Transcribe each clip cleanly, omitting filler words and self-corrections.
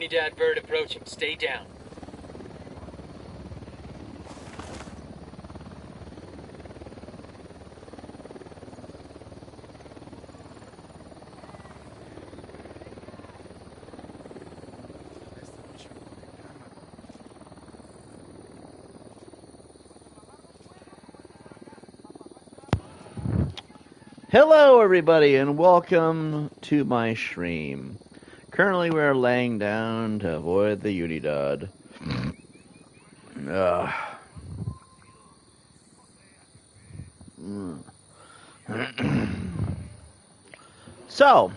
Unidad bird approaching. Stay down. Hello everybody and welcome to my stream. Currently we're laying down to avoid the Unidad. So,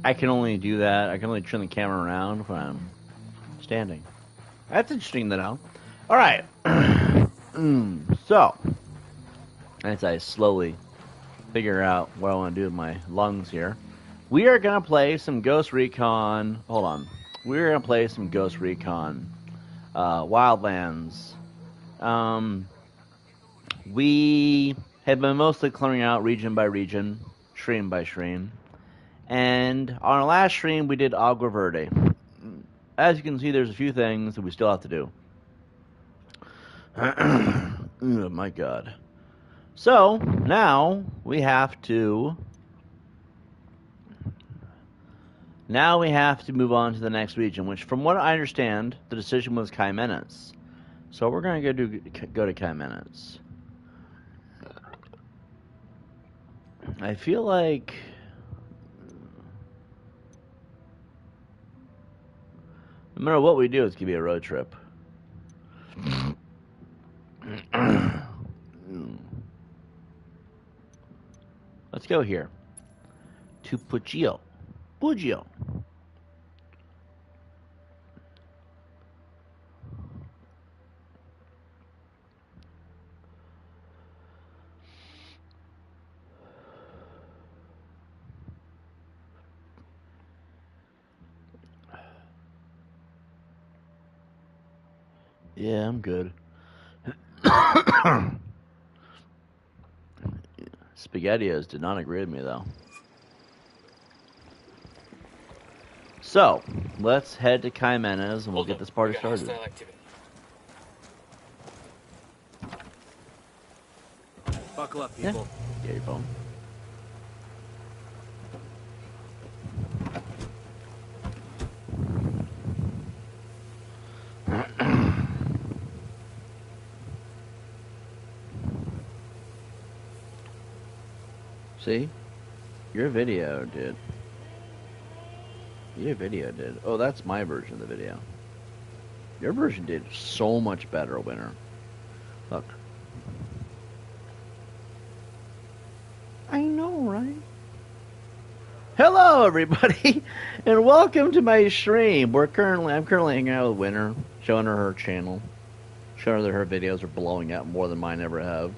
I can only do that. I can only turn the camera around when I'm standing. That's interesting to know. All right. So, as I slowly figure out what I want to do with my lungs here, we are going to play some Ghost Recon. Hold on. We're going to play some Ghost Recon Wildlands. We have been mostly clearing out region by region, stream by stream. And on our last stream, we did Agua Verde. As you can see, there's a few things that we still have to do. Oh my god. So, now we have to move on to the next region, which from what I understand, the decision was Caimanes. So we're going to go to Caimanes. I feel like no matter what we do, it's going to be a road trip. Let's go here. To Puggio. Puggio. Yeah, I'm good. SpaghettiOs did not agree with me, though. So, let's head to Caimanes and we'll get this party started. Buckle up, people. Yeah, your phone. See? Your video did. Your video did. Oh, that's my version of the video. Your version did so much better, Winner. Look. I know, right? Hello, everybody, and welcome to my stream. I'm currently hanging out with Winner, showing her channel, showing her that her videos are blowing up more than mine ever have.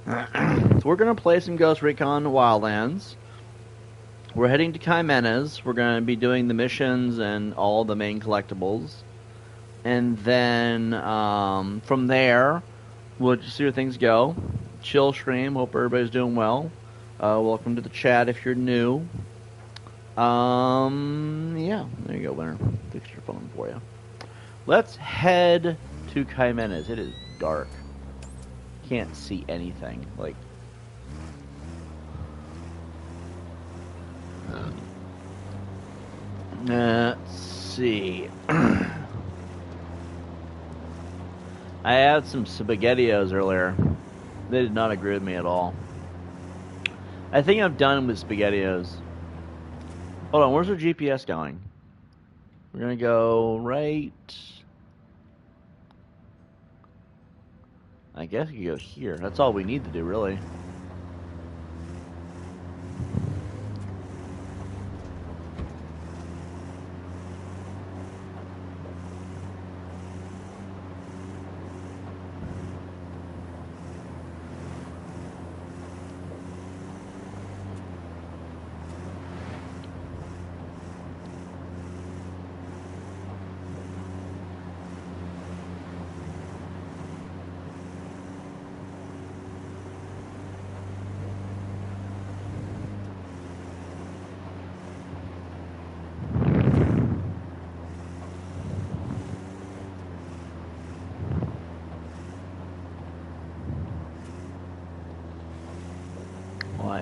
So we're going to play some Ghost Recon Wildlands. We're heading to Caimanes. We're going to be doing the missions and all the main collectibles. And then from there, we'll just see where things go. Chill stream. Hope everybody's doing well. Welcome to the chat if you're new. Yeah, there you go, Winner. Fix your phone for you. Let's head to Caimanes. It is dark. Can't see anything. Like, let's see. I had some SpaghettiOs earlier. They did not agree with me at all. I think I'm done with SpaghettiOs. Hold on, where's our GPS going? We're gonna go right. I guess you go here. That's all we need to do, really.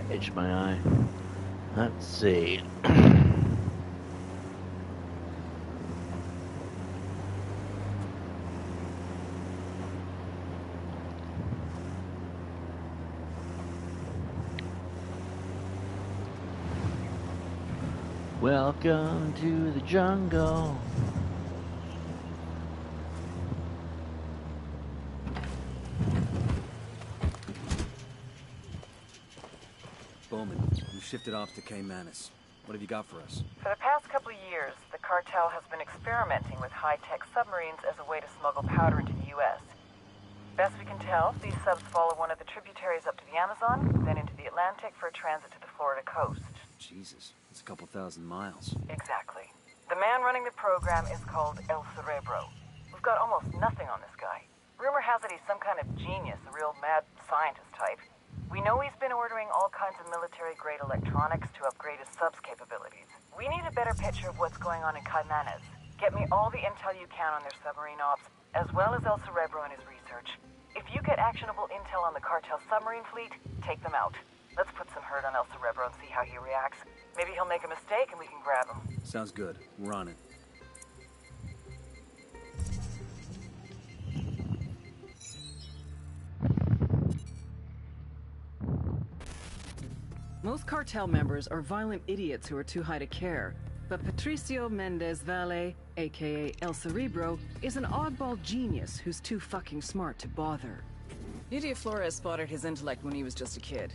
Itch my eye. Let's see. Welcome to the jungle. Bowman, you shifted ops to Caimanes. What have you got for us? For the past couple of years, the cartel has been experimenting with high-tech submarines as a way to smuggle powder into the U.S. Best we can tell, these subs follow one of the tributaries up to the Amazon, then into the Atlantic for a transit to the Florida coast. Jesus, it's a couple thousand miles. Exactly. The man running the program is called El Cerebro. We've got almost nothing on this guy. Rumor has it he's some kind of genius, a real mad scientist type. We know he's been ordering all kinds of military-grade electronics to upgrade his subs capabilities. We need a better picture of what's going on in Caimanes. Get me all the intel you can on their submarine ops, as well as El Cerebro and his research. If you get actionable intel on the cartel submarine fleet, take them out. Let's put some hurt on El Cerebro and see how he reacts. Maybe he'll make a mistake and we can grab him. Sounds good. We're on it. Most cartel members are violent idiots who are too high to care. But Patricio Mendez Valle, aka El Cerebro, is an oddball genius who's too fucking smart to bother. Nydia Flores spotted his intellect when he was just a kid.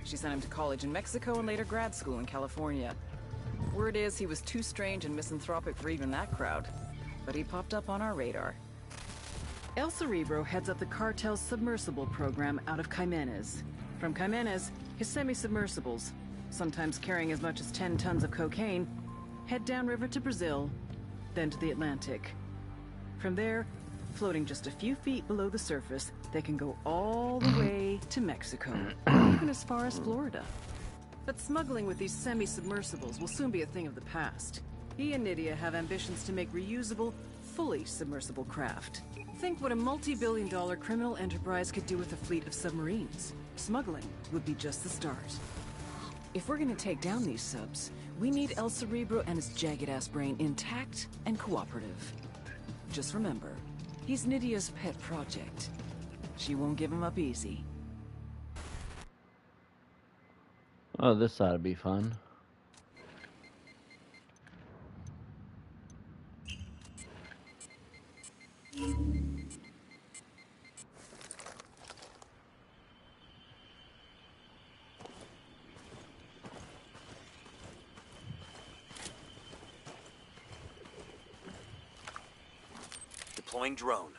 She sent him to college in Mexico and later grad school in California. Word is he was too strange and misanthropic for even that crowd. But he popped up on our radar. El Cerebro heads up the cartel's submersible program out of Caimanes. From Caimanes, his semi-submersibles, sometimes carrying as much as 10 tons of cocaine, head downriver to Brazil, then to the Atlantic. From there, floating just a few feet below the surface, they can go all the way to Mexico, even as far as Florida. But smuggling with these semi-submersibles will soon be a thing of the past. He and Nydia have ambitions to make reusable, fully submersible craft. Think what a multi-billion-dollar criminal enterprise could do with a fleet of submarines. Smuggling would be just the start. If we're gonna take down these subs, we need El Cerebro and his jagged-ass brain intact and cooperative. Just remember, he's Nydia's pet project. She won't give him up easy. Oh, this ought to be fun. Deploying drone.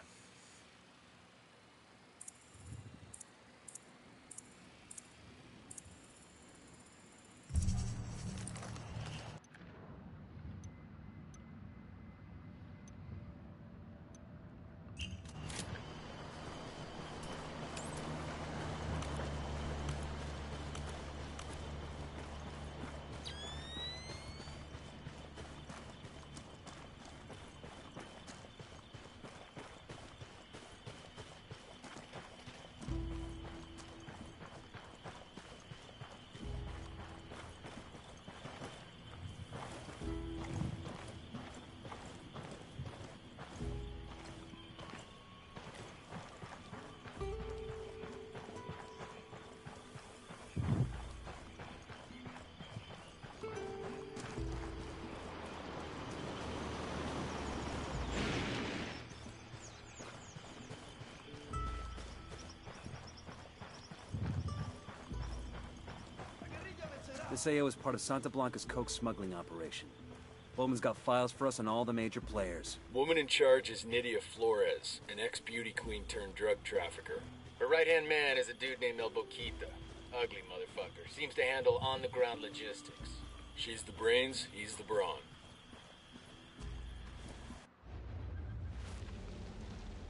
This AO is part of Santa Blanca's coke smuggling operation. Bowman's got files for us on all the major players. Woman in charge is Nydia Flores, an ex-beauty queen turned drug trafficker. Her right-hand man is a dude named El Boquita. Ugly motherfucker. Seems to handle on-the-ground logistics. She's the brains, he's the brawn.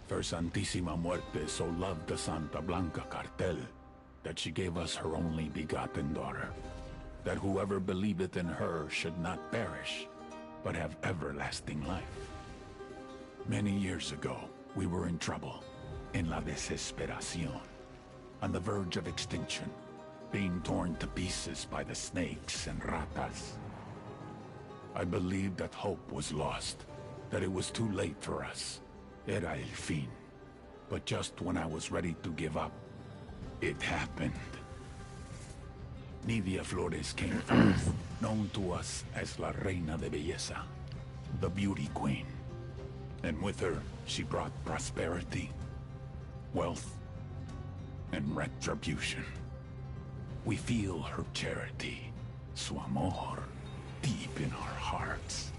For Santísima Muerte so loved the Santa Blanca cartel that she gave us her only begotten daughter, that whoever believeth in her should not perish, but have everlasting life. Many years ago, we were in trouble, en la desesperación, on the verge of extinction, being torn to pieces by the snakes and ratas. I believed that hope was lost, that it was too late for us. Era el fin. But just when I was ready to give up, it happened. Nidia Flores came forth, known to us as La Reina de Belleza, the Beauty Queen. And with her, she brought prosperity, wealth, and retribution. We feel her charity, su amor, deep in our hearts.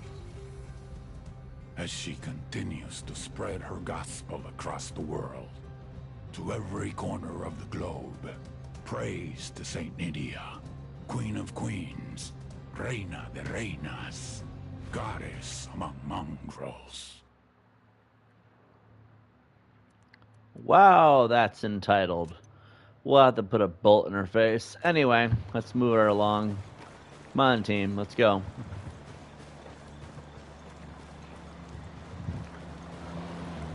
As she continues to spread her gospel across the world, to every corner of the globe, praise to Saint Nydia, Queen of Queens, Reina de Reinas, Goddess among mongrels. Wow, that's entitled. We'll have to put a bolt in her face. Anyway, let's move her along. Come on, team, let's go.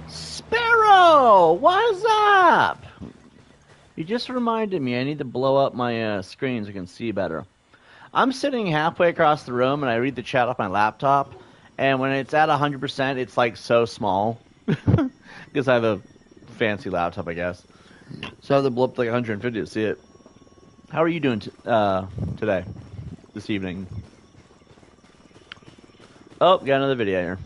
Sparrow, what's up? You just reminded me I need to blow up my screen so I can see better. I'm sitting halfway across the room and I read the chat off my laptop, and when it's at 100%, it's like so small. Because I have a fancy laptop, I guess. So I have to blow up to like 150 to see it. How are you doing today? This evening? Oh, got another video here.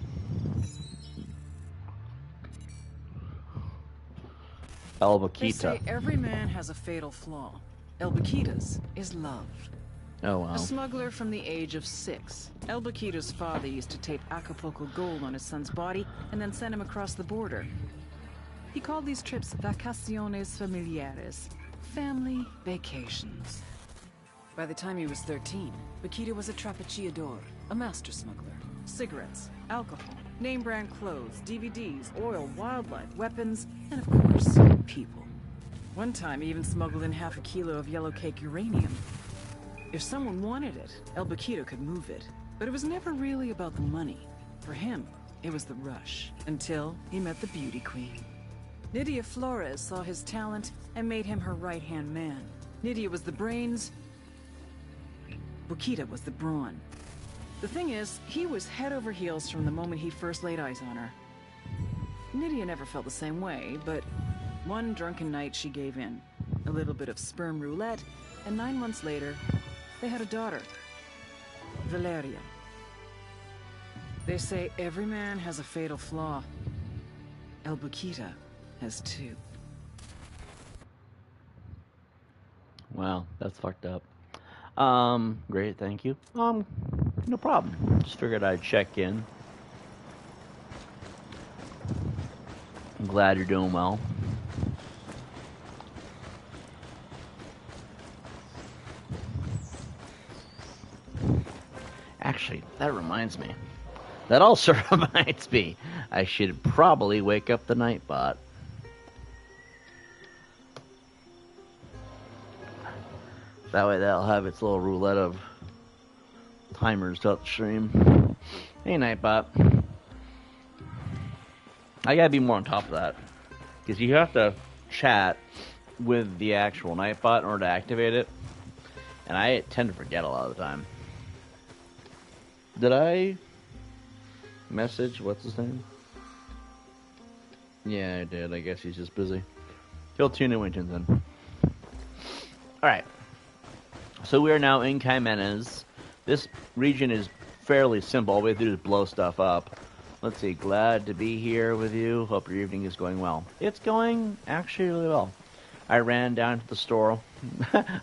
El Boquita. They say every man has a fatal flaw. El Boquita's is love. Oh, wow. A smuggler from the age of 6. El Boquita's father used to tape Acapulco gold on his son's body and then send him across the border. He called these trips vacaciones familiares, family vacations. By the time he was 13, Boquita was a trapechiador, a master smuggler. Cigarettes, alcohol, name-brand clothes, DVDs, oil, wildlife, weapons, and of course, people. One time he even smuggled in half a kilo of yellow cake uranium. If someone wanted it, El Boquita could move it. But it was never really about the money. For him, it was the rush. Until he met the beauty queen. Nydia Flores saw his talent and made him her right-hand man. Nydia was the brains, Boquita was the brawn. The thing is, he was head over heels from the moment he first laid eyes on her. Nydia never felt the same way, but one drunken night she gave in. A little bit of sperm roulette, and 9 months later, they had a daughter, Valeria. They say every man has a fatal flaw. El Boquita has 2. Wow, that's fucked up. Great, thank you. No problem. Just figured I'd check in. I'm glad you're doing well. Actually, that reminds me. That also reminds me. I should probably wake up the Nightbot. That way that'll have its little roulette of timers throughout the stream. Hey, Nightbot. I gotta be more on top of that. Because you have to chat with the actual Nightbot in order to activate it. And I tend to forget a lot of the time. Did I message, what's his name? Yeah, I did. I guess he's just busy. He'll tune in when he tunes in. Alright. So we are now in Caimanes. This region is fairly simple. All we have to do is blow stuff up. Let's see. Glad to be here with you. Hope your evening is going well. It's going actually really well. I ran down to the store.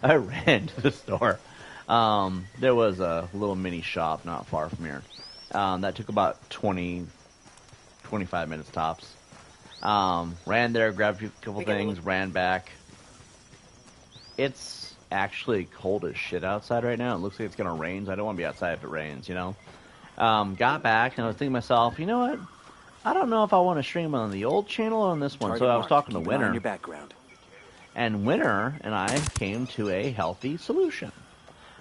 I ran to the store. There was a little mini shop not far from here. That took about 25 minutes tops. Ran there, grabbed a couple things, ran back. It's actually cold as shit outside right now. It looks like it's gonna rain, so I don't want to be outside if it rains, you know? Got back, and I was thinking to myself, you know what? I don't know if I want to stream on the old channel or on this one. So I was talking to Winter. In your background. And Winter and I came to a healthy solution.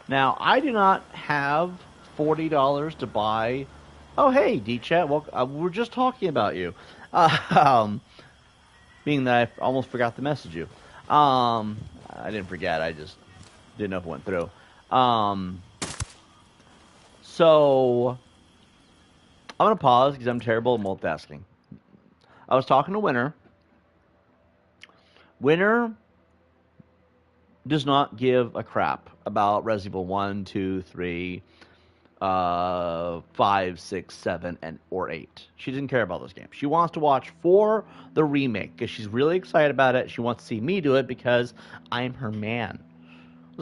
Now, I do not have $40 to buy... Oh, hey, D-Chat, well, we're just talking about you. Being that I almost forgot to message you. I didn't forget, I just Didn't know if it went through. So I'm gonna pause because I'm terrible at multitasking. I was talking to Winter. Winter does not give a crap about Resident Evil 1, 2, 3, 5, 6, 7, or 8. She doesn't care about those games. She wants to watch 4, the remake, because she's really excited about it. She wants to see me do it because I'm her man.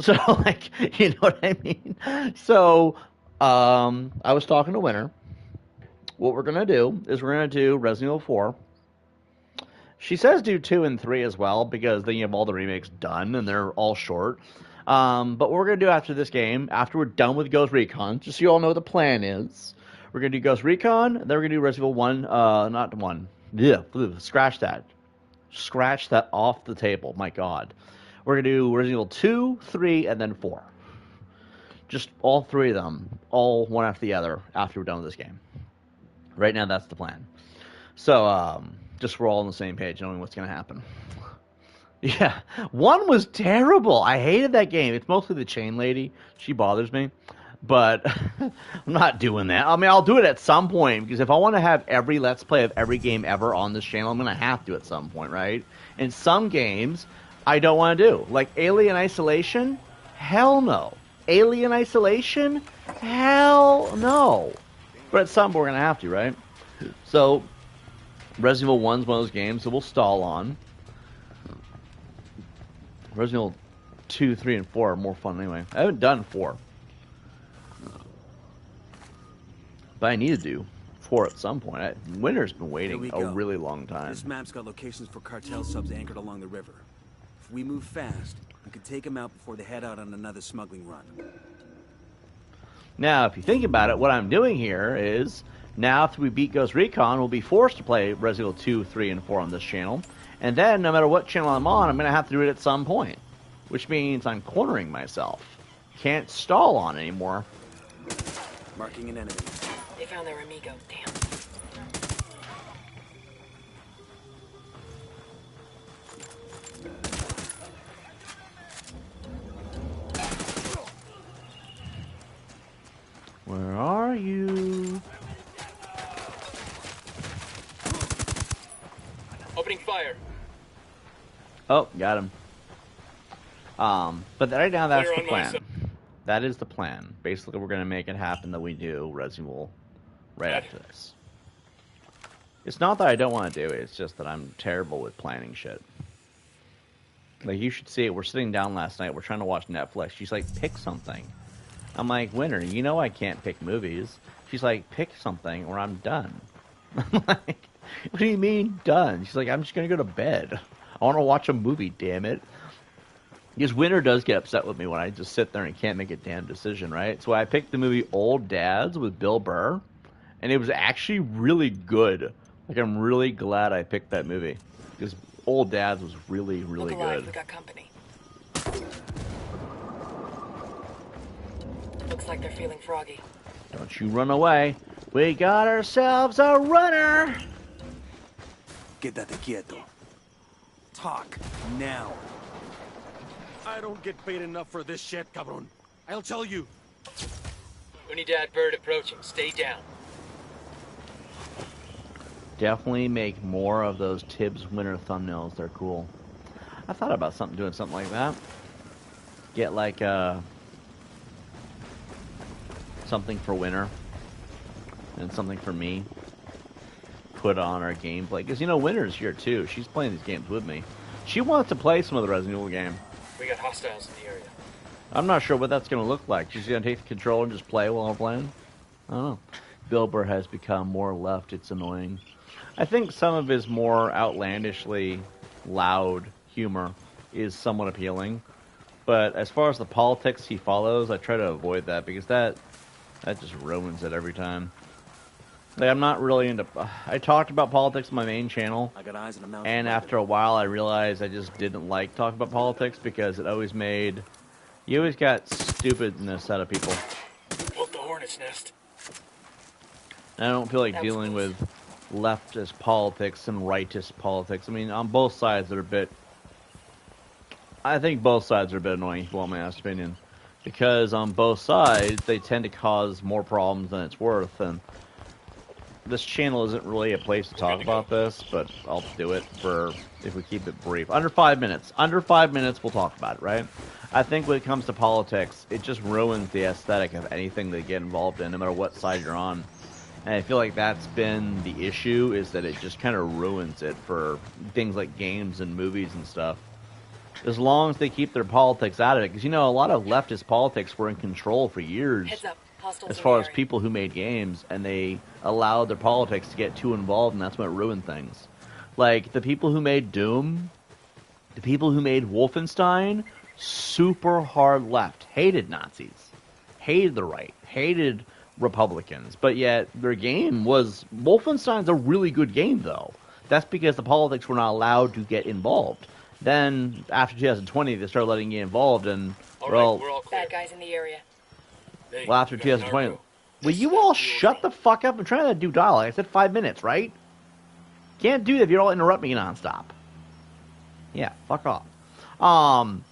So, like, you know what I mean? So, I was talking to Winter. What we're going to do is we're going to do Resident Evil 4. She says do 2 and 3 as well, because then you have all the remakes done, and they're all short. But what we're going to do after this game, after we're done with Ghost Recon, just so you all know what the plan is, we're going to do Ghost Recon, and then we're going to do Resident Evil 1, not 1. Yeah, scratch that. Scratch that off the table, my God. We're going to do Resident Evil 2, 3, and then 4. Just all 3 of them, all one after the other, after we're done with this game. Right now, that's the plan. So, just we're all on the same page, knowing what's going to happen. Yeah, 1 was terrible. I hated that game. It's mostly the chain lady. She bothers me. But I'm not doing that. I mean, I'll do it at some point, because if I want to have every Let's Play of every game ever on this channel, I'm going to have to at some point, right? And some games I don't want to do. Like Alien Isolation? Hell no. Alien Isolation? Hell no. But at some point we're going to have to, right? So, Resident Evil 1's one of those games that we'll stall on. Resident Evil 2, 3, and 4 are more fun anyway. I haven't done 4. But I need to do 4 at some point. Winter's been waiting a really long time. This map's got locations for cartel subs anchored along the river. If we move fast, we can take them out before they head out on another smuggling run. Now, if you think about it, what I'm doing here is, now after we beat Ghost Recon, we'll be forced to play Resident Evil 2, 3, and 4 on this channel. And then, no matter what channel I'm on, I'm going to have to do it at some point. Which means I'm cornering myself. Can't stall on anymore. Marking an enemy. They found their amigo. Damn. Where are you? Opening fire. Oh, got him. But right now that's Clear the on my plan. side. That is the plan. Basically, we're going to make it happen that we do Resident Evil right after this. It's not that I don't want to do it, it's just that I'm terrible with planning shit. Like, you should see it. We're sitting down last night, we're trying to watch Netflix. She's like, pick something. I'm like, Winter, you know I can't pick movies. She's like, pick something or I'm done. I'm like, what do you mean done? She's like, I'm just going to go to bed. I want to watch a movie, damn it. Because Winter does get upset with me when I just sit there and can't make a damn decision, right? So I picked the movie Old Dads with Bill Burr, and it was actually really good. Like, I'm really glad I picked that movie. Because Old Dads was really, really Look alive, good. we got company. Looks like they're feeling froggy. Don't you run away. We got ourselves a runner! Quédate quieto. Talk now. I don't get paid enough for this shit, cabron. I'll tell you. Unidad bird approaching. Stay down. Definitely make more of those Tibbs Winter thumbnails. They're cool. I thought about doing something like that. Get like something for Winter and something for me. Put on our gameplay. Because, you know, Winter's here too. She's playing these games with me. She wants to play some of the Resident Evil game. We got hostiles in the area. I'm not sure what that's going to look like. She's going to take the controller and just play while I'm playing? I don't know. Bill Burr has become more left. It's annoying. I think some of his more outlandishly loud humor is somewhat appealing. But as far as the politics he follows, I try to avoid that because that just ruins it every time. Like, I'm not really into... I talked about politics on my main channel, I got eyes on a mountain. and after a while I realized I just didn't like talking about politics because it always made... You always got stupidness out of people. Built the hornet's nest. And I don't feel like That was dealing close. with leftist politics and rightist politics. I mean, on both sides they're a bit I think both sides are a bit annoying, if you want my honest opinion. Because on both sides, they tend to cause more problems than it's worth, and this channel isn't really a place to talk about this, but I'll do it for, if we keep it brief. Under 5 minutes. Under 5 minutes, we'll talk about it, right? I think when it comes to politics, it just ruins the aesthetic of anything they get involved in, no matter what side you're on. And I feel like that's been the issue, is that it just kind of ruins it for things like games and movies and stuff. As long as they keep their politics out of it. Because, you know, a lot of leftist politics were in control for years. Heads up. Hostiles As in far the as area. people who made games, and they allowed their politics to get too involved, and that's what ruined things. Like, the people who made Doom, the people who made Wolfenstein, super hard left, hated Nazis, hated the right, hated Republicans, but yet their game was... Wolfenstein's a really good game, though. That's because the politics were not allowed to get involved. Then, after 2020, they started letting you involved, and, All well... right, we're all clear. Bad guys in the area. Hey, Well, after we got an 2020, Argo. will you all shut the fuck up? I'm trying to do dialogue. I said 5 minutes, right? Can't do that if you all interrupt me nonstop. Yeah, fuck off.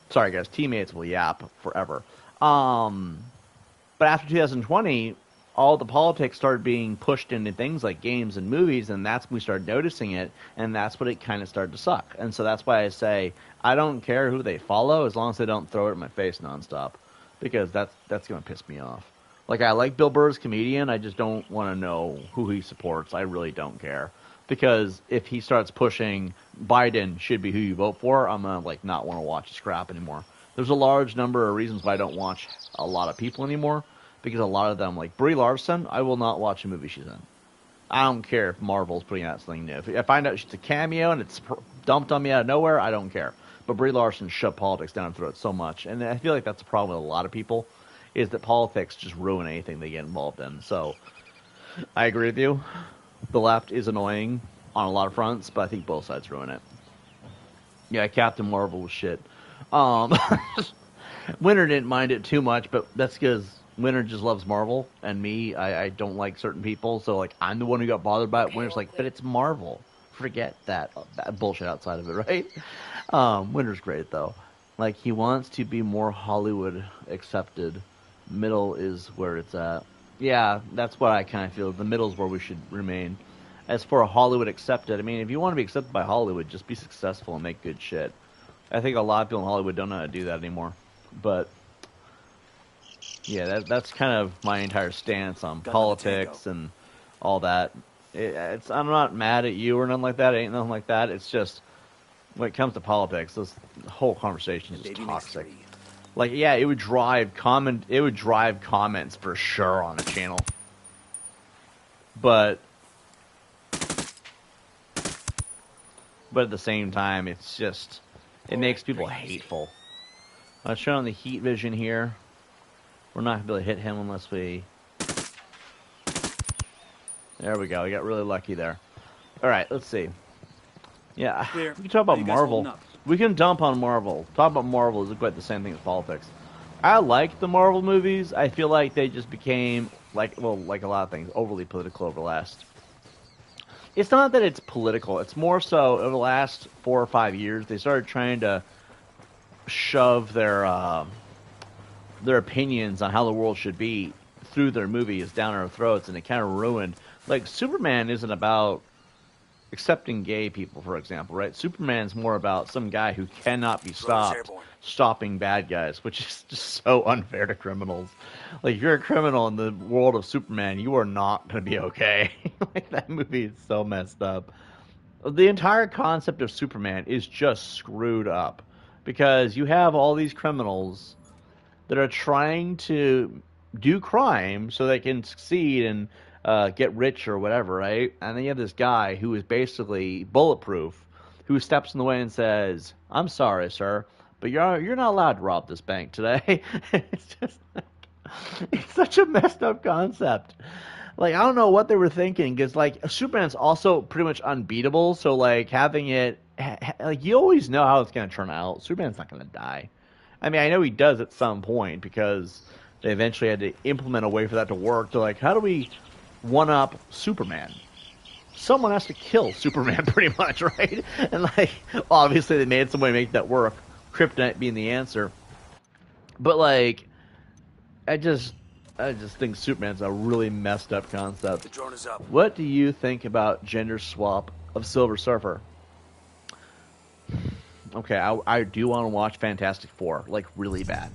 Sorry guys, teammates will yap forever. But after 2020, all the politics started being pushed into things like games and movies, and that's when we started noticing it, and that's when it kind of started to suck. And so that's why I say, I don't care who they follow, as long as they don't throw it in my face nonstop. Because that's going to piss me off. Like, I like Bill Burr's comedian, I just don't want to know who he supports. I really don't care. Because if he starts pushing Biden should be who you vote for, I'm going to, like, not want to watch his crap anymore. There's a large number of reasons why I don't watch a lot of people anymore. Because a lot of them, like Brie Larson, I will not watch a movie she's in. I don't care if Marvel's putting out something new. If I find out she's a cameo and it's dumped on me out of nowhere, I don't care. But Brie Larson shoved politics down her throat so much. And I feel like that's a problem with a lot of people, is that politics just ruin anything they get involved in. So, I agree with you. The left is annoying on a lot of fronts, but I think both sides ruin it. Yeah, Captain Marvel was shit. Winter didn't mind it too much, but that's because Winter just loves Marvel, and me, I don't like certain people, so, like, I'm the one who got bothered by it. Winter's like, but it's Marvel. Forget that bullshit outside of it, right? Winter's great, though. Like, he wants to be more Hollywood accepted. Middle is where it's at. Yeah, that's what I kind of feel. The middle's where we should remain. As for Hollywood accepted, I mean, if you want to be accepted by Hollywood, just be successful and make good shit. I think a lot of people in Hollywood don't know how to do that anymore. But, yeah, that's kind of my entire stance on politics and all that. I'm not mad at you or nothing like that. It ain't nothing like that. It's just, when it comes to politics, this whole conversation is just toxic. Like, yeah, it would drive comments for sure on the channel. But at the same time, it's just, it makes people hateful. Let's show on the heat vision here. We're not going to be able to hit him unless we... There we go. We got really lucky there. Alright, let's see. Yeah, Clear. we can talk about How you guys Marvel. holding up? We can dump on Marvel. Talk about Marvel is quite the same thing as politics. I like the Marvel movies. I feel like they just became, like a lot of things, overly political over the last... It's not that it's political. It's more so, over the last 4 or 5 years, they started trying to shove their opinions on how the world should be through their movies down our throats, and it kind of ruined... Like, Superman isn't about accepting gay people, for example, right? Superman's more about some guy who cannot be stopped stopping bad guys, which is just so unfair to criminals. Like, if you're a criminal in the world of Superman, you are not going to be okay. Like, that movie is so messed up. The entire concept of Superman is just screwed up, because you have all these criminals that are trying to do crime so they can succeed and get rich or whatever, right? And then you have this guy who is basically bulletproof, who steps in the way and says, "I'm sorry, sir, but you're not allowed to rob this bank today." It's just like, it's such a messed up concept. Like, I don't know what they were thinking, because, like, Superman's also pretty much unbeatable, so, like, having it, like, you always know how it's going to turn out. Superman's not going to die. I mean, I know he does at some point, because they eventually had to implement a way for that to work. They're like, how do we one-up Superman? Someone has to kill Superman, pretty much, right? And, like, obviously they made some way to make that work. kryptonite being the answer. But like, I just think Superman's a really messed up concept. The drone is up. What do you think about gender swap of Silver Surfer? Okay, I do want to watch Fantastic Four, like, really bad.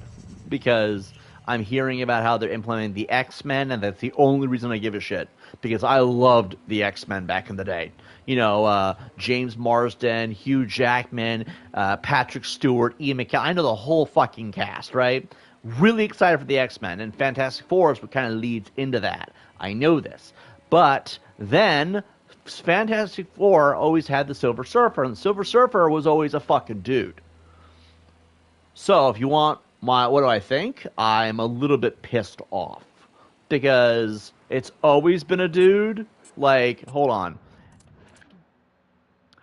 Because I'm hearing about how they're implementing the X-Men, and that's the only reason I give a shit. Because I loved the X-Men back in the day. You know, James Marsden, Hugh Jackman, Patrick Stewart, Ian McKellen. I know the whole fucking cast, right? Really excited for the X-Men, and Fantastic Four is what kind of leads into that. I know this. But then Fantastic Four always had the Silver Surfer, and the Silver Surfer was always a fucking dude. So if you want what do I think? I'm a little bit pissed off. Because it's always been a dude. Like, hold on.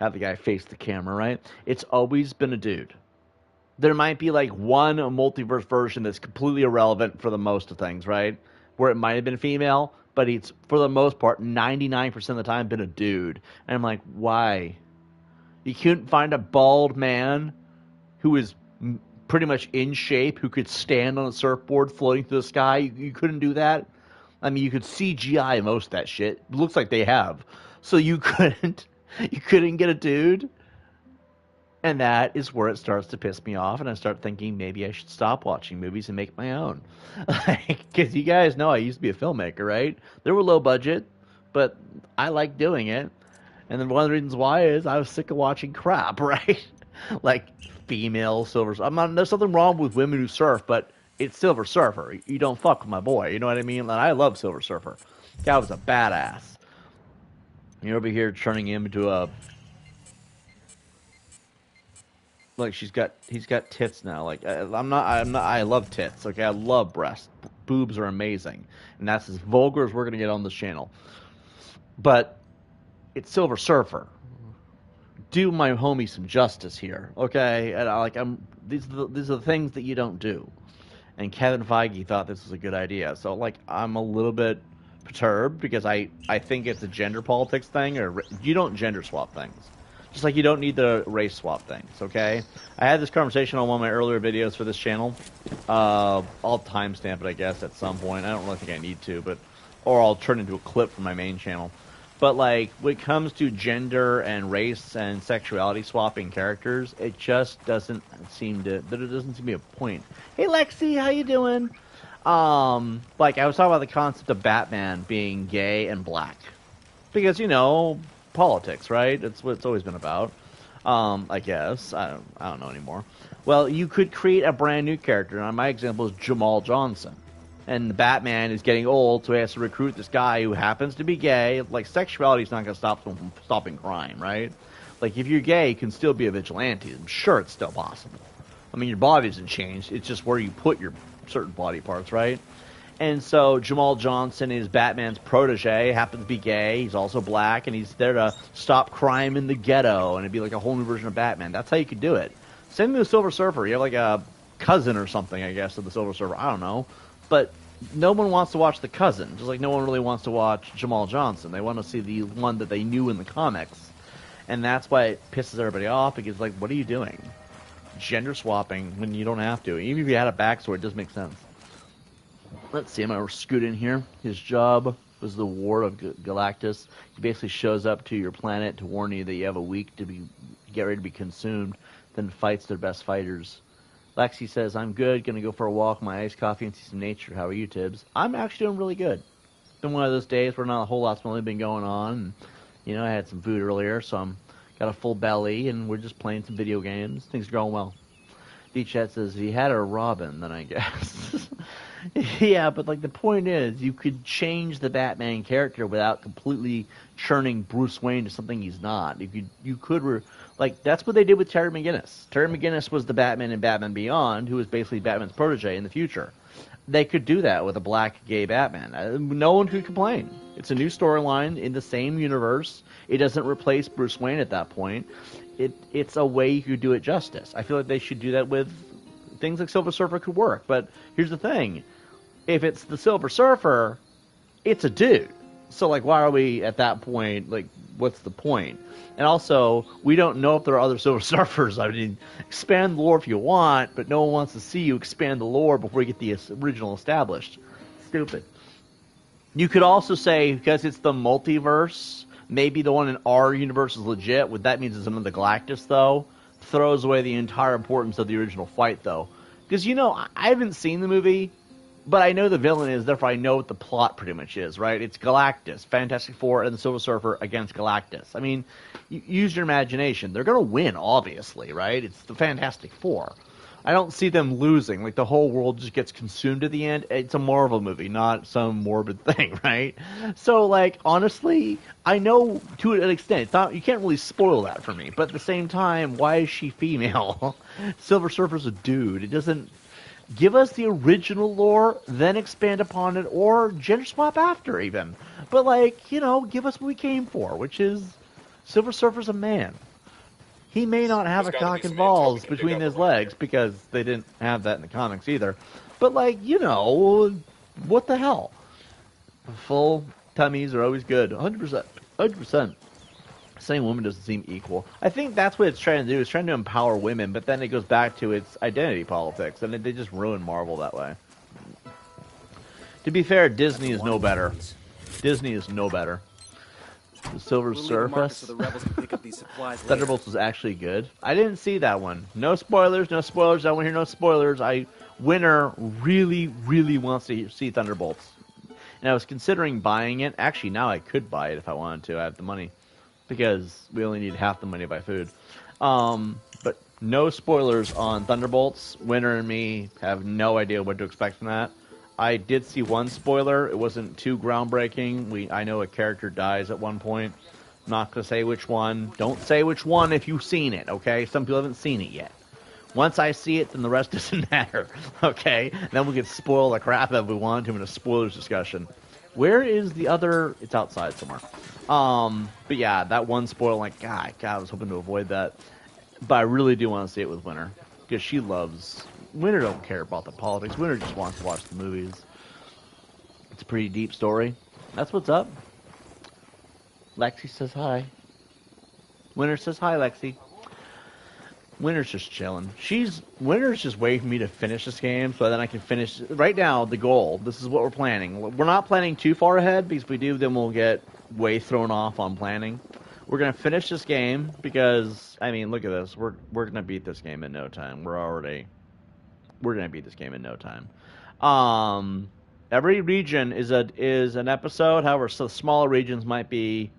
Have the guy face the camera, right? It's always been a dude. There might be like one multiverse version that's completely irrelevant for the most of things, right? Where it might have been female, but it's, for the most part, 99% of the time been a dude. And I'm like, why? You couldn't find a bald man who is pretty much in shape, who could stand on a surfboard floating through the sky? You couldn't do that? I mean, you could CGI most of that shit. It looks like they have. So you couldn't get a dude? And that is where it starts to piss me off, and I start thinking maybe I should stop watching movies and make my own. Because you guys know I used to be a filmmaker, right? They were low budget, but I like doing it. And then one of the reasons why is I was sick of watching crap, right? Like female Silver Surfer. There's nothing wrong with women who surf, but it's Silver Surfer. You don't fuck with my boy. You know what I mean? And I love Silver Surfer. Guy was a badass. You're over here turning him into a... Like, he's got tits now. Like, I love tits. Okay, I love breasts. Boobs are amazing. And that's as vulgar as we're going to get on this channel. But it's Silver Surfer. Do my homie some justice here, okay? And these are the things that you don't do. And Kevin Feige thought this was a good idea. So, like, I'm a little bit perturbed because I think it's a gender politics thing, or you don't gender swap things. Just like you don't need the race swap things, okay? I had this conversation on one of my earlier videos for this channel. I'll timestamp it, I guess, at some point. I don't really think I need to, or I'll turn it into a clip from my main channel. But, like, when it comes to gender and race and sexuality swapping characters, it just doesn't seem to be a point. Hey, Lexi, how you doing? Like, I was talking about the concept of Batman being gay and black. Because, you know, politics, right? It's what it's always been about. I guess. I don't know anymore. Well, you could create a brand new character, and my example is Jamal Johnson. And the Batman is getting old, so he has to recruit this guy who happens to be gay. Like, sexuality is not going to stop them from stopping crime, right? Like, if you're gay, you can still be a vigilante. I'm sure it's still possible. I mean, your body doesn't change. It's just where you put your certain body parts, right? And so Jamal Johnson is Batman's protege, happens to be gay. He's also black, and he's there to stop crime in the ghetto, and it'd be like a whole new version of Batman. That's how you could do it. Same thing with Silver Surfer. You have like a cousin or something, I guess, of the Silver Surfer. I don't know. But no one wants to watch the cousin, just like no one really wants to watch Jamal Johnson. They want to see the one that they knew in the comics. And that's why it pisses everybody off, because, like, what are you doing? Gender swapping when you don't have to. Even if you had a backstory, it does make sense. Let's see, I'm going to scoot in here. His job was the War of Galactus. He basically shows up to your planet to warn you that you have a week to get ready to be consumed, then fights their best fighters. Lexi says, I'm good, going to go for a walk, my iced coffee, and see some nature. How are you, Tibbs? I'm actually doing really good. It's been one of those days where not a whole lot's really been going on. And, you know, I had some food earlier, so I'm got a full belly, and we're just playing some video games. Things are going well. D-Chat says, if he had a Robin, then I guess. Yeah, but, like, the point is, you could change the Batman character without completely churning Bruce Wayne to something he's not. You could like, that's what they did with Terry McGinnis. Terry McGinnis was the Batman in Batman Beyond, who was basically Batman's protege in the future. They could do that with a black gay Batman. No one could complain. It's a new storyline in the same universe. It doesn't replace Bruce Wayne at that point. It's a way you could do it justice. I feel like they should do that with things like Silver Surfer could work. But here's the thing. If it's the Silver Surfer, it's a dude. So, like, why are we at that point? Like, what's the point? And also, we don't know if there are other Silver Surfers. I mean, expand the lore if you want, but no one wants to see you expand the lore before you get the original established. Stupid. You could also say, because it's the multiverse, maybe the one in our universe is legit. What that means is another Galactus, though, throws away the entire importance of the original fight, though. Because, you know, I haven't seen the movie, but I know the villain is, therefore I know what the plot pretty much is, right? It's Galactus, Fantastic Four, and the Silver Surfer against Galactus. I mean, use your imagination. They're going to win, obviously, right? It's the Fantastic Four. I don't see them losing. Like, the whole world just gets consumed at the end. It's a Marvel movie, not some morbid thing, right? So, like, honestly, I know to an extent. It's not, you can't really spoil that for me. But at the same time, why is she female? Silver Surfer's a dude. It doesn't... Give us the original lore, then expand upon it, or gender swap after, even. But, like, you know, give us what we came for, which is Silver Surfer's a man. He may not have a cock and balls between his legs, because they didn't have that in the comics either. But, like, you know, what the hell? Full tummies are always good. 100%. 100%. Saying woman doesn't seem equal. I think that's what it's trying to do. It's trying to empower women, but then it goes back to its identity politics, and they just ruin Marvel that way. To be fair, Disney is no better. Disney is no better. The Silver Surfer. Thunderbolts was actually good. I didn't see that one. No spoilers, no spoilers. I want to hear no spoilers. Winner really, really wants to see Thunderbolts. And I was considering buying it. Actually, now I could buy it if I wanted to. I have the money. Because we only need half the money to buy food. But no spoilers on Thunderbolts. Winner and me have no idea what to expect from that. I did see one spoiler. It wasn't too groundbreaking. I know a character dies at one point. I'm not going to say which one. Don't say which one if you've seen it, okay? Some people haven't seen it yet. Once I see it, then the rest doesn't matter, okay? Then we can spoil the crap if we want to in a spoilers discussion. Where is the other... It's outside somewhere. But yeah, that one spoil, like, God, I was hoping to avoid that. But I really do want to see it with Winter. Because she loves... Winter don't care about the politics. Winter just wants to watch the movies. It's a pretty deep story. That's what's up. Lexi says hi. Winter says hi, Lexi. Winter's just chilling. Winter's just waiting for me to finish this game so then I can finish... Right now, the goal, this is what we're planning. We're not planning too far ahead, because if we do, then we'll get way thrown off on planning. We're going to finish this game because, I mean, look at this. We're going to beat this game in no time. We're going to beat this game in no time. Every region is an episode. However, so smaller regions might be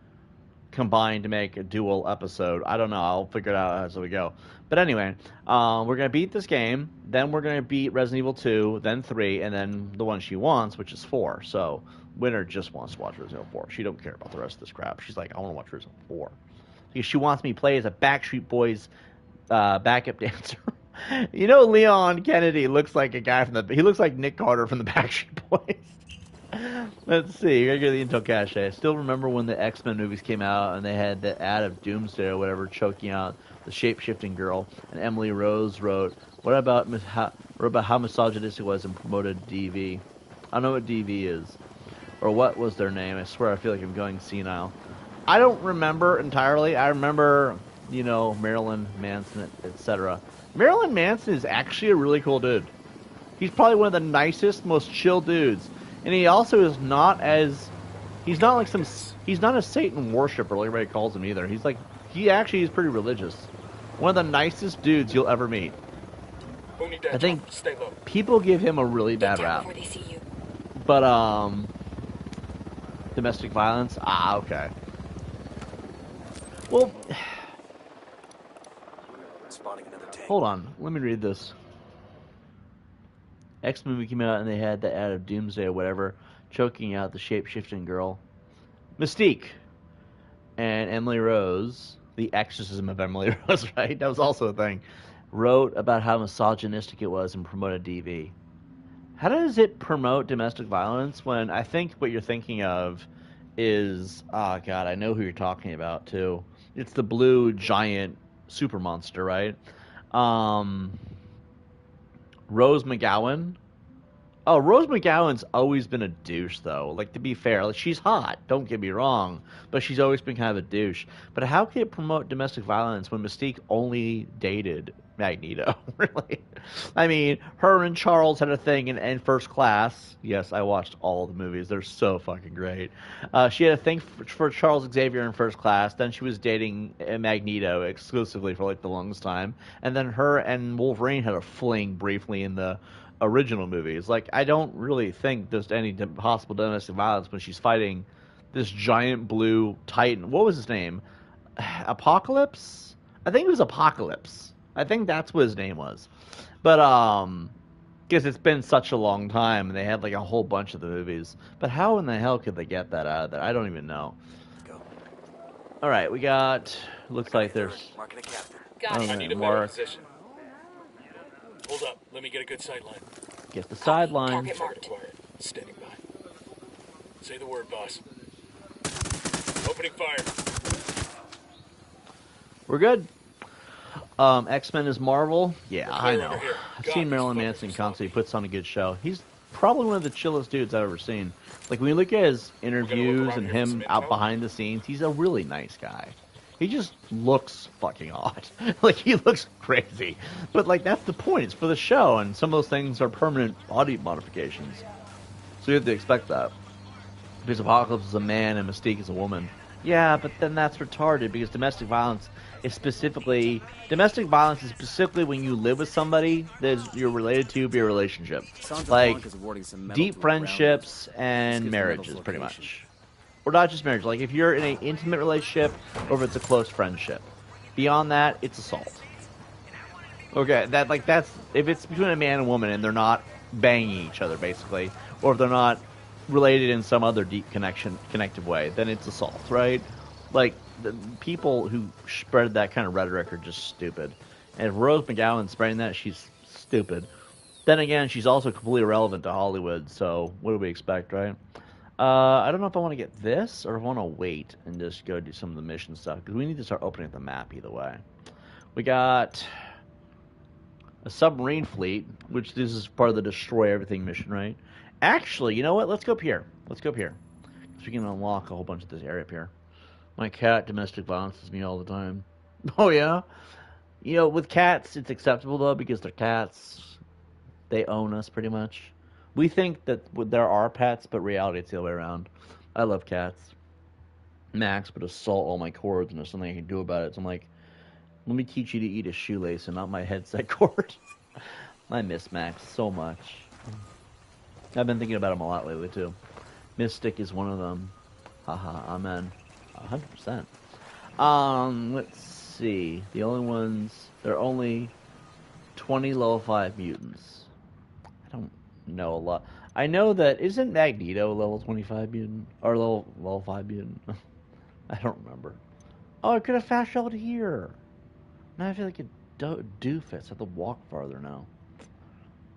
combined to make a dual episode. I don't know. I'll figure it out as we go. But anyway, we're going to beat this game. Then we're going to beat Resident Evil 2, then 3, and then the one she wants, which is 4. So Winter just wants to watch Resident Evil 4. She don't care about the rest of this crap. She's like, I want to watch Resident Evil 4. Because she wants me to play as a Backstreet Boys backup dancer. You know, Leon Kennedy looks like a guy he looks like Nick Carter from the Backstreet Boys. Let's see. You're going to get the Intel cache. I still remember when the X-Men movies came out and they had the ad of Doomsday or whatever choking out the shape-shifting girl. And Emily Rose wrote, what about how misogynistic it was and promoted DV? I don't know what DV is. Or what was their name? I swear I feel like I'm going senile. I don't remember entirely. I remember, you know, Marilyn Manson, etc. Marilyn Manson is actually a really cool dude. He's probably one of the nicest, most chill dudes. And he also is not as... He's not like some... He's not a Satan worshiper like everybody calls him either. He's like... He actually is pretty religious. One of the nicest dudes you'll ever meet. I think people give him a really bad rap. But, domestic violence? Ah, okay. Well... Hold on. Let me read this. X movie came out and they had the ad of Doomsday or whatever, choking out the shape-shifting girl. Mystique. And Emily Rose, the exorcism of Emily Rose, right? That was also a thing. Wrote about how misogynistic it was and promoted DV. How does it promote domestic violence when I think what you're thinking of is... Oh, God, I know who you're talking about, too. It's the blue giant super monster, right? Rose McGowan, Oh, Rose McGowan's always been a douche, though. Like, to be fair, like, she's hot, don't get me wrong, but she's always been kind of a douche. But how can it promote domestic violence when Mystique only dated Magneto? Really? I mean, her and Charles had a thing in First Class. Yes, I watched all the movies. They're so fucking great. She had a thing for Charles Xavier in First Class. Then she was dating Magneto exclusively for, like, the longest time. And then her and Wolverine had a fling briefly in the original movies. Like, I don't really think there's any possible domestic violence when she's fighting this giant blue titan. What was his name? Apocalypse? I think it was Apocalypse. I think that's what his name was. But, because it's been such a long time, and they had, like, a whole bunch of the movies. But how in the hell could they get that out of there? I don't even know. Go. Alright, we got... Looks like there's... Marking a captor. Got it. I need a better Mark. position. Hold up. Let me get a good sight line. Get the sideline. Target marked. Acquired. Standing by. Say the word, boss. Opening fire. We're good. X-Men is Marvel. Yeah, I know. Over here. I've God, seen these Marilyn fuckers Manson are constantly puts on a good show. He's probably one of the chillest dudes I've ever seen. Like, when you look at his interviews around and here for some him out info? behind the scenes, he's a really nice guy. He just looks fucking odd. Like, he looks crazy. But, like, that's the point. It's for the show, and some of those things are permanent body modifications. So you have to expect that. Because Apocalypse is a man and Mystique is a woman. Yeah, but then that's retarded because domestic violence is specifically when you live with somebody that you're related to via relationship. Santa Like Blanca's awarding some medal deep to the ground friendships This and gives the marriages, medal's pretty location. much. Or not just marriage. Like if you're in an intimate relationship or if it's a close friendship. Beyond that, it's assault. Okay, that's if it's between a man and woman and they're not banging each other basically, or if they're not related in some other deep connective way, then it's assault, right? Like the people who spread that kind of rhetoric are just stupid. And if Rose McGowan's spreading that, she's stupid. Then again, she's also completely irrelevant to Hollywood. So what do we expect, right? I don't know if I want to get this or if I want to wait and just go do some of the mission stuff because we need to start opening up the map either way. We got a submarine fleet, which this is part of the destroy everything mission, right? Actually, you know what? Let's go up here. Let's go up here. Because we can unlock a whole bunch of this area up here. My cat domestic violences me all the time. Oh, yeah? You know, with cats, it's acceptable, though, because they're cats. They own us, pretty much. We think that there are pets, but reality, it's the other way around. I love cats. Max would assault all my cords, and there's something I can do about it. So I'm like, let me teach you to eat a shoelace and not my headset cord. I miss Max so much. I've been thinking about him a lot lately, too. Mystic is one of them. Haha, amen. 100%. Let's see. The only ones... There are only 20 level 5 mutants. I don't know a lot. I know that... Isn't Magneto level 25 mutant? Or level 5 mutant? I don't remember. Oh, I could have fast traveled here. Now I feel like a doofus. I have to walk farther now.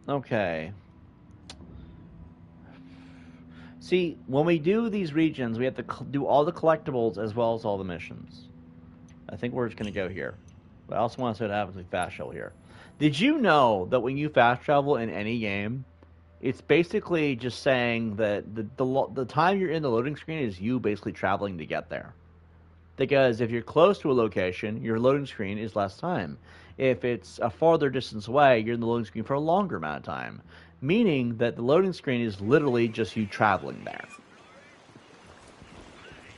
Okay. See, when we do these regions, we have to do all the collectibles as well as all the missions. I think we're just going to go here. But I also want to see what happens with fast travel here. Did you know that when you fast travel in any game, it's basically just saying that the time you're in the loading screen is you basically traveling to get there. Because if you're close to a location, your loading screen is less time. If it's a farther distance away, you're in the loading screen for a longer amount of time. Meaning that the loading screen is literally just you traveling there.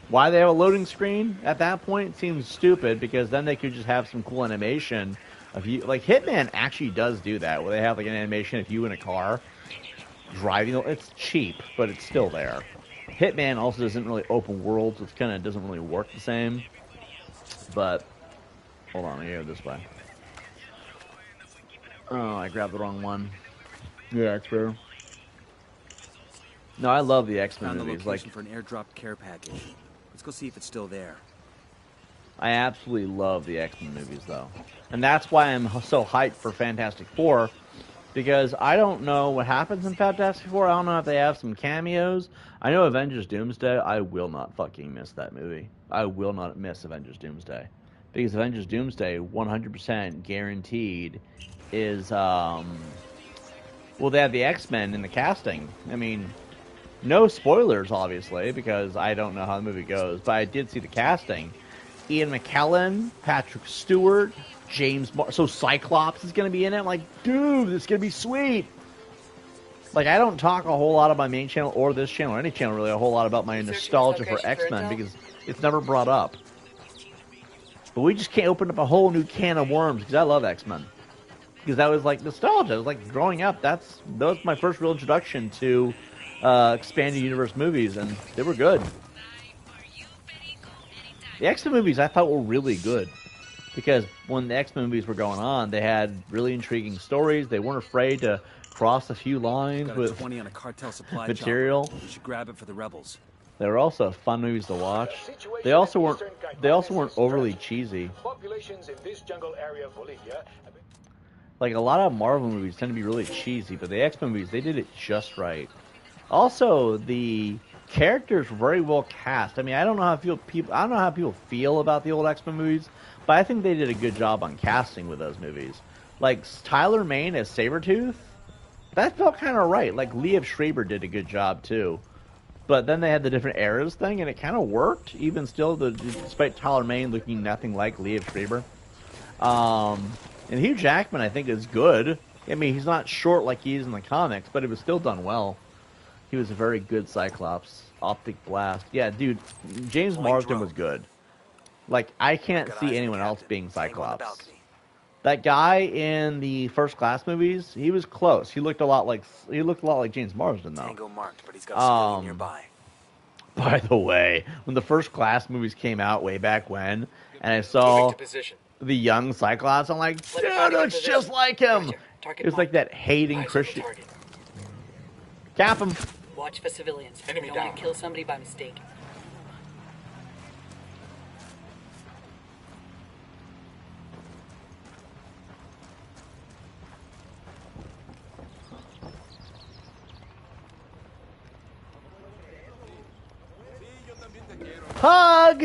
Why they have a loading screen at that point seems stupid, because then they could just have some cool animation of you. Like Hitman actually does do that, where they have like an animation of you in a car driving. It's cheap, but it's still there. Hitman also doesn't really open world, so it kind of doesn't really work the same. But hold on, I go this way. Oh, I grabbed the wrong one. Yeah, it's fair. No, I love the X-Men Found the movies. location Like, for an airdrop care package. Let's go see if it's still there. I absolutely love the X-Men movies, though. And that's why I'm so hyped for Fantastic Four, because I don't know what happens in Fantastic Four. I don't know if they have some cameos. I know Avengers Doomsday. I will not fucking miss that movie. I will not miss Avengers Doomsday. Because Avengers Doomsday, 100% guaranteed, is Well, they had the X-Men in the casting. I mean, no spoilers, obviously, because I don't know how the movie goes, but I did see the casting. Ian McKellen, Patrick Stewart, so Cyclops is going to be in it. I'm like, dude, this is going to be sweet. Like, I don't talk a whole lot on my main channel or this channel or any channel really a whole lot about my nostalgia for X-Men because it's never brought up. But we just can't open up a whole new can of worms because I love X-Men. Because that was like nostalgia. It was like growing up. That was my first real introduction to expanded universe movies, and they were good. The X-Men movies I thought were really good because when the X-Men movies were going on, they had really intriguing stories. They weren't afraid to cross a few lines with 20 on a cartel supply material. You should grab it for the rebels. They were also fun movies to watch. They also weren't overly cheesy. Populations in this jungle area of Bolivia. Like, a lot of Marvel movies tend to be really cheesy, but the X-Men movies, they did it just right. Also, the characters were very well cast. I mean, I don't know how people feel about the old X-Men movies, but I think they did a good job on casting with those movies. Like, Tyler Mane as Sabretooth, that felt kind of right. Like, Liev Schreiber did a good job, too. But then they had the different eras thing, and it kind of worked, even still, despite Tyler Mane looking nothing like Liev Schreiber. And Hugh Jackman, I think, is good. I mean, he's not short like he is in the comics, but it was still done well. He was a very good Cyclops. Optic Blast. Yeah, dude, James Marsden was good. Like, I can't see anyone else being Cyclops. That guy in the First Class movies, he was close. He looked a lot like James Marsden, though. Tango marked, but he's got a civilian nearby. By the way, when the First Class movies came out way back when, and I saw the young Cyclops, I'm like, dude, it looks just like him. It was like that hating Christian. Cap him. Watch for civilians. Enemy down. Kill somebody by mistake. Hug!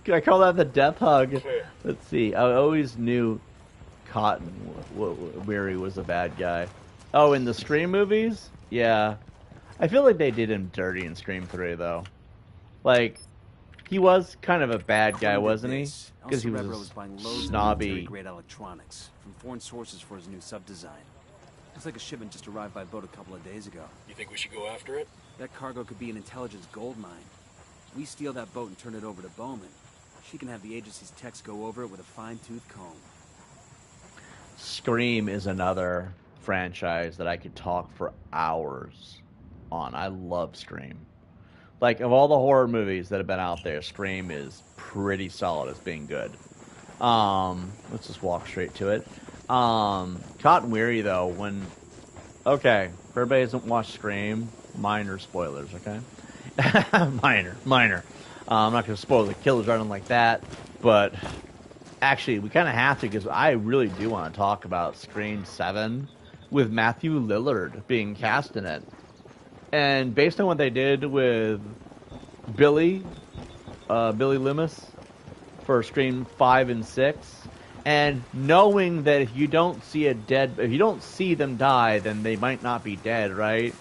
I call that the death hug. Let's see. I always knew Cotton Weary was a bad guy. Oh, in the Scream movies? Yeah. I feel like they did him dirty in Scream 3, though. Like, he was kind of a bad guy, wasn't he? Because he was a snobby. Great electronics from foreign sources for his new sub-design. Looks like a shipment just arrived by boat a couple of days ago. You think we should go after it? That cargo could be an intelligence gold mine. We steal that boat and turn it over to Bowman. She can have the agency's techs go over it with a fine-tooth comb. Scream is another franchise that I could talk for hours on. I love Scream. Like, of all the horror movies that have been out there, Scream is pretty solid as being good. Let's just walk straight to it. Cotton Weary, though, okay, for everybody who hasn't watched Scream, minor spoilers, okay? minor. I'm not going to spoil the killers or anything like that, but actually, we kind of have to, because I really do want to talk about Scream 7 with Matthew Lillard being cast in it. And based on what they did with Billy Loomis for Scream 5 and 6, and knowing that if you don't see them die, then they might not be dead, right?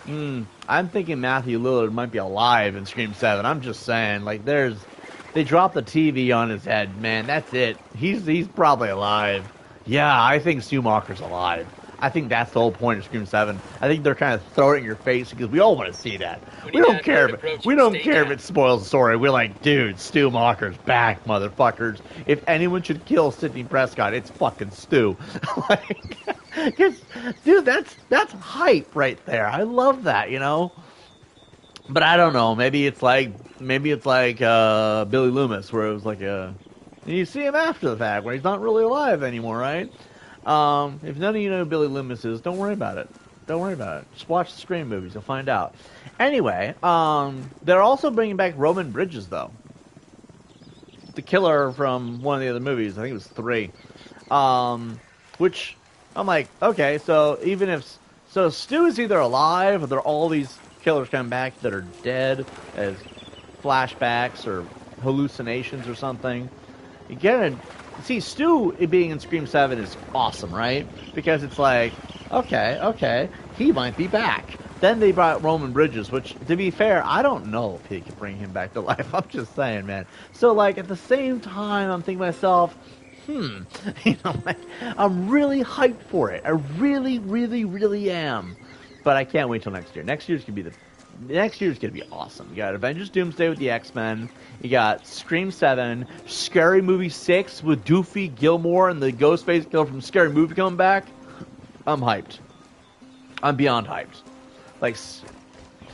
I'm thinking Matthew Lillard might be alive in Scream 7. I'm just saying, like, they dropped the TV on his head, man. That's it. He's probably alive. Yeah, I think Schumacher's alive. I think that's the whole point of Scream 7. I think they're kind of throwing it in your face because we all want to see that. We don't care if it spoils the story. We're like, dude, Stu Macher's back, motherfuckers. If anyone should kill Sidney Prescott, it's fucking Stu. Like, dude, that's hype right there. I love that, you know. But I don't know. Maybe it's like Billy Loomis, where it was like you see him after the fact, where he's not really alive anymore, right? If none of you know who Billy Loomis is, don't worry about it. Don't worry about it. Just watch the Scream movies. You'll find out. Anyway, they're also bringing back Roman Bridges, though. The killer from one of the other movies. I think it was 3. Which, I'm like, okay, so Stu is either alive, or there are all these killers coming back that are dead as flashbacks or hallucinations or something. You gotta see Stu being in Scream 7 is awesome, right? Because it's like, okay, he might be back. Then they brought Roman Bridges, which, to be fair, I don't know if he could bring him back to life. I'm just saying, man. So, like, at the same time, I'm thinking to myself, you know, like, I'm really hyped for it. I really, really, really am. But I can't wait till next year. Next year's gonna be awesome. You got Avengers Doomsday with the X-Men. You got Scream 7, Scary Movie 6 with Doofy, Gilmore, and the Ghostface killer from Scary Movie coming back. I'm hyped. I'm beyond hyped. Like,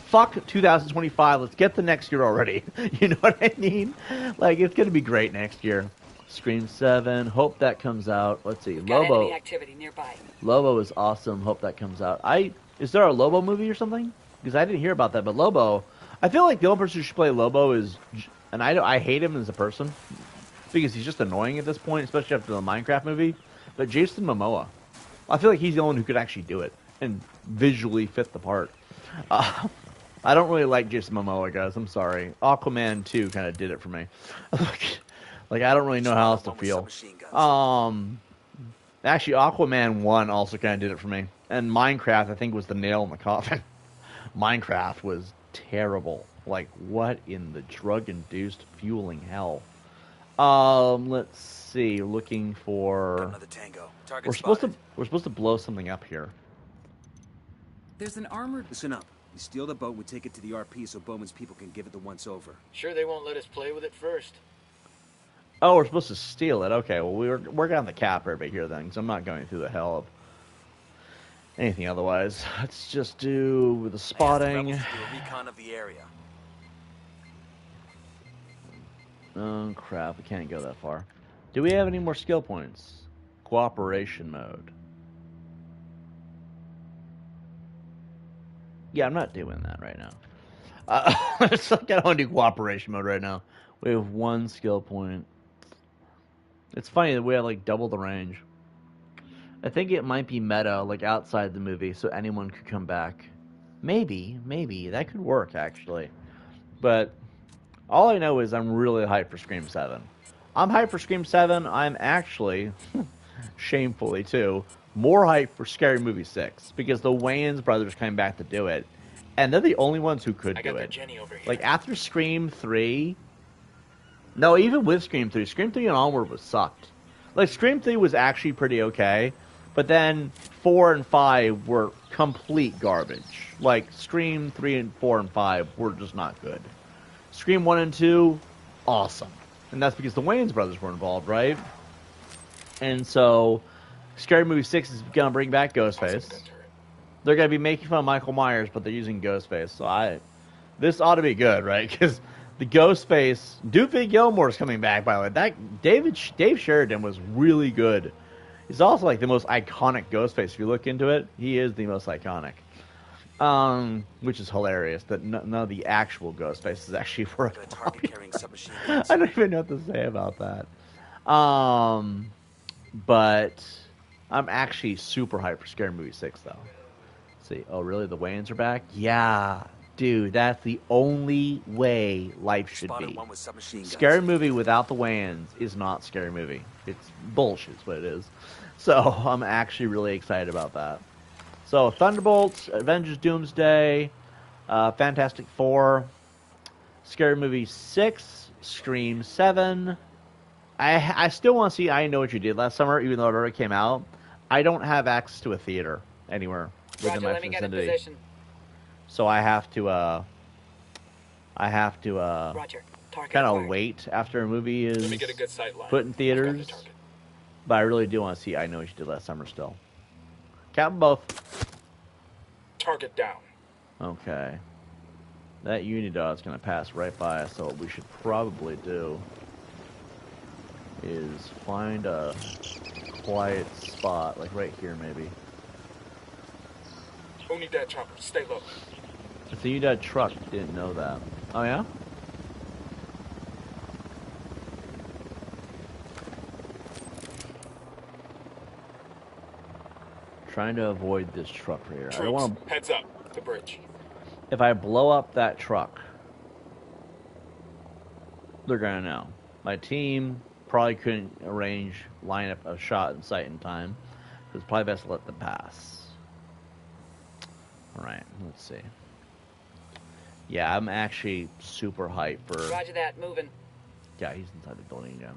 fuck 2025. Let's get the next year already. You know what I mean? Like, it's gonna be great next year. Scream 7. Hope that comes out. Let's see. Got Lobo. enemy activity nearby. Lobo is awesome. Hope that comes out. Is there a Lobo movie or something? Because I didn't hear about that. But Lobo, I feel like the only person who should play Lobo is, and I hate him as a person because he's just annoying at this point, especially after the Minecraft movie. But Jason Momoa, I feel like he's the only one who could actually do it and visually fit the part. I don't really like Jason Momoa, guys. I'm sorry. Aquaman 2 kind of did it for me. Like, I don't really know how else to feel. Actually, Aquaman 1 also kind of did it for me. And Minecraft, I think, was the nail in the coffin. Minecraft was terrible. Like, what in the drug-induced fueling hell? Let's see. Looking for... Another tango. Target we're supposed to blow something up here. There's an armored... Listen up. We steal the boat, we take it to the RP so Bowman's people can give it the once-over. Sure they won't let us play with it first. Oh, we're supposed to steal it. Okay, well, we're working on the cap right here then, because I'm not going through the hell of anything otherwise. Let's just do the spotting. Do a recon of the area. Oh, crap. We can't go that far. Do we have any more skill points? Cooperation mode. Yeah, I'm not doing that right now. It's like I don't want to do cooperation mode right now. We have one skill point. It's funny that we have, like, double the range. I think it might be meta, like, outside the movie, so anyone could come back. Maybe. That could work, actually. But all I know is I'm really hyped for Scream 7. I'm hyped for Scream 7. I'm actually, shamefully too, more hyped for Scary Movie 6. Because the Wayans brothers came back to do it. And they're the only ones who could do it. Jenny over here. Like, after Scream 3... No, even with Scream 3. Scream 3 and onward was sucked. Like, Scream 3 was actually pretty okay. But then 4 and 5 were complete garbage. Like, Scream 3 and 4 and 5 were just not good. Scream 1 and 2, awesome. And that's because the Wayans brothers were involved, right? And so, Scary Movie 6 is going to bring back Ghostface. They're going to be making fun of Michael Myers, but they're using Ghostface. So this ought to be good, right? Because the Ghostface, Doofy Gilmore's coming back, by the way. That Dave Sheridan was really good. He's also like the most iconic Ghostface. If you look into it, he is the most iconic. Which is hilarious that none of the actual Ghostfaces actually were. I don't even know what to say about that. But I'm actually super hyped for Scary Movie 6, though. Let's see. Oh, really? The Wayans are back? Yeah. Dude, that's the only way life should be. Scary Movie without the Wayans is not Scary Movie. It's bullshit is what it is. So I'm actually really excited about that. So Thunderbolts, Avengers Doomsday, Fantastic Four, Scary Movie 6, Scream 7. I still want to see I Know What You Did Last Summer, even though it already came out. I don't have access to a theater anywhere within my vicinity. So I have to kind of wait after a movie is put in theaters. But I really do want to see I Know What You Did Last Summer still. Count them both. Target down. Okay. That Unidot's going to pass right by us, so what we should probably do is find a quiet spot, like right here maybe. Who need that chopper? Stay low. It's a Unidot truck. Didn't know that. Oh yeah? Trying to avoid this truck right here. Troops, I don't want to. Heads up, the bridge. If I blow up that truck, they're gonna know. My team probably couldn't line up a shot in sight in time. So it's probably best to let them pass. Alright, let's see. Yeah, I'm actually super hyped for... Roger that, moving. Yeah, he's inside the building again.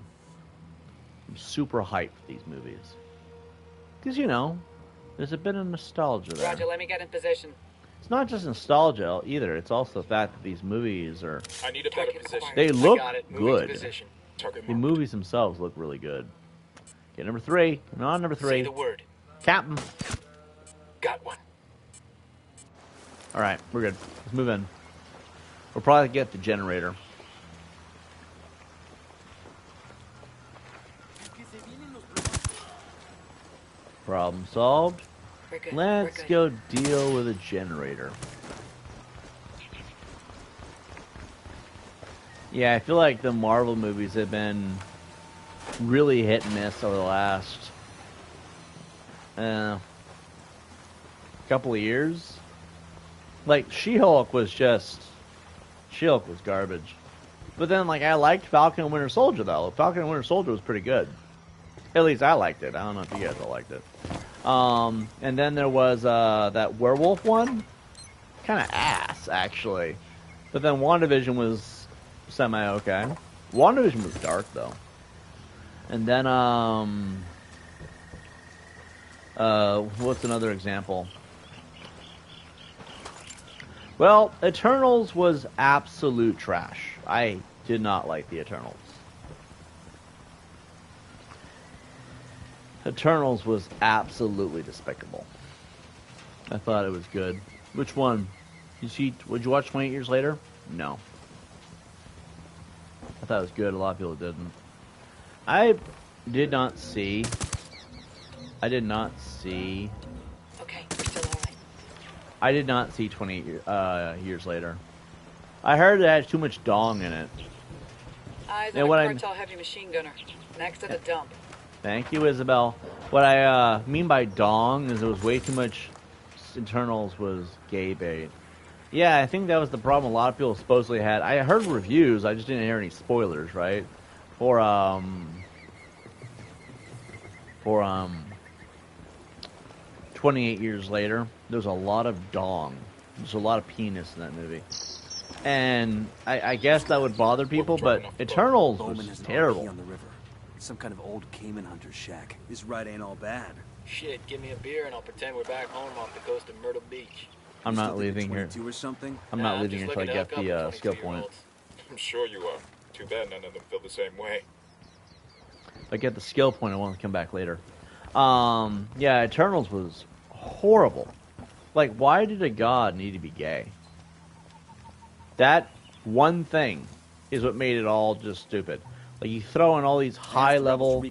I'm super hyped for these movies. Because, you know, there's a bit of nostalgia there. Roger, let me get in position. It's not just nostalgia either. It's also the fact that these movies are... I need a better position. They look good. The movies themselves look really good. Okay, number 3. Come on, number 3. Say the word. Captain. Got one. Alright, we're good. Let's move in. We'll probably get the generator. Problem solved. Let's go deal with a generator. Yeah, I feel like the Marvel movies have been really hit and miss over the last couple of years. Like, She-Hulk was garbage. But then, like, I liked Falcon and Winter Soldier, though. Falcon and Winter Soldier was pretty good. At least I liked it. I don't know if you guys all liked it. And then there was that werewolf one. Kind of ass, actually. But then WandaVision was semi-okay. WandaVision was dark, though. And then, what's another example? Well, Eternals was absolute trash. I did not like the Eternals. Eternals was absolutely despicable. I thought it was good. Which one? Would you watch 28 Years Later? No. I thought it was good. A lot of people didn't. I did not see. Okay, we're still alright. I did not see 28 Years Later. I heard it had too much dong in it. Eyes on a cartel heavy machine gunner. Next to the dump. Thank you, Isabel. What I mean by dong is it was way too much. Eternals was gay bait. Yeah, I think that was the problem a lot of people supposedly had. I heard reviews, I just didn't hear any spoilers, right? For 28 Years Later, there's a lot of dong. There's a lot of penis in that movie. And I guess that would bother people, but Eternals was terrible. On the river. Some kind of old Caiman hunter's shack. This ride ain't all bad. Shit, give me a beer and I'll pretend we're back home off the coast of Myrtle Beach. I'm not leaving here. Or something? I'm not leaving here until I get the skill point. I'm sure you are. Too bad none of them feel the same way. If I get the skill point, I want to come back later. Yeah, Eternals was horrible. Like, why did a god need to be gay? That one thing is what made it all just stupid. Like, you throw in all these high-level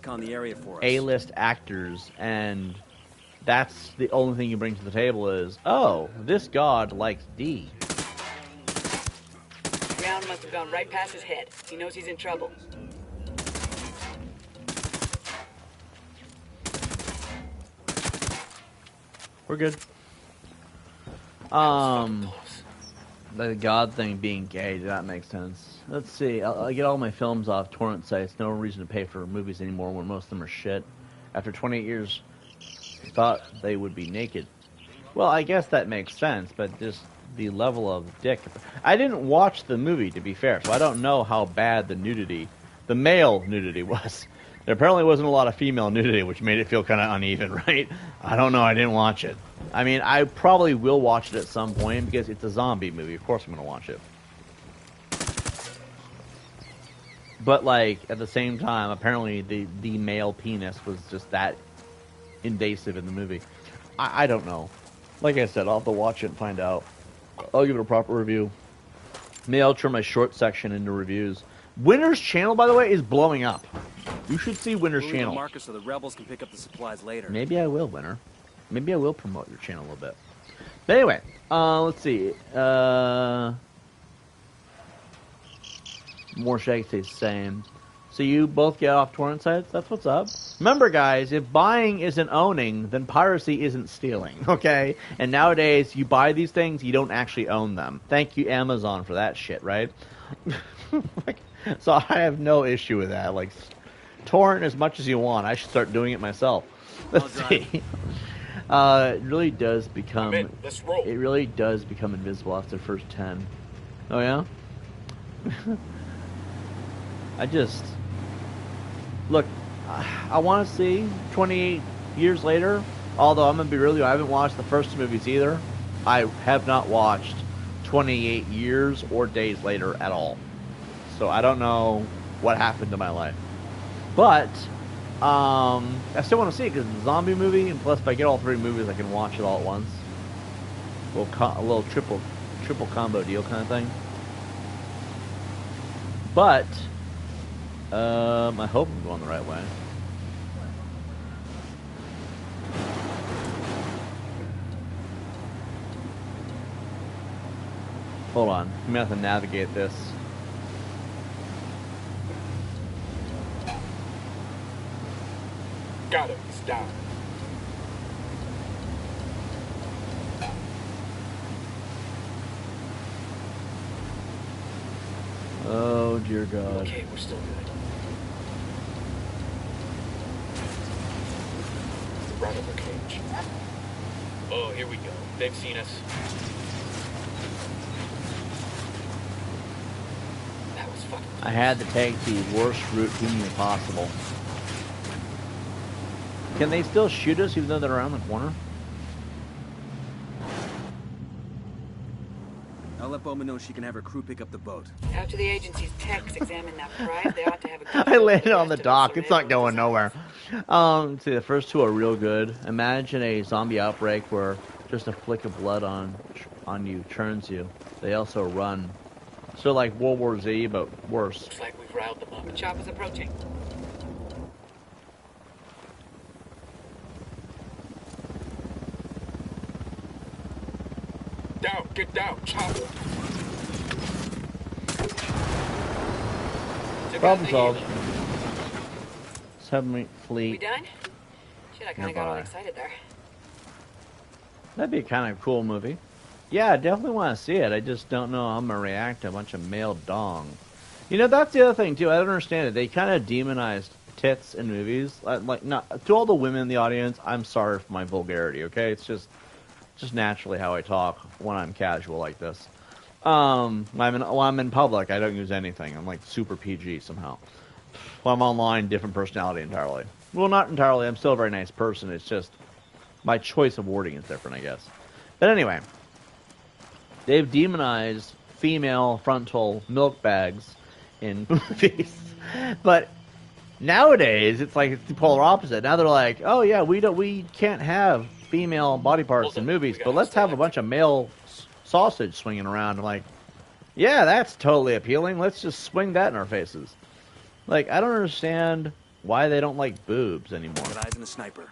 A-list actors, and that's the only thing you bring to the table is, oh, this god likes D. Round must have gone right past his head. He knows he's in trouble. We're good. The god thing being gay, did that make sense? Let's see. I get all my films off torrent sites. No reason to pay for movies anymore when most of them are shit. After 28 years, thought they would be naked. Well, I guess that makes sense, but just the level of dick. I didn't watch the movie, to be fair, so I don't know how bad the male nudity was. There apparently wasn't a lot of female nudity, which made it feel kind of uneven, right? I don't know. I didn't watch it. I mean, I probably will watch it at some point because it's a zombie movie. Of course I'm going to watch it. But, like, at the same time, apparently the male penis was just that invasive in the movie. I don't know. Like I said, I'll have to watch it and find out. I'll give it a proper review. Maybe I'll turn my short section into reviews. Winter's channel, by the way, is blowing up. You should see Winter's channel. Marcus so the rebels can pick up the supplies later. Maybe I will, Winter. Maybe I will promote your channel a little bit. But anyway, let's see. More Shaggy stays the same. So you both get off torrent sites? That's what's up. Remember, guys, if buying isn't owning, then piracy isn't stealing, okay? And nowadays, you buy these things, you don't actually own them. Thank you, Amazon, for that shit, right? So I have no issue with that. Like, torrent as much as you want. I should start doing it myself. Let's see. It really does become. Let's roll. It really does become invisible after the first 10. Oh yeah. I just look. I want to see 28 years later. Although I'm gonna be real, I haven't watched the first two movies either. I have not watched 28 years or days later at all. So I don't know what happened to my life. But I still want to see it because it's a zombie movie, and plus if I get all three movies, I can watch it all at once. A little triple combo deal kind of thing. But I hope I'm going the right way. Hold on, I'm gonna have to navigate this. Got it. He's down. Oh dear God. Okay, we're still good. Right over cage. Oh, here we go. They've seen us. That was fucking close. I had to take the worst route humanly possible. Can they still shoot us even though they're around the corner? I'll let Bowman know she can have her crew pick up the boat. After the agency's techs examine that prize, they ought to have a good I landed on the dock. It's not going nowhere. See, the first two are real good. Imagine a zombie outbreak where just a flick of blood on you turns you. They also run. So like World War Z, but worse. Looks like we've riled them up. The chopper's approaching. Down, get down, chopper. Problem solved. Submarine fleet. We done? Shit, I kind of got all excited there. That'd be a kind of cool movie. Yeah, I definitely want to see it. I just don't know how I'm going to react to a bunch of male dong. You know, that's the other thing, too. I don't understand it. They kind of demonized tits in movies. Like, not to all the women in the audience, I'm sorry for my vulgarity, okay? It's just naturally how I talk when I'm casual like this. When I'm in public, I don't use anything. I'm like super PG somehow. When I'm online, different personality entirely. Well, not entirely. I'm still a very nice person. It's just my choice of wording is different, I guess. But anyway, they've demonized female frontal milk bags in movies. But nowadays, it's like it's the polar opposite. Now they're like, oh yeah, we can't have female body parts in movies, but let's have a bunch of male sausage swinging around. I'm like, yeah, that's totally appealing. Let's just swing that in our faces. Like, I don't understand why they don't like boobs anymore. Got eyes on the sniper.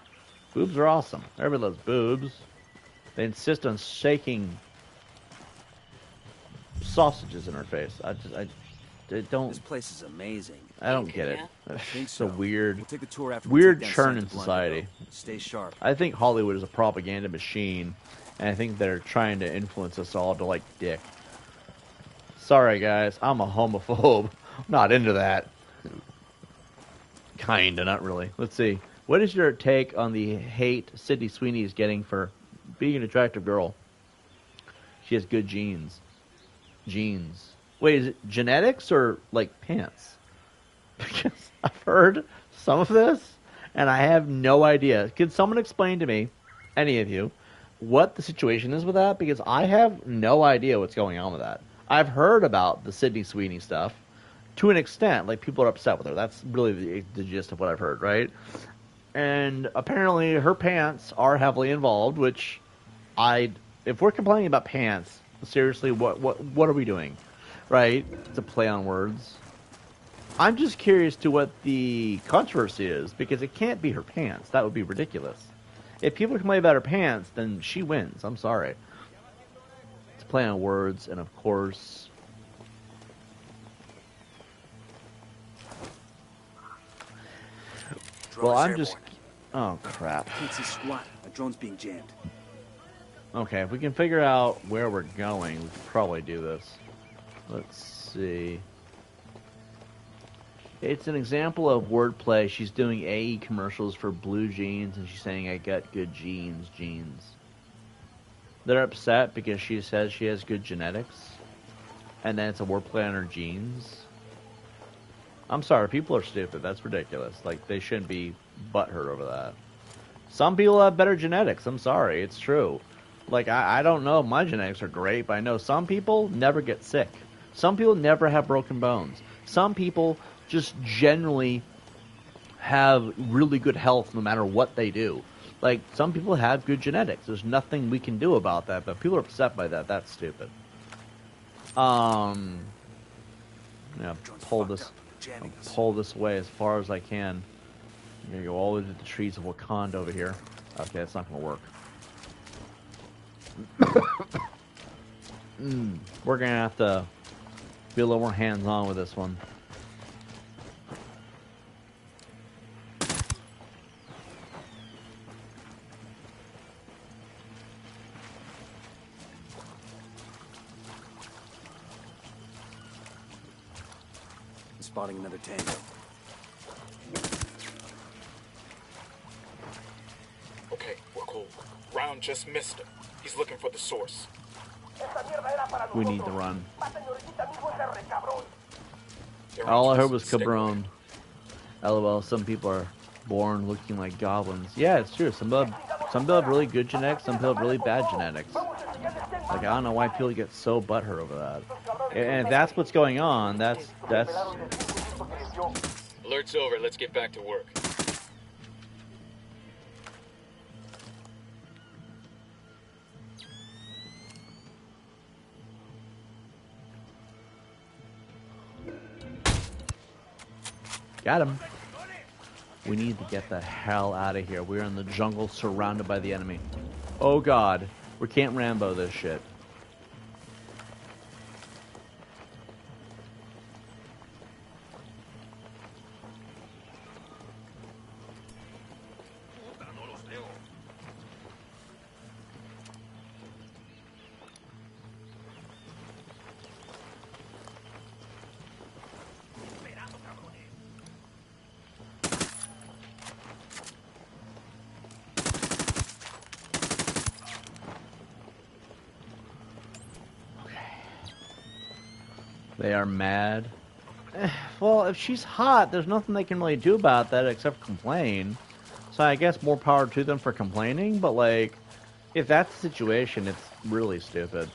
Boobs are awesome. Everybody loves boobs. They insist on shaking sausages in our face. I don't. This place is amazing. I don't get it. It's so weird. We'll take the tour after weird churn in society. Stay sharp. I think Hollywood is a propaganda machine, and I think they're trying to influence us all to like dick. Sorry, guys. I'm a homophobe. I'm not into that. Kinda, not really. Let's see. What is your take on the hate Sydney Sweeney is getting for being an attractive girl? She has good genes. Genes. Wait, is it genetics or like pants? Because I've heard some of this, and I have no idea. Can someone explain to me, any of you, what the situation is with that? Because I have no idea what's going on with that. I've heard about the Sydney Sweeney stuff to an extent. Like, people are upset with her. That's really the gist of what I've heard, right? And apparently her pants are heavily involved, which if we're complaining about pants, seriously, what are we doing? Right? It's a play on words. I'm just curious to what the controversy is, because it can't be her pants. That would be ridiculous. If people complain about her pants, then she wins. I'm sorry. It's a play on words, and of course... Well, I'm just... Oh, crap. Can't see squat. My drone's being jammed. Okay, if we can figure out where we're going, we could probably do this. Let's see. It's an example of wordplay. She's doing AE commercials for blue jeans, and she's saying, I got good jeans. They're upset because she says she has good genetics, and then it's a wordplay on her genes. I'm sorry, people are stupid. That's ridiculous. Like, they shouldn't be butthurt over that. Some people have better genetics. I'm sorry, it's true. Like, I don't know if my genetics are great, but I know some people never get sick. Some people never have broken bones. Some people just generally have really good health no matter what they do. Like, some people have good genetics. There's nothing we can do about that, but people are upset by that. That's stupid. Yeah, pull this away as far as I can. I'm gonna go all the way to the trees of Wakanda over here. Okay, that's not gonna work. We're gonna have to be a little more hands-on with this one. Spotting another tango. Okay, we're cool. Round just missed him. He's looking for the source. We need to run. All I heard was cabron. LOL, some people are born looking like goblins. Yeah, it's true. Some people have really good genetics, some people have really bad genetics. Like, I don't know why people get so butthurt over that. And if that's what's going on, that's... Alert's over. Let's get back to work. Got him. We need to get the hell out of here. We're in the jungle surrounded by the enemy. Oh god. We can't Rambo this shit. They are mad. Well, if she's hot, there's nothing they can really do about that except complain. So I guess more power to them for complaining, but like, if that's the situation, it's really stupid.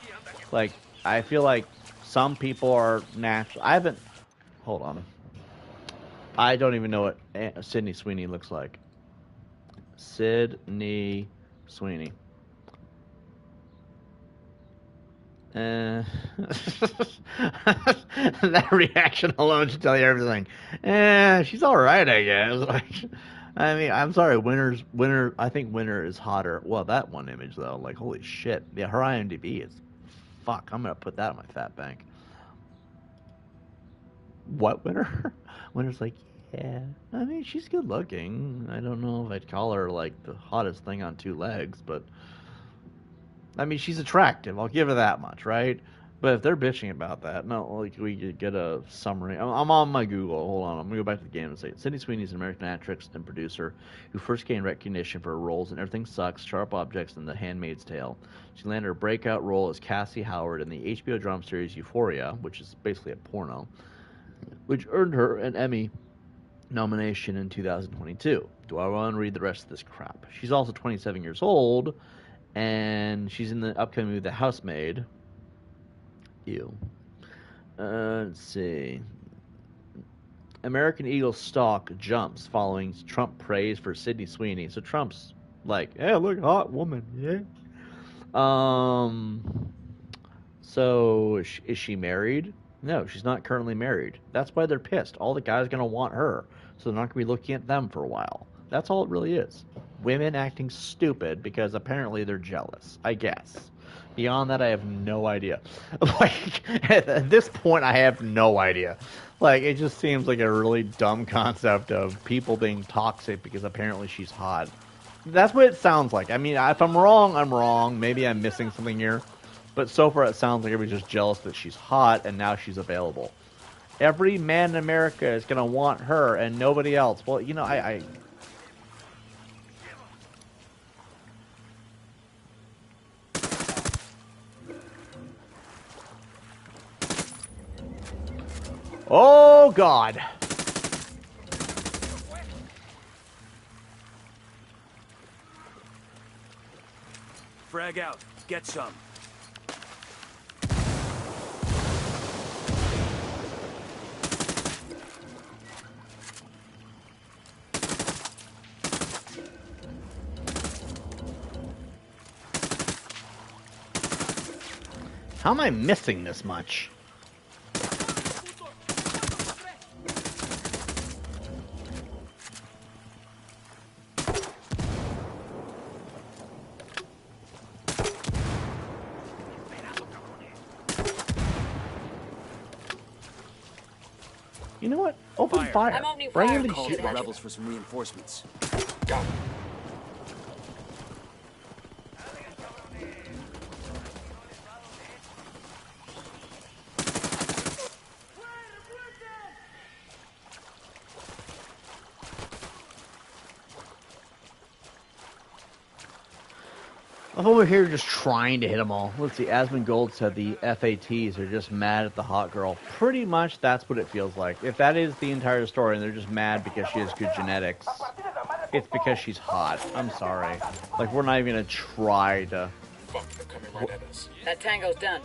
Like, I feel like some people are natural. I haven't... Hold on. I don't even know what Sydney Sweeney looks like. Sydney Sweeney. That reaction alone should tell you everything. She's alright, I guess. I mean, I'm sorry, I think Winter is hotter. Well, that one image, though, like, holy shit. Yeah, her IMDb is... Fuck, I'm gonna put that in my fat bank. What, Winter? Winter's like, yeah. I mean, she's good looking. I don't know if I'd call her, like, the hottest thing on two legs, but... I mean, she's attractive. I'll give her that much, right? But if they're bitching about that, no, like, we could get a summary. I'm on my Google. Hold on. I'm going to go back to the game and say, Sydney Sweeney is an American actress and producer who first gained recognition for her roles in Everything Sucks, Sharp Objects, and The Handmaid's Tale. She landed her breakout role as Cassie Howard in the HBO drama series Euphoria, which is basically a porno, which earned her an Emmy nomination in 2022. Do I want to read the rest of this crap? She's also 27 years old, and she's in the upcoming movie The Housemaid. Ew. Let's see. American Eagle stock jumps following Trump praise for Sydney Sweeney. So Trump's like, hey, look, hot woman, yeah. So is she married? No, she's not currently married. That's why they're pissed. All the guys are going to want her, so they're not going to be looking at them for a while. That's all it really is. Women acting stupid because apparently they're jealous, I guess. Beyond that, I have no idea. Like, at this point, I have no idea. Like, it just seems like a really dumb concept of people being toxic because apparently she's hot. That's what it sounds like. I mean, if I'm wrong, I'm wrong. Maybe I'm missing something here. But so far, it sounds like everybody's just jealous that she's hot and now she's available. Every man in America is gonna want her and nobody else. Well, you know, I Oh, God. Frag out. Get some. How am I missing this much? You know what? Open fire. I'm opening Bring fire. in the Call shit. to the rebels for some reinforcements. Go. I'm over here just trying to hit them all. Let's see, Asmongold said the FATs are just mad at the hot girl. Pretty much that's what it feels like. If that is the entire story and they're just mad because she has good genetics, it's because she's hot. I'm sorry. Like, we're not even going to try to... Fuck, they're coming right at us. That tango's done.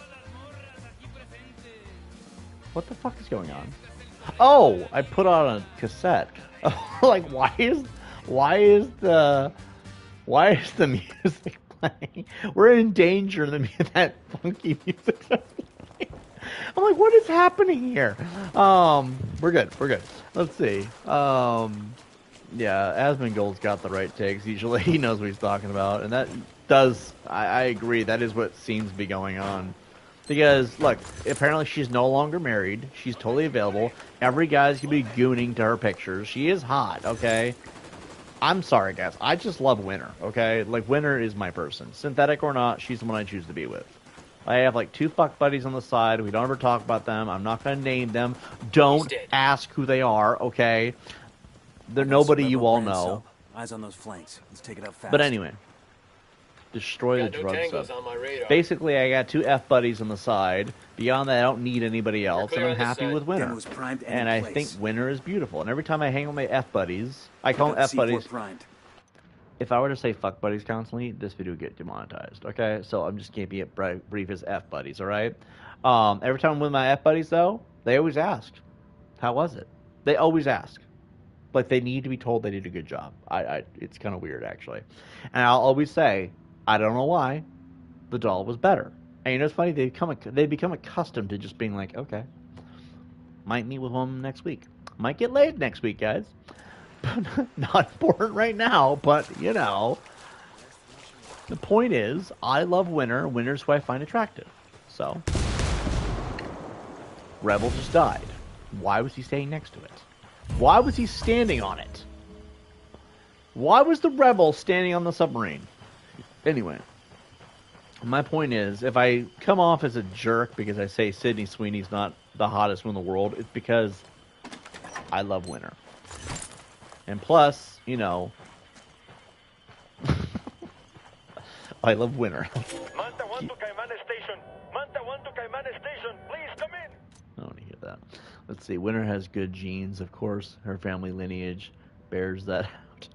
What the fuck is going on? Oh, I put on a cassette. Like, why is the music playing? We're in danger. That funky music. I'm like, what is happening here? We're good. Let's see. Yeah, Asmongold's got the right takes. Usually, he knows what he's talking about, and that does. I agree. That is what seems to be going on. Because, look, apparently she's no longer married. She's totally available. Every guy's going to be gooning to her pictures. She is hot, okay? I'm sorry, guys. I just love Winter, okay? Like, Winter is my person. Synthetic or not, she's the one I choose to be with. I have, like, 2 fuck buddies on the side. We don't ever talk about them. I'm not going to name them. Don't ask who they are, okay? They're nobody you all know. Eyes on those flanks. Let's take it out fast. But anyway. Destroy the drug tangos stuff. on my radar. Basically, I got 2 F buddies on the side. Beyond that, I don't need anybody else, and I'm happy with Winter. And I think Winter is beautiful. And every time I hang with my F buddies, I call them F buddies. If I were to say fuck buddies constantly, this video would get demonetized. Okay, so I'm just keeping it brief as F buddies. All right. Every time I'm with my F buddies, though, they always ask, "How was it?" They always ask. Like, they need to be told they did a good job. It's kind of weird, actually. And I'll always say, I don't know why, the doll was better. And you know, it's funny, they become accustomed to just being like, okay, might meet with them next week. Might get laid next week, guys. Not important right now, but, you know. The point is, I love Winter. Winter's who I find attractive. So, Rebel just died. Why was he staying next to it? Why was he standing on it? Why was the Rebel standing on the submarine? Anyway, my point is, if I come off as a jerk because I say Sydney Sweeney's not the hottest one in the world, it's because I love Winter. And plus, you know, I love Winter. Manta 1 to Caimanes Station. Manta 1 to Caimanes Station. Please come in. I want to hear that. Let's see. Winter has good genes, of course. Her family lineage bears that out.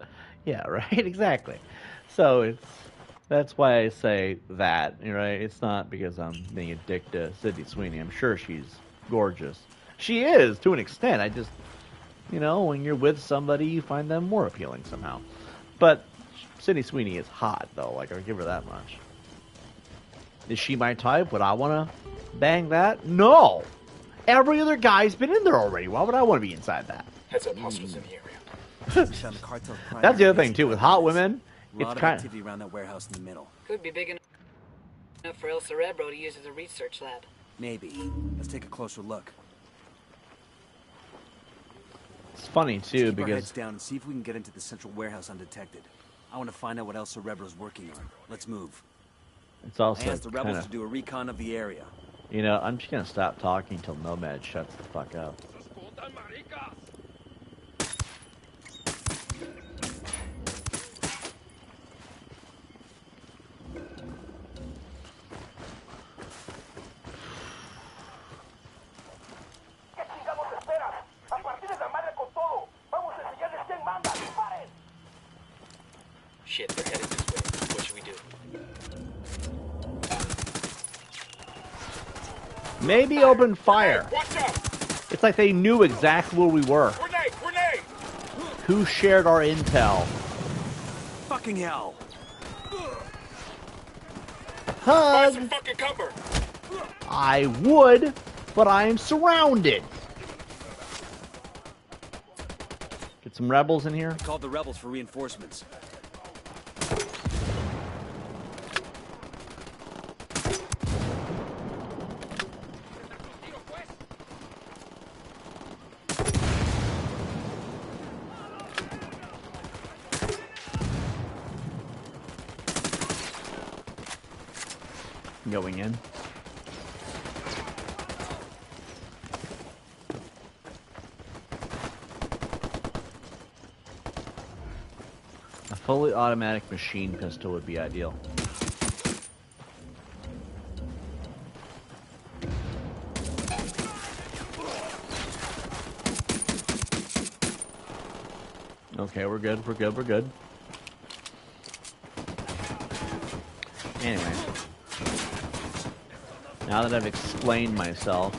Yeah, right? Exactly. So that's why I say that, right? It's not because I'm being a dick to Sydney Sweeney. I'm sure she's gorgeous. She is, to an extent. I just, you know, when you're with somebody, you find them more appealing somehow. But Sydney Sweeney is hot, though. Like, I'll give her that much. Is she my type? Would I want to bang that? No! Every other guy's been in there already. Why would I want to be inside that? Heads up, hostiles in the area. That's the other thing, too. With hot women, it's kind of activity around that warehouse in the middle. Could be big enough for El Cerebro to use as a research lab. Maybe. Let's take a closer look. It's funny, too, Keep because... our heads down and see if we can get into the central warehouse undetected. I want to find out what El Cerebro's working on. Let's move. It's also I asked the rebels to do a recon of the area. You know, I'm just gonna stop talking until Nomad shuts the fuck up. Shit, they're headed this way. What should we do? Maybe open fire. Grenade, watch out! It's like they knew exactly where we were. Grenade! Grenade! Who shared our intel? Fucking hell! Buy Hug! some fucking cover! I would, but I am surrounded. Get some rebels in here. I called the rebels for reinforcements. Going in. A fully automatic machine pistol would be ideal. Okay, we're good, we're good, we're good. Anyway. Now that I've explained myself,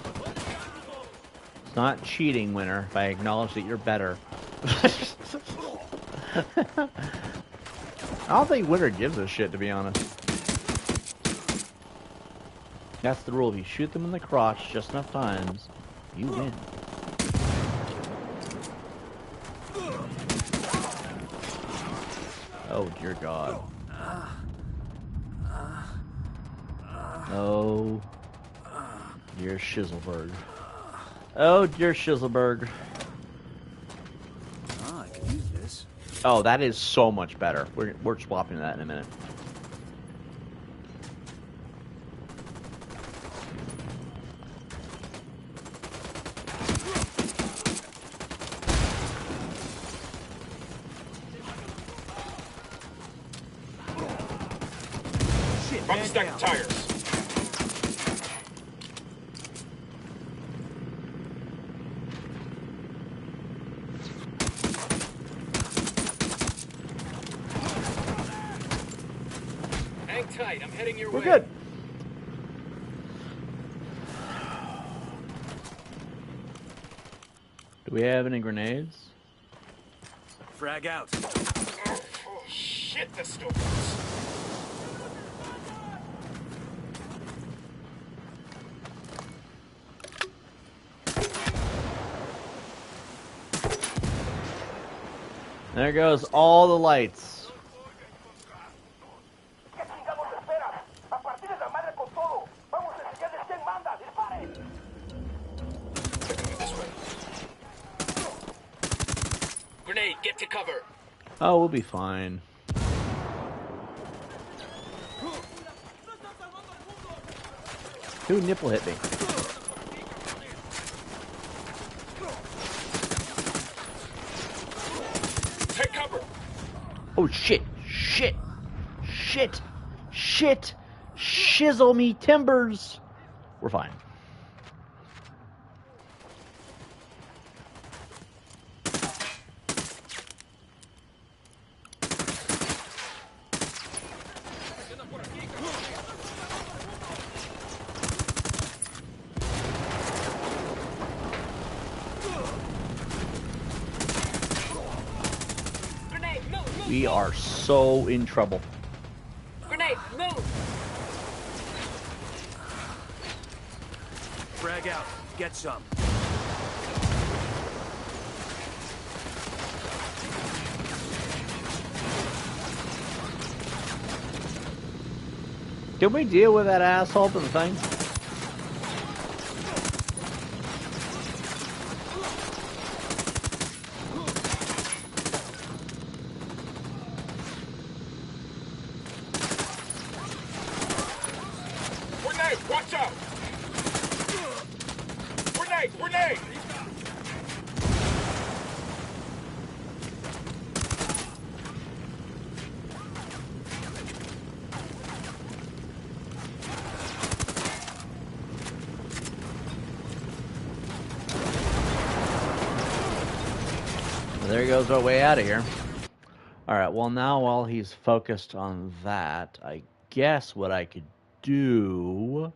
it's not cheating, Winner, if I acknowledge that you're better. I don't think Winner gives a shit, to be honest. That's the rule. If you shoot them in the crotch just enough times, you win. Oh, dear God. Oh, dear Shizzleberg. Oh, dear Shizzleberg. Ah, I could use this. Oh, that is so much better. We're swapping that in a minute. About to stack the tires. Hang tight, I'm heading your way. We're good. Do we have any grenades? Frag out. Oh shit, this still works. There goes all the lights. Grenade, get to cover. Oh, we'll be fine. Who nipple hit me? Take cover. Oh shit! Shit! Shit! Shit! Shizzle me timbers! We're fine. Grenade, move, move, We move. are so in trouble. Grenade, move. Frag out. Get some. Did we deal with that asshole in the thing? Grenade, watch out. goes our way out of here. Alright, well now while he's focused on that, I guess what I could do...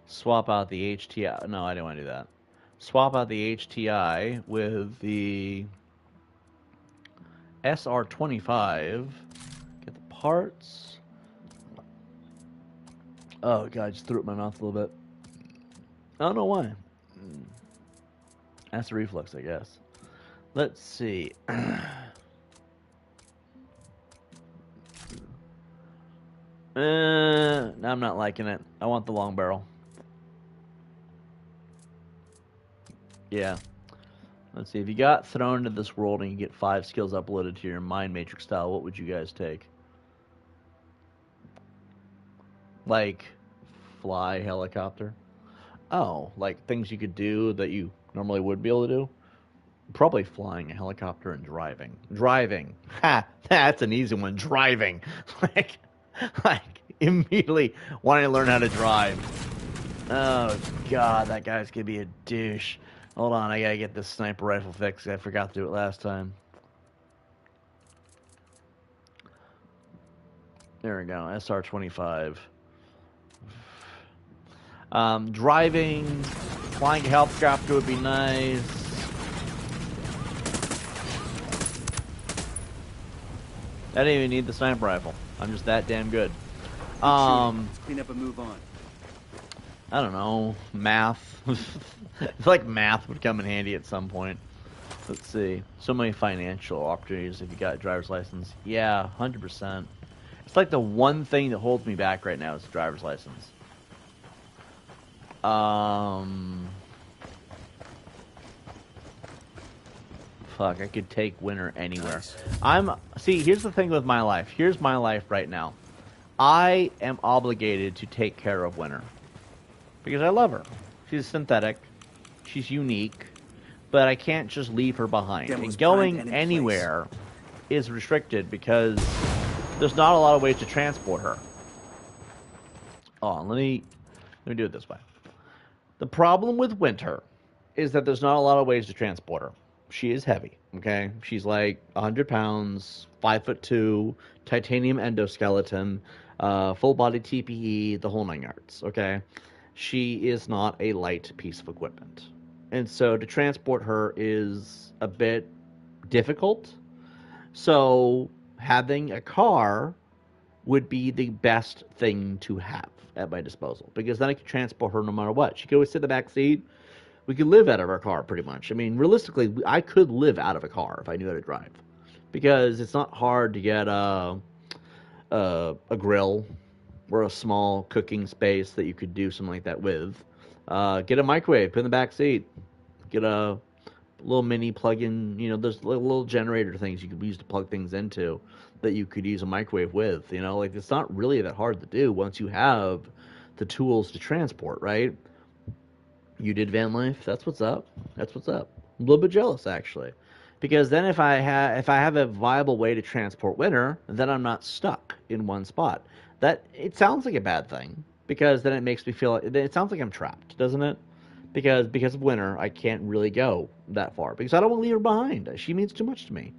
Swap out the HTI. No, I didn't want to do that. Swap out the HTI with the SR25. Get the parts. Oh, God, I just threw it in my mouth a little bit. I don't know why. That's a reflux, I guess. Let's see. No, I'm not liking it. I want the long barrel. Yeah. Let's see. If you got thrown into this world and you get 5 skills uploaded to your mind matrix style, what would you guys take? Like, fly, helicopter? Oh, like things you could do that you normally would be able to do? Probably flying a helicopter and driving. Driving. Ha! That's an easy one. Driving. like immediately wanting to learn how to drive. Oh, God, that guy's gonna be a douche. Hold on, I gotta get this sniper rifle fixed. I forgot to do it last time. There we go, SR25. Driving, flying a helicopter would be nice. I didn't even need the sniper rifle. I'm just that damn good. Let's clean up and move on. I don't know, math. I feel like math would come in handy at some point. Let's see. So many financial opportunities if you got a driver's license. Yeah, 100%. It's like the one thing that holds me back right now is the driver's license. Fuck, I could take Winter anywhere. See, here's the thing with my life. Here's my life right now. I am obligated to take care of Winter. Because I love her. She's synthetic. She's unique. But I can't just leave her behind. And going anywhere is restricted because there's not a lot of ways to transport her. Oh, let me do it this way. The problem with Winter is that there's not a lot of ways to transport her. She is heavy, okay? She's like 100 pounds, 5'2", titanium endoskeleton, full body TPE, the whole 9 yards, okay? She is not a light piece of equipment. And so to transport her is a bit difficult. So having a car would be the best thing to have at my disposal. Because then I could transport her no matter what. She could always sit in the back seat. We could live out of our car pretty much. I mean, realistically, I could live out of a car if I knew how to drive. Because it's not hard to get a grill or a small cooking space that you could do something like that with. Get a microwave, put in the back seat. Get a little mini plug-in, you know, there's little generator things you could use to plug things into that you could use a microwave with, you know? Like, it's not really that hard to do once you have the tools to transport, right? You did van life? That's what's up. That's what's up. I'm a little bit jealous, actually. Because then if I have a viable way to transport Winter, then I'm not stuck in one spot. It sounds like a bad thing, because then it makes me feel, it sounds like I'm trapped, doesn't it? Because of Winter, I can't really go that far, because I don't want to leave her behind. She means too much to me.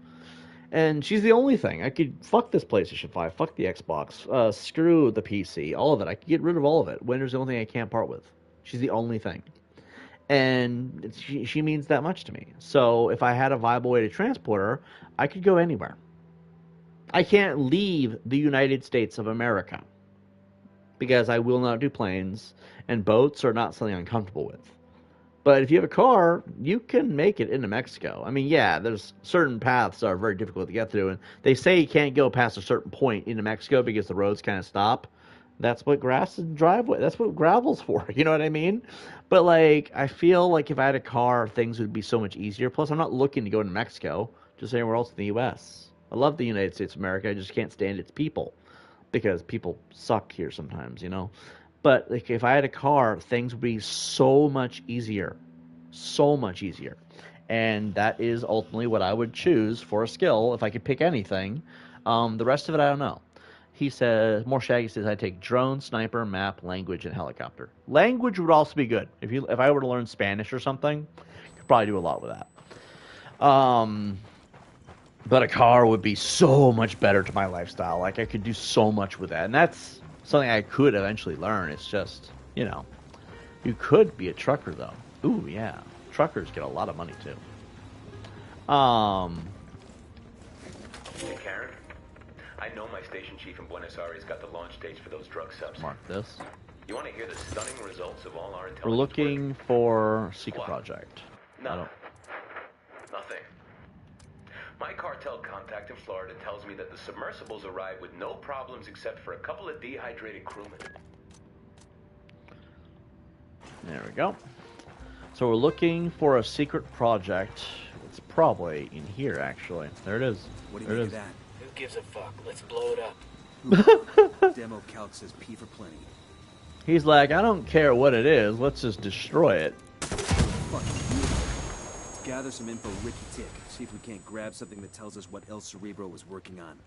And she's the only thing. I could, fuck this PlayStation 5, fuck the Xbox, screw the PC, all of it. I could get rid of all of it. Winter's the only thing I can't part with. She's the only thing. And she means that much to me. So if I had a viable way to transport her, I could go anywhere. I can't leave the United States of America because I will not do planes, and boats are not something I'm comfortable with. But if you have a car, you can make it into Mexico. I mean, yeah, there's certain paths that are very difficult to get through, and they say you can't go past a certain point into Mexico because the roads kind of stop. That's what grass and driveway, that's what gravel's for, you know what I mean? But, like, I feel like if I had a car, things would be so much easier. Plus, I'm not looking to go to Mexico, just anywhere else in the U.S. I love the United States of America, I just can't stand its people, because people suck here sometimes, you know? But, like, if I had a car, things would be so much easier. So much easier. And that is ultimately what I would choose for a skill, if I could pick anything. The rest of it, I don't know. He says, more Shaggy says, I'd take drone, sniper, map, language, and helicopter. Language would also be good. If I were to learn Spanish or something, Could probably do a lot with that. But a car would be so much better to my lifestyle. Like, I could do so much with that. And that's something I could eventually learn. It's just, you know, you could be a trucker, though. Ooh, yeah. Truckers get a lot of money, too. Hey, Karen. I know my station chief in Buenos Aires got the launch dates for those drug subs. Mark this. You want to hear the stunning results of all our intelligence We're looking work? for Secret What? Project. No. Nothing. My cartel contact in Florida tells me that the submersibles arrived with no problems except for a couple of dehydrated crewmen. There we go. So we're looking for a secret project. It's probably in here, actually. There it is. What do you there think it of is. that? Who gives a fuck? Let's blow it up. Demo calc says P for plenty. He's like, I don't care what it is. Let's just destroy it. Fucking beautiful. Gather some info, Ricky Tick. See if we can't grab something that tells us what El Cerebro was working on.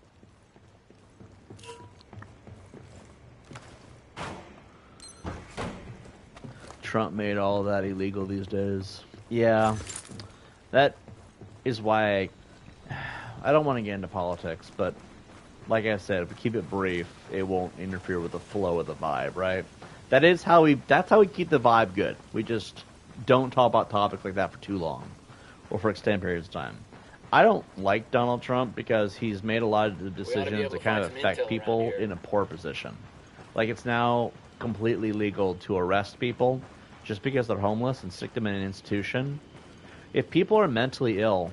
Trump made all that illegal these days. Yeah, that is why I don't want to get into politics, but like I said, if we keep it brief, it won't interfere with the flow of the vibe, right? That's how we keep the vibe good. We just don't talk about topics like that for too long or for extended periods of time. I don't like Donald Trump because he's made a lot of the decisions that kind of affect people in a poor position. Like, it's now completely legal to arrest people just because they're homeless and stick them in an institution. If people are mentally ill,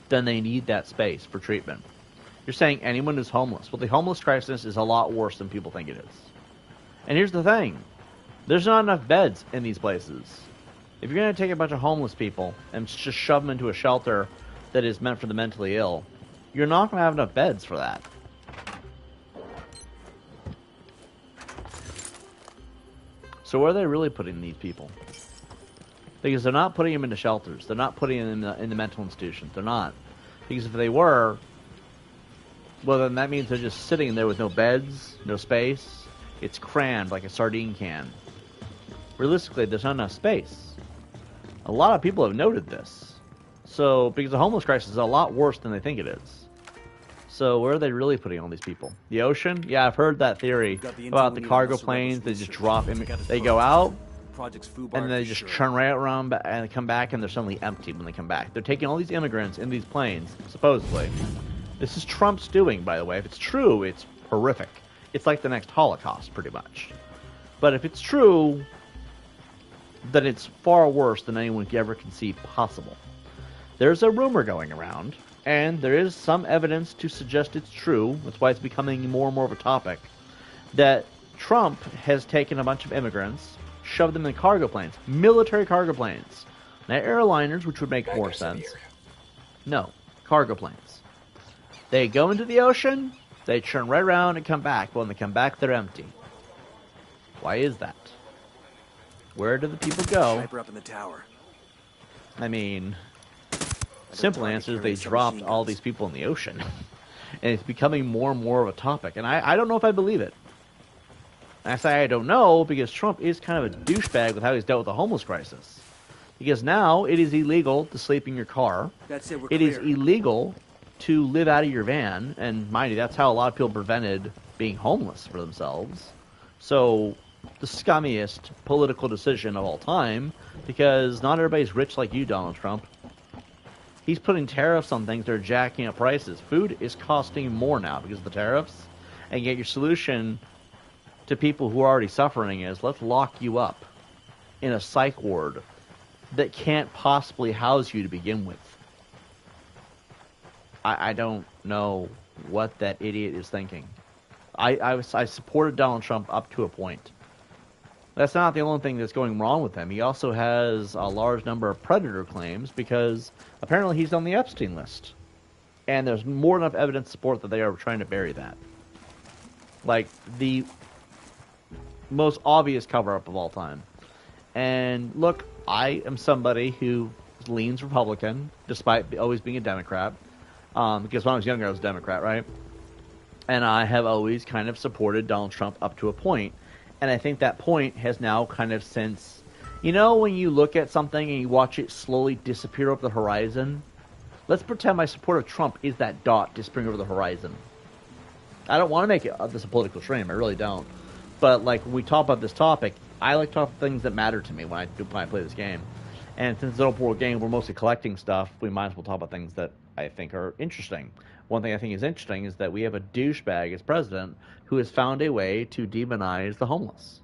then they need that space for treatment. You're saying anyone who's homeless. Well, the homeless crisis is a lot worse than people think it is. And here's the thing. There's not enough beds in these places. If you're going to take a bunch of homeless people and just shove them into a shelter that is meant for the mentally ill, you're not going to have enough beds for that. So where are they really putting these people? Because they're not putting them into shelters. They're not putting them in the mental institutions. They're not. Because if they were, well, then that means they're just sitting there with no beds, no space. It's crammed like a sardine can. Realistically, there's not enough space. A lot of people have noted this. So, because the homeless crisis is a lot worse than they think it is. So, where are they really putting all these people? The ocean? Yeah, I've heard that theory about the cargo planes. They just drop them. They go out, and they just churn right around, and they come back, and they're suddenly empty when they come back. They're taking all these immigrants in these planes, supposedly. This is Trump's doing, by the way. If it's true, it's horrific. It's like the next Holocaust, pretty much. But if it's true, then it's far worse than anyone could ever conceive possible. There's a rumor going around, and there is some evidence to suggest it's true. That's why it's becoming more and more of a topic. That Trump has taken a bunch of immigrants, shoved them in cargo planes, military cargo planes, not airliners, which would make more sense. No, cargo planes. They go into the ocean, they churn right around and come back. Well, when they come back, they're empty. Why is that? Where do the people go? Sniper up in the tower. I mean, simple answer is they dropped all these people in the ocean. And it's becoming more and more of a topic. And I don't know if I believe it. And I say I don't know because Trump is kind of a douchebag with how he's dealt with the homeless crisis. Because now it is illegal to sleep in your car. That's it, we're It is clear. illegal to live out of your van. And mind you, that's how a lot of people prevented being homeless for themselves. So, the scummiest political decision of all time, because not everybody's rich like you, Donald Trump. He's putting tariffs on things that are jacking up prices. Food is costing more now because of the tariffs, and yet your solution to people who are already suffering is, let's lock you up in a psych ward that can't possibly house you to begin with. I don't know what that idiot is thinking. I supported Donald Trump up to a point. That's not the only thing that's going wrong with him. He also has a large number of predator claims because apparently he's on the Epstein list. And there's more than enough evidence to support that they are trying to bury that. Like, the most obvious cover-up of all time. And look, I am somebody who leans Republican, despite always being a Democrat. Because when I was younger, I was a Democrat, right? And I have always kind of supported Donald Trump up to a point. And I think that point has now kind of since You know when you look at something and you watch it slowly disappear over the horizon? Let's pretend my support of Trump is that dot disappearing over the horizon. I don't want to make this a political stream. I really don't. But like when we talk about this topic, I like to talk about things that matter to me when I play this game. And since it's an open world game, we're mostly collecting stuff. We might as well talk about things that I think are interesting. One thing I think is interesting is that we have a douchebag as president who has found a way to demonize the homeless.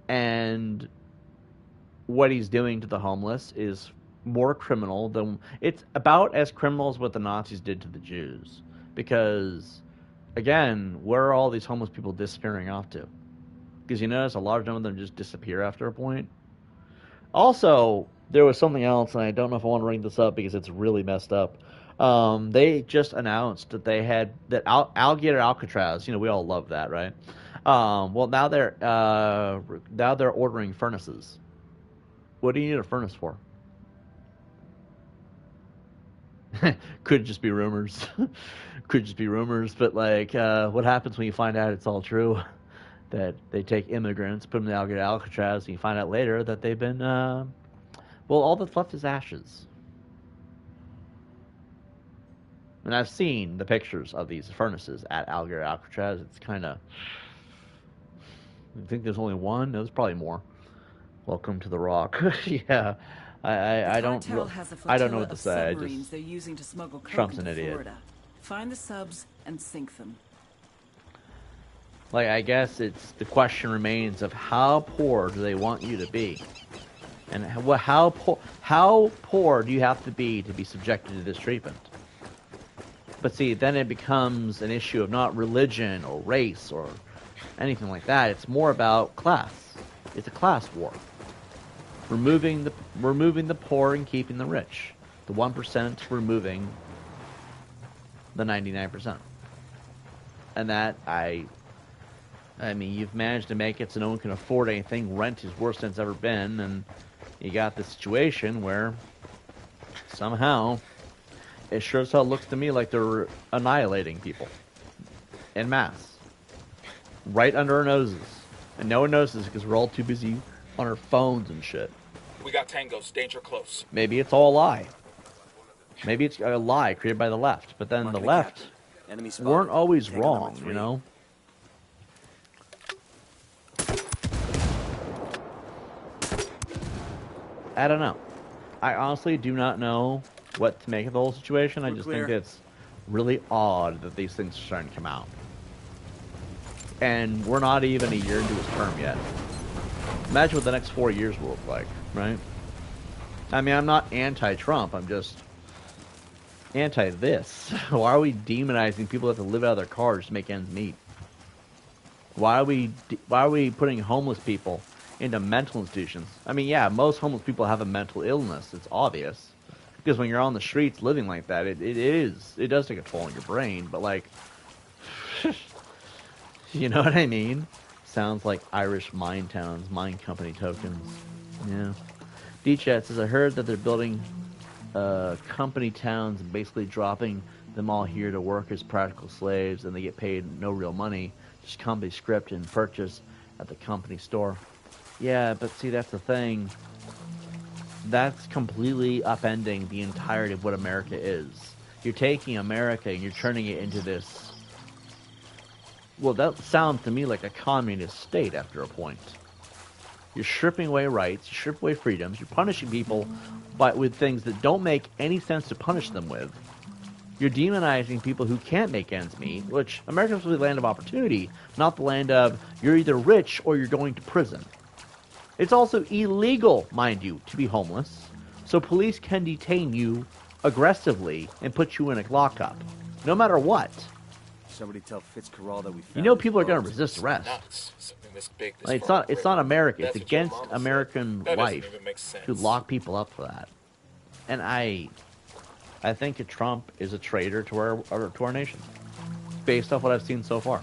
And what he's doing to the homeless is more criminal than... It's about as criminal as what the Nazis did to the Jews. Because, again, where are all these homeless people disappearing off to? Because you notice a large number of them just disappear after a point. Also, there was something else, and I don't know if I want to bring this up because it's really messed up. They just announced that they had that alligator Alcatraz. You know, we all love that, right? Well, now they're ordering furnaces. What do you need a furnace for? Could just be rumors. Could just be rumors. But like, what happens when you find out it's all true? That they take immigrants, put them in the alligator Alcatraz, and you find out later that they've been, well, all that's left is ashes. And I've seen the pictures of these furnaces at alligator Alcatraz. It's kind of, I think there's only one. No, there's probably more. Welcome to the Rock. Yeah, I don't know what to say. Submarines they're using to smuggle coke Trump's into an idiot. Florida. Find the subs and sink them. Like, I guess it's the question remains of how poor do they want you to be, and how poor do you have to be subjected to this treatment? But see, then it becomes an issue of not religion or race or anything like that. It's more about class. It's a class war. Removing the poor and keeping the rich. The 1% removing the 99%. And that I mean, you've managed to make it so no one can afford anything. Rent is worse than it's ever been, and you got this situation where somehow it sure as hell looks to me like they're annihilating people en masse, right under our noses, and no one notices because we're all too busy on our phones and shit. We got tangos. Danger close. Maybe it's all a lie. Maybe it's a lie created by the left, but then the left weren't always wrong, you know? I don't know. I honestly do not know what to make of the whole situation. I just think it's really odd that these things are starting to come out. And we're not even a year into his term yet. Imagine what the next 4 years will look like, right? I mean, I'm not anti-Trump. I'm just anti-this. Why are we demonizing people that have to live out of their cars to make ends meet? Why are we putting homeless people into mental institutions? I mean, yeah, most homeless people have a mental illness. It's obvious. Because when you're on the streets living like that, it does take a toll on your brain. But like, you know what I mean? Sounds like Irish mine towns, mine company tokens. Yeah. D-Chat says, I heard that they're building company towns and basically dropping them all here to work as practical slaves, and they get paid no real money. Just company script and purchase at the company store. Yeah, but see, that's the thing. That's completely upending the entirety of what America is. You're taking America and you're turning it into this... Well, that sounds to me like a communist state after a point. You're stripping away rights, you strip away freedoms, you're punishing people with things that don't make any sense to punish them with. You're demonizing people who can't make ends meet, which America is supposed to be the land of opportunity, not the land of you're either rich or you're going to prison. It's also illegal, mind you, to be homeless, so police can detain you aggressively and put you in a lockup, no matter what. Somebody tell Fitzcarrall that we found you know people are going to resist arrest. This big, this like, it's not America. It's against American life to lock people up for that. And I think that Trump is a traitor to our nation, based off what I've seen so far.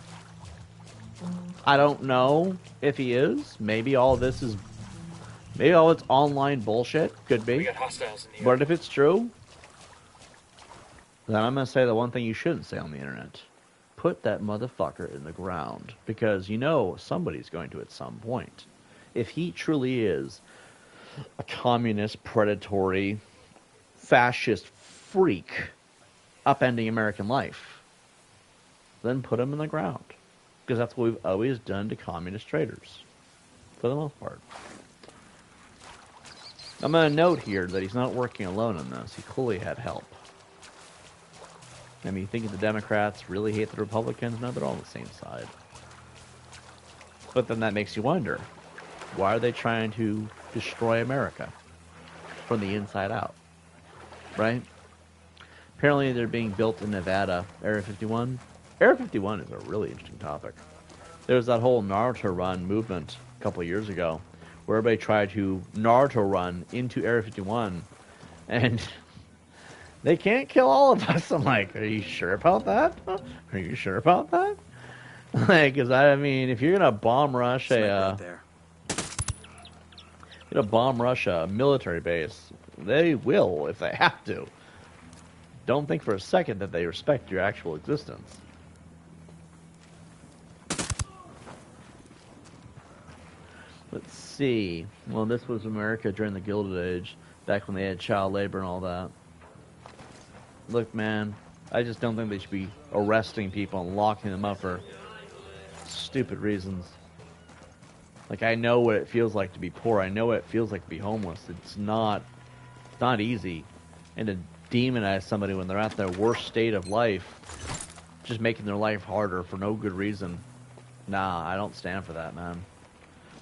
I don't know if he is. Maybe all it's online bullshit. Could be. We got hostiles in the but if it's true, then I'm going to say the one thing you shouldn't say on the internet. Put that motherfucker in the ground. Because you know somebody's going to at some point. If he truly is a communist, predatory, fascist freak upending American life, then put him in the ground. Because that's what we've always done to communist traitors, for the most part. I'm going to note here that he's not working alone on this. He clearly had help. I mean, you think the Democrats really hate the Republicans? No, they're all on the same side. But then that makes you wonder, why are they trying to destroy America from the inside out? Right? Apparently they're being built in Nevada, Area 51. Area 51 is a really interesting topic. There was that whole Naruto run movement a couple of years ago, where everybody tried to Naruto run into Area 51, and they can't kill all of us. I'm like, are you sure about that? Are you sure about that? Like, cause I mean, if you're gonna bomb rush a military base, they will if they have to. Don't think for a second that they respect your actual existence. Let's see. Well, this was America during the Gilded Age, back when they had child labor and all that. Look, man, I just don't think they should be arresting people and locking them up for stupid reasons. Like, I know what it feels like to be poor. I know what it feels like to be homeless. It's not easy. And to demonize somebody when they're at their worst state of life, just making their life harder for no good reason. Nah, I don't stand for that, man.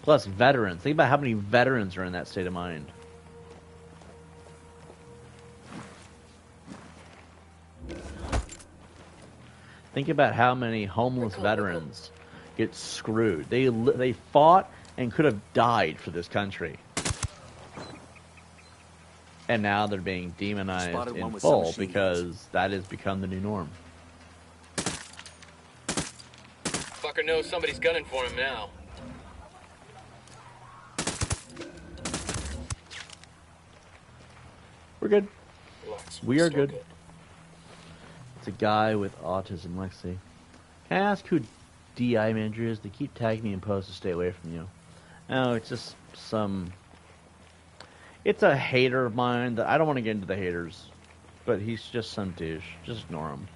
Plus, veterans. Think about how many veterans are in that state of mind. Think about how many homeless veterans get screwed. They fought and could have died for this country. And now they're being demonized in full because that has become the new norm. Fucker knows somebody's gunning for him now. We're good. Relax. We are good. It's a guy with autism, Lexi. Can I ask who DI manager is? They keep tagging me in posts to stay away from you. No, it's just some... It's a hater of mine that I don't want to get into the haters. But he's just some douche. Just ignore him.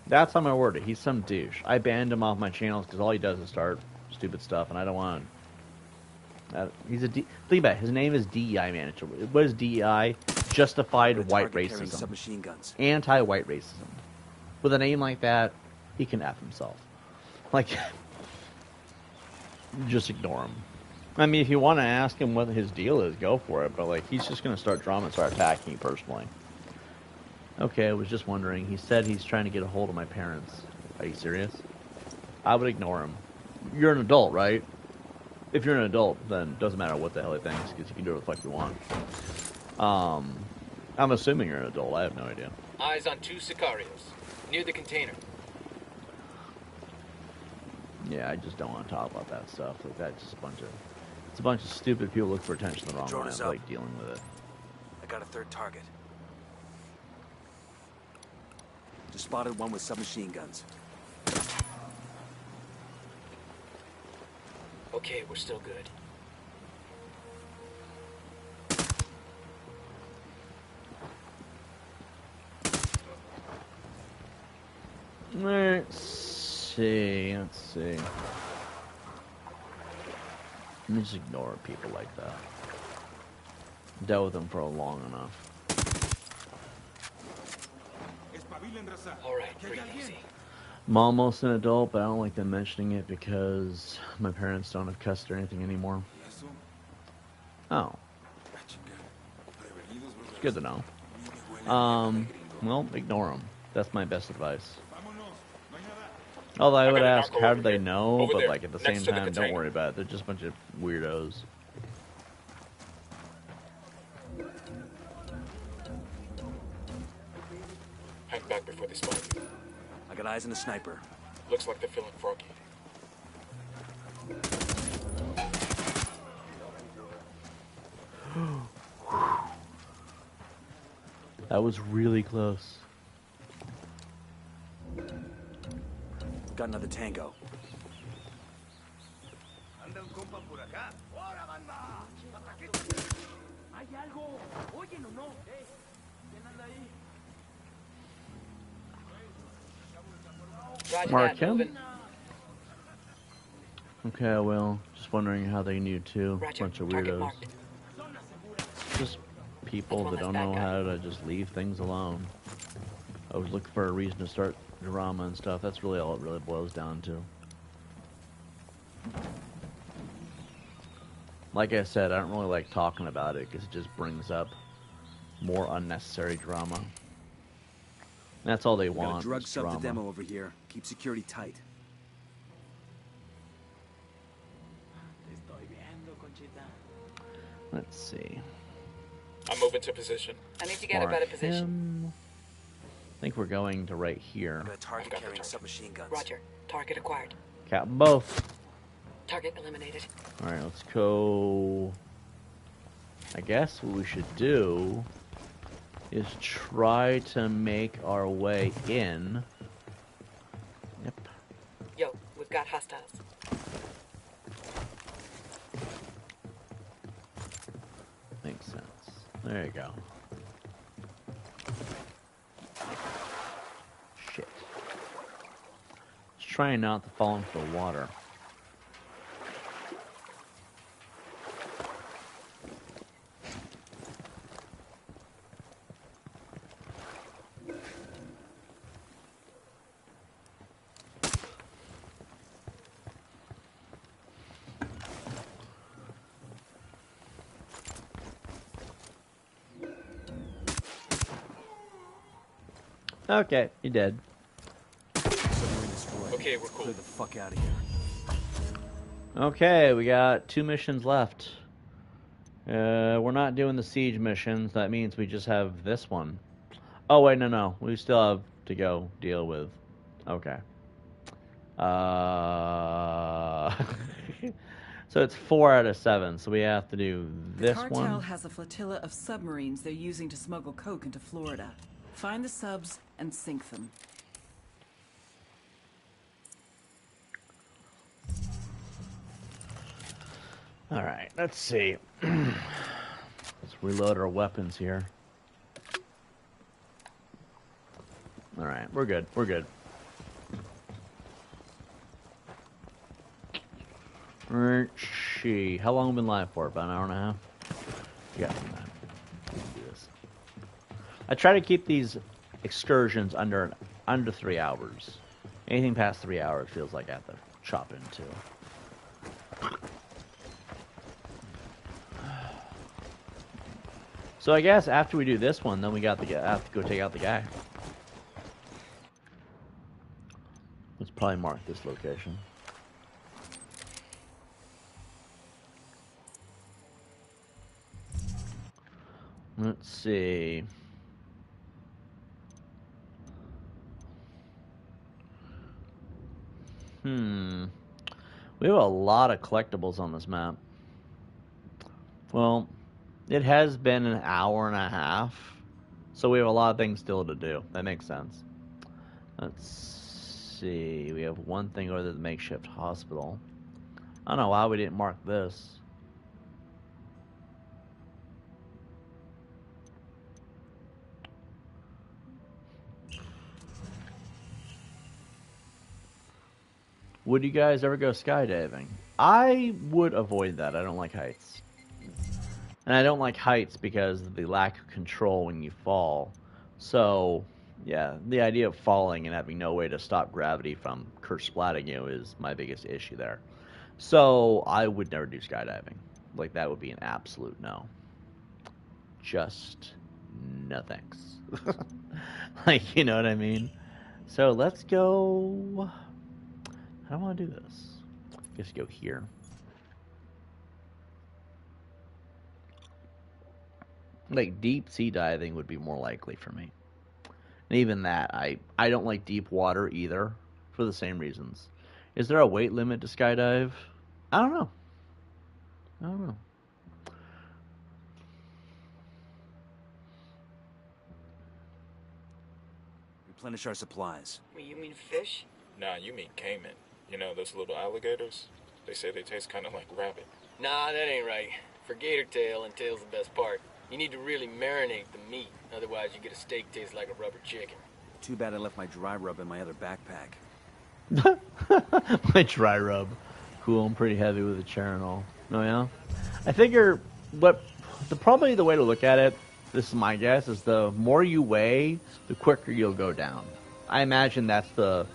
That's how I word it. He's some douche. I banned him off my channels because all he does is start stupid stuff, and I don't want... He's a think about it. His name is DEI manager. What is DEI? Justified white racism. Submachine guns. Anti-white racism. With a name like that, he can F himself. Like, just ignore him. I mean, if you want to ask him what his deal is, go for it. But like, he's just going to start drama and start attacking you personally. Okay, I was just wondering. He said he's trying to get a hold of my parents. Are you serious? I would ignore him. You're an adult, right? If you're an adult, then it doesn't matter what the hell he thinks, because you can do what the fuck you want. I'm assuming you're an adult. I have no idea. Eyes on 2 Sicarios, near the container. Yeah, I just don't want to talk about that stuff. Like, that's just a bunch of stupid people looking for attention the wrong way. I like dealing with it. I got a third target. Just spotted one with submachine guns. Okay, we're still good. Let's see. Let me just ignore people like that. Dealt with them for long enough. Alright, breathe easy. I'm almost an adult, but I don't like them mentioning it because my parents don't have custody or anything anymore. Oh. It's good to know. Well, ignore them. That's my best advice. Although I would ask, how do they know? But like at the same time, don't worry about it. They're just a bunch of weirdos. Hang back before they spot you. I got eyes on a sniper. Looks like they're feeling froggy. That was really close. Got another tango. Roger Mark that, him. moving. Okay, well, just wondering how they knew too. Roger, Bunch of target weirdos. marked. Just people that That's don't bad know guy. how to just leave things alone. I was looking for a reason to start drama and stuff. That's really all it really boils down to. Like I said, I don't really like talking about it because it just brings up more unnecessary drama. That's all they Got a want. drug is sub to drama. demo over here. Keep security tight. Let's see. I'm moving to position. I need to get a better position. Him. I think we're going to right here. Got a target carrying submachine guns. Roger. Target acquired. Cap both. Target eliminated. Alright, let's go. I guess what we should do is try to make our way in. Yep. Yo, we've got hostiles. Makes sense. There you go. Shit. Just trying not to fall into the water. Okay, you're dead. Okay, we're cool. Clear the fuck out of here. Okay, we got 2 missions left. We're not doing the siege missions. That means we just have this one. Oh, wait, no. We still have to go deal with... Okay. So it's 4 out of 7, so we have to do this The cartel one. has a flotilla of submarines they're using to smuggle coke into Florida. Find the subs and sink them. Alright, let's see. Let's reload our weapons here. Alright, we're good. We're good. How long have we been live for? About an hour and a half? Yeah, let's do this. I try to keep these excursions under 3 hours. Anything past 3 hours feels like I have to chop into. So I guess after we do this one, then we got the have to go take out the guy. Let's probably mark this location. Let's see. We have a lot of collectibles on this map. Well, it has been an hour and a half, so we have a lot of things still to do. That makes sense. Let's see. We have one thing over at the makeshift hospital. I don't know why we didn't mark this. Would you guys ever go skydiving? I would avoid that. I don't like heights. And I don't like heights because of the lack of control when you fall. So, yeah, the idea of falling and having no way to stop gravity from kersplatting you is my biggest issue there. So, I would never do skydiving. Like, that would be an absolute no. Just no thanks. Like, you know what I mean? So, let's go... I don't want to do this. Just go here. Like deep sea diving would be more likely for me. And even that, I don't like deep water either for the same reasons. Is there a weight limit to skydive? I don't know. Replenish our supplies. You mean fish? Nah, you mean caiman. You know, those little alligators? They say they taste kind of like rabbit. Nah, that ain't right. For gator tail, and tail's the best part. You need to really marinate the meat, otherwise you get a steak taste like a rubber chicken. Too bad I left my dry rub in my other backpack. My dry rub. Cool, I'm pretty heavy with the chair and all. Oh yeah? I figure probably the way to look at it, this is my guess, is the more you weigh, the quicker you'll go down. I imagine that's the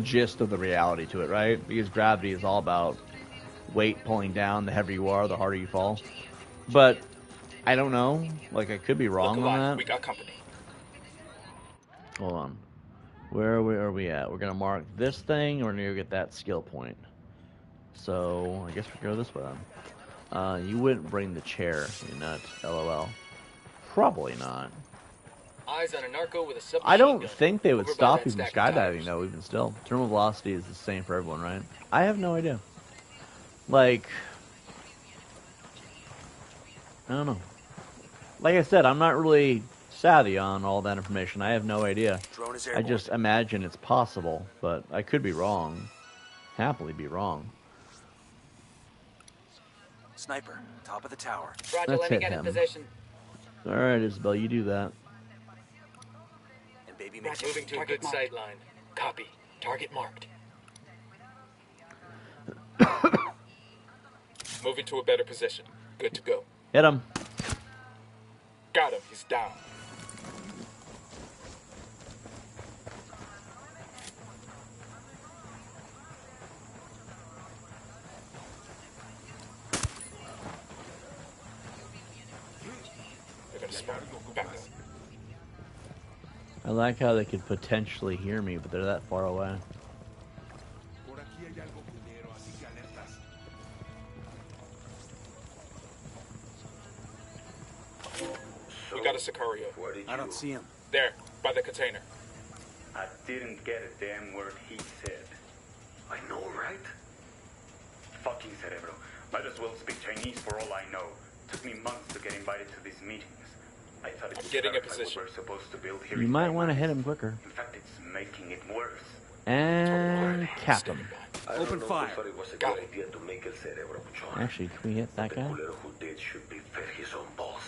gist of the reality to it, right? Because gravity is all about weight pulling down. The heavier you are, the harder you fall. But I don't know. Like, I could be wrong on that. We got company. Hold on. Where are we at? We're going to mark this thing, or we're going to get that skill point. So, I guess we go this way then. You wouldn't bring the chair, you nut. LOL. Probably not. Eyes on a narco with a submachine I don't gun. think they would Over by stop that you from stack of skydiving, tires. though, even still. Terminal velocity is the same for everyone, right? I have no idea. Like, I don't know. Like I said, I'm not really savvy on all that information. I have no idea. Drone is I airborne. just imagine it's possible, but I could be wrong. Happily be wrong. Sniper, top of the tower. Roger, Let's let me hit get in him. position. Alright, Isabel, you do that. And baby makes Moving to a Target good marked. sight line. Copy. Target marked. Moving to a better position. Good to go. Hit him. Got him. He's down. They're gonna spawn. Back up. I like how they could potentially hear me, but they're that far away. We got a Sicario. I don't see him. There, by the container. I didn't get a damn word he said. I know, right? Fucking cerebro. Might as well speak Chinese for all I know. Took me months to get invited to these meetings. I thought it was Getting a like what position. we're supposed to build here. You in might want to Caimanes. hit him quicker. In fact, it's making it worse. And cap him. Open fire. It was a Got good it. idea to make El Cerebro, Puchon. Actually, can we hit that The guy? culero who did should be fed his own balls.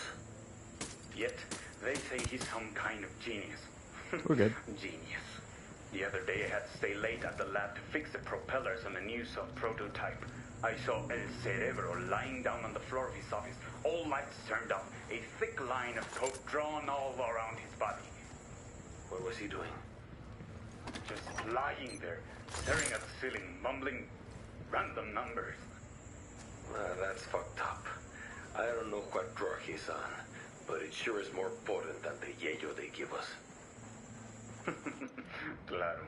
Yet, they say he's some kind of genius. We're good. Genius. The other day I had to stay late at the lab to fix the propellers on a new soft prototype. I saw El Cerebro lying down on the floor of his office, all lights turned off, a thick line of coke drawn all around his body. What was he doing? Just lying there, staring at the ceiling, mumbling random numbers. That's fucked up. I don't know what drug he's on, but it sure is more potent than the yayo they give us. Claro.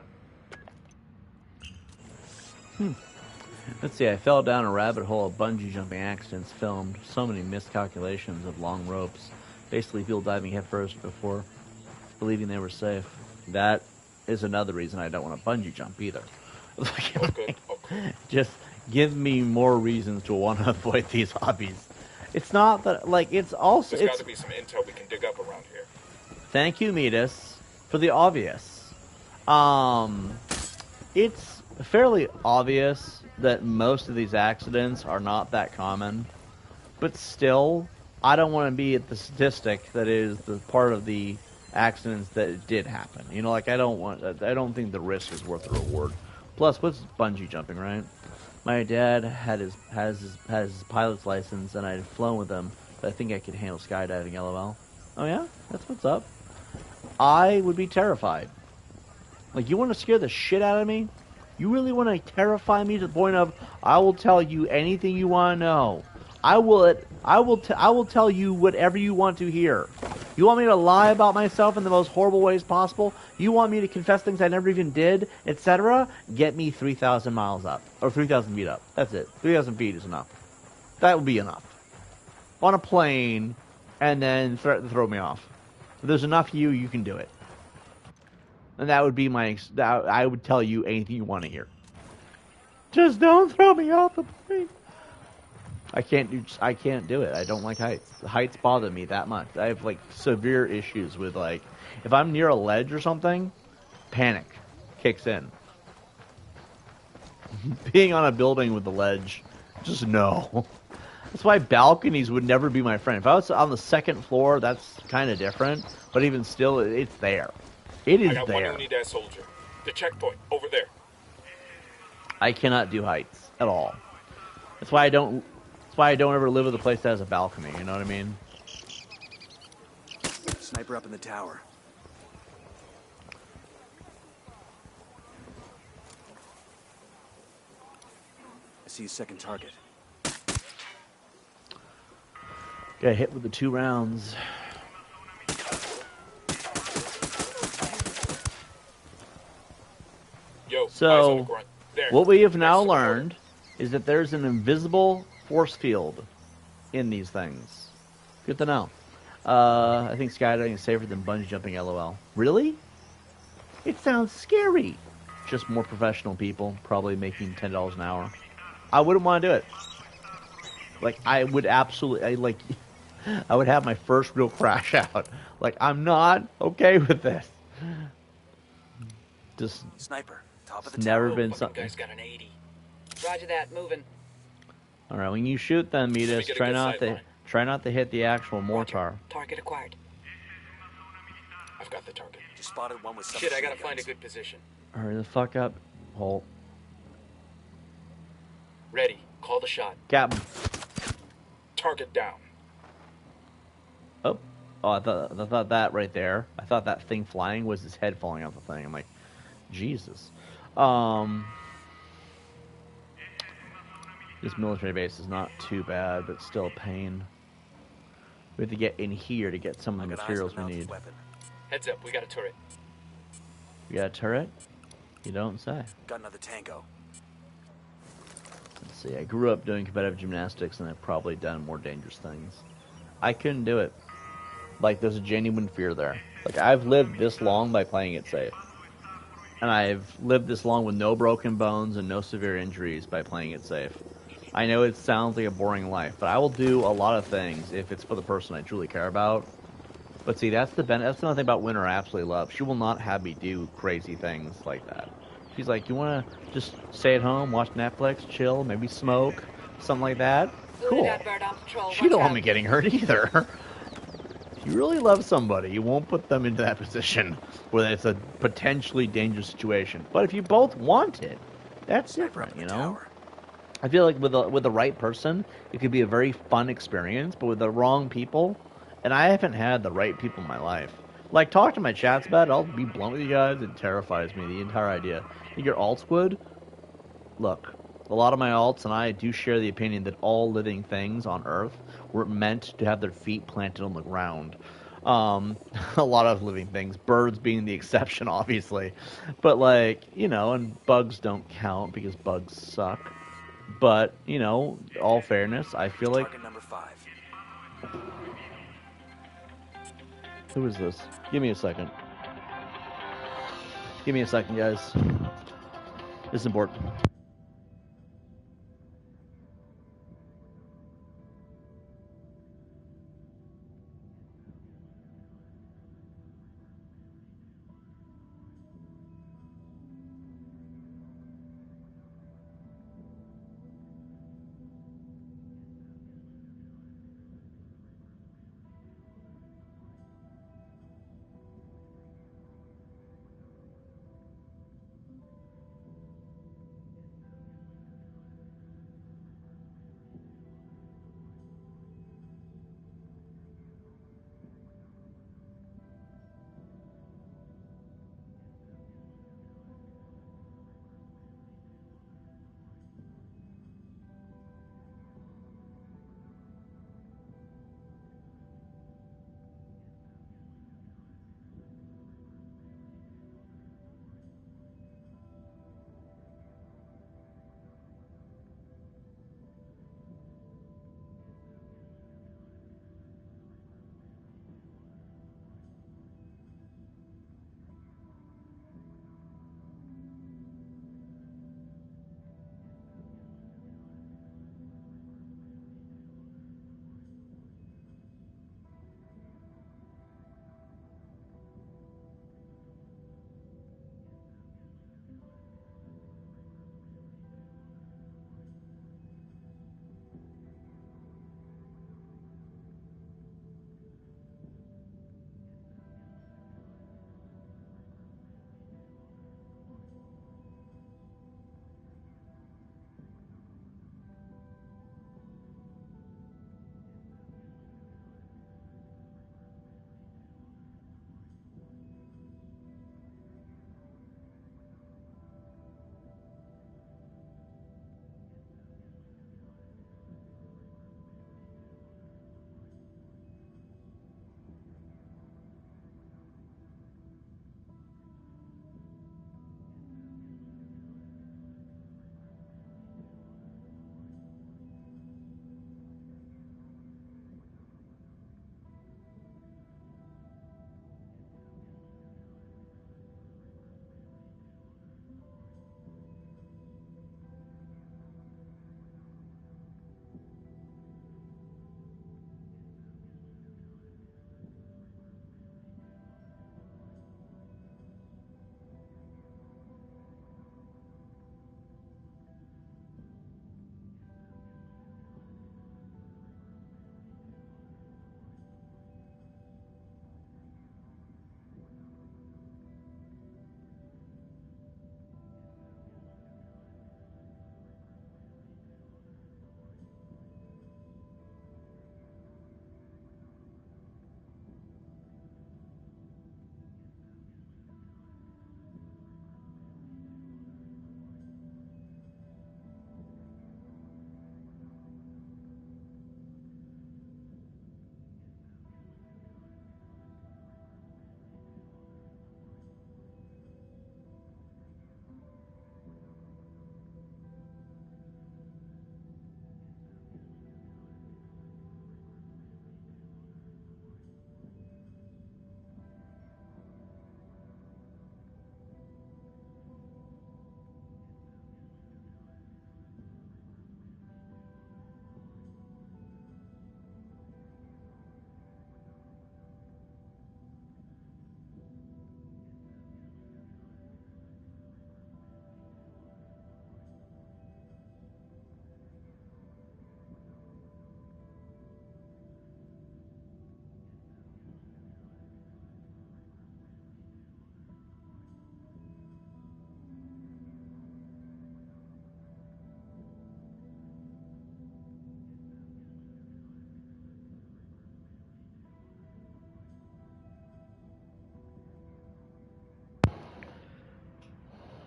Let's see, I fell down a rabbit hole of bungee jumping accidents filmed. So many miscalculations of long ropes. Basically, people diving headfirst before believing they were safe. That is another reason I don't want to bungee jump either. Okay. Just give me more reasons to want to avoid these hobbies. It's not that, like, it's also... There's got It's, to be some intel we can dig up around here. thank you, Midas, for the obvious. It's fairly obvious that most of these accidents are not that common, but still, I don't want to be at the statistic that is the part of the accidents that it did happen. You know, like, I don't think the risk is worth the reward. Plus, what's bungee jumping, right? My dad has his pilot's license, and I had flown with him, but I think I could handle skydiving, LOL. Oh yeah? That's what's up. I would be terrified. Like, you want to scare the shit out of me? You really want to terrify me to the point of, I will tell you anything you want to know. I will tell you whatever you want to hear. You want me to lie about myself in the most horrible ways possible? You want me to confess things I never even did, etc.? Get me 3,000 miles up. Or 3,000 feet up. That's it. 3,000 feet is enough. That will be enough. On a plane, and then threaten to throw me off. If there's enough of you, you can do it. And that would be I would tell you anything you want to hear. Just don't throw me off the plane. I can't do it. I don't like heights. The heights bother me that much. I have, like, severe issues with, like, if I'm near a ledge or something, panic kicks in. Being on a building with a ledge, just no. That's why balconies would never be my friend. If I was on the second floor, that's kind of different. But even still, it's there. It is I got there. one Unidad soldier. The checkpoint, over there. I cannot do heights at all. That's why I don't. That's why I don't ever live with a place that has a balcony. You know what I mean? Sniper up in the tower. I see a second target. Got hit with the 2 rounds. Yo, so, there. What we have now learned is that there's an invisible force field in these things. Good to know. I think skydiving is safer than bungee jumping, LOL. Really? It sounds scary. Just more professional people, probably making $10 an hour. I wouldn't want to do it. Like, I would absolutely, I would have my first real crash out. Like, I'm not okay with this. Just sniper, top of the never tower. been something. Guy's got an 80. Roger that, moving. All right, when you shoot them, Midas, try not to hit the actual mortar. Target acquired. I've got the target. Just spotted one with some Shit, I gotta find a good position. Hurry the fuck up, Holt. Ready. Call the shot. Captain. Target down. Oh, I thought that right there. I thought that thing flying was his head falling off the thing. I'm like, Jesus. This military base is not too bad, but still a pain. We have to get in here to get some of the materials we need. Heads up, we got a turret. You got a turret? You don't say. Got another tango. Let's see, I grew up doing competitive gymnastics, and I've probably done more dangerous things. I couldn't do it. Like, there's a genuine fear there. Like, I've lived this long by playing it safe. And I've lived this long with no broken bones and no severe injuries by playing it safe. I know it sounds like a boring life, but I will do a lot of things if it's for the person I truly care about. But see, that's another thing about Winter I absolutely love. She will not have me do crazy things like that. She's like, you want to just stay at home, watch Netflix, chill, maybe smoke, something like that? Cool. She don't want me getting hurt either. If you really love somebody, you won't put them into that position where it's a potentially dangerous situation. But if you both want it, that's different, you know? I feel like with the right person, it could be a very fun experience, but with the wrong people, and I haven't had the right people in my life. Like, talk to my chats about it, I'll be blunt with you guys, it terrifies me, the entire idea. Think your alt squid? Look, a lot of my alts and I do share the opinion that all living things on Earth were meant to have their feet planted on the ground. A lot of living things, birds being the exception, obviously. But, like, you know, and bugs don't count because bugs suck. But, you know, all fairness, I feel like... Target number 5. Who is this? Give me a second. Give me a second, guys. This is important.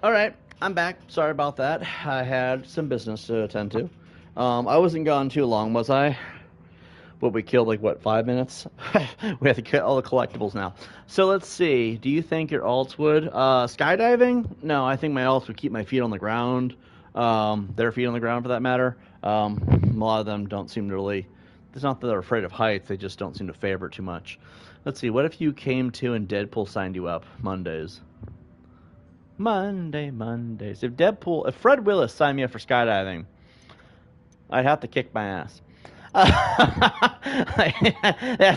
Alright, I'm back. Sorry about that. I had some business to attend to. I wasn't gone too long, was I? What, we killed, like, what, 5 minutes? We have to get all the collectibles now. So let's see. Do you think your alts would? Skydiving? No, I think my alts would keep my feet on the ground. Their feet on the ground, for that matter. A lot of them don't seem to really... It's not that they're afraid of heights, they just don't seem to favor it too much. Let's see, what if you came to and Deadpool signed you up Mondays? Mondays. If Fred Willis signed me up for skydiving, I'd have to kick my ass. That's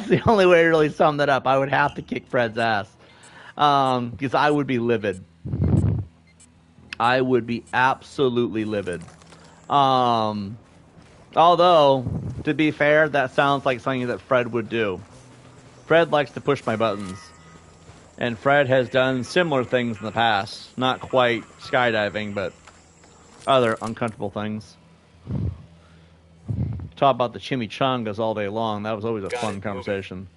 the only way to really sum that up. I would have to kick Fred's ass. Because I would be livid. I would be absolutely livid. Although, to be fair, that sounds like something that Fred would do. Fred likes to push my buttons. And Fred has done similar things in the past. Not quite skydiving, but other uncomfortable things. Talk about the chimichangas all day long. That was always a fun conversation.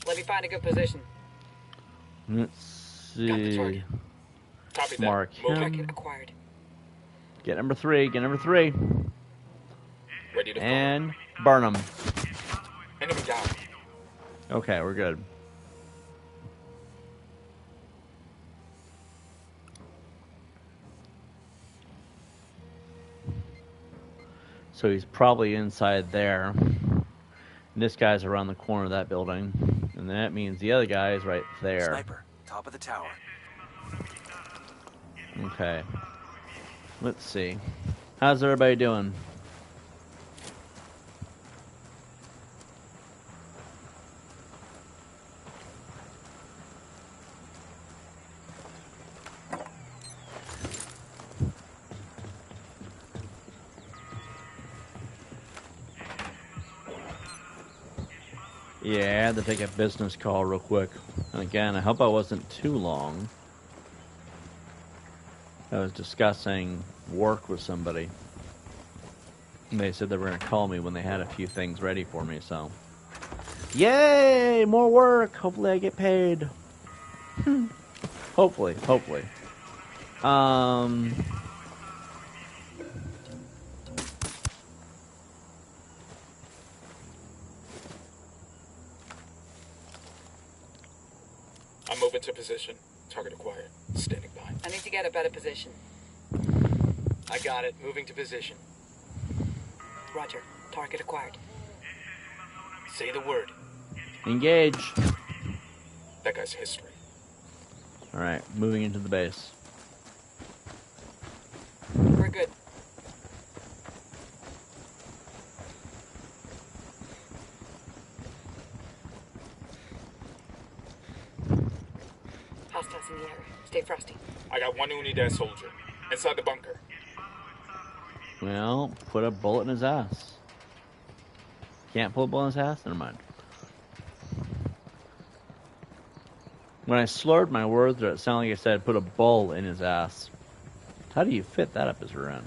Let me find a good position. Let's see. Mark him. Acquired. Get number 3. Get number 3. Ready to and burn them. Enemy down. Okay, we're good. So he's probably inside there. And this guy's around the corner of that building. And that means the other guy is right there. Sniper, top of the tower. Okay. Let's see. How's everybody doing? Yeah, I had to take a business call real quick. And again, I hope I wasn't too long. I was discussing work with somebody. And they said they were going to call me when they had a few things ready for me, so. Yay! More work! Hopefully I get paid. Hopefully. I'm moving to position. Target acquired. Standing by. I need to get a better position. I got it. Moving to position. Roger. Target acquired. Say the word. Engage. That guy's history. Alright, moving into the base. We're good. Hostiles in the area. Stay frosty. I got one Unidad soldier. Inside the bunker. Well, put a bullet in his ass. Can't put a bullet in his ass? Never mind. When I slurred my words, it sounded like I said put a bull in his ass. How do you fit that up his rear end?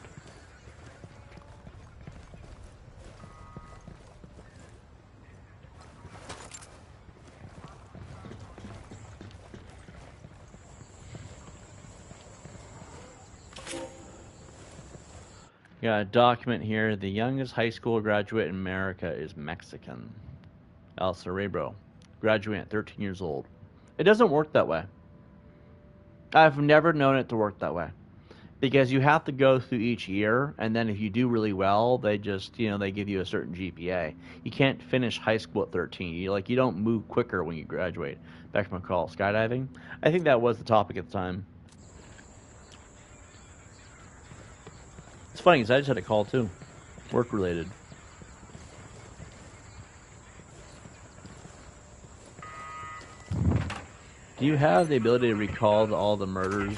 Got a document here. The youngest high school graduate in America is Mexican. El Cerebro. Graduating at 13 years old. It doesn't work that way. I've never known it to work that way. Because you have to go through each year, and then if you do really well, they just, they give you a certain GPA. You can't finish high school at 13. You don't move quicker when you graduate. Back to my call. Skydiving? I think that was the topic at the time. It's funny because I just had a call too, work related. Do you have the ability to recall all the murders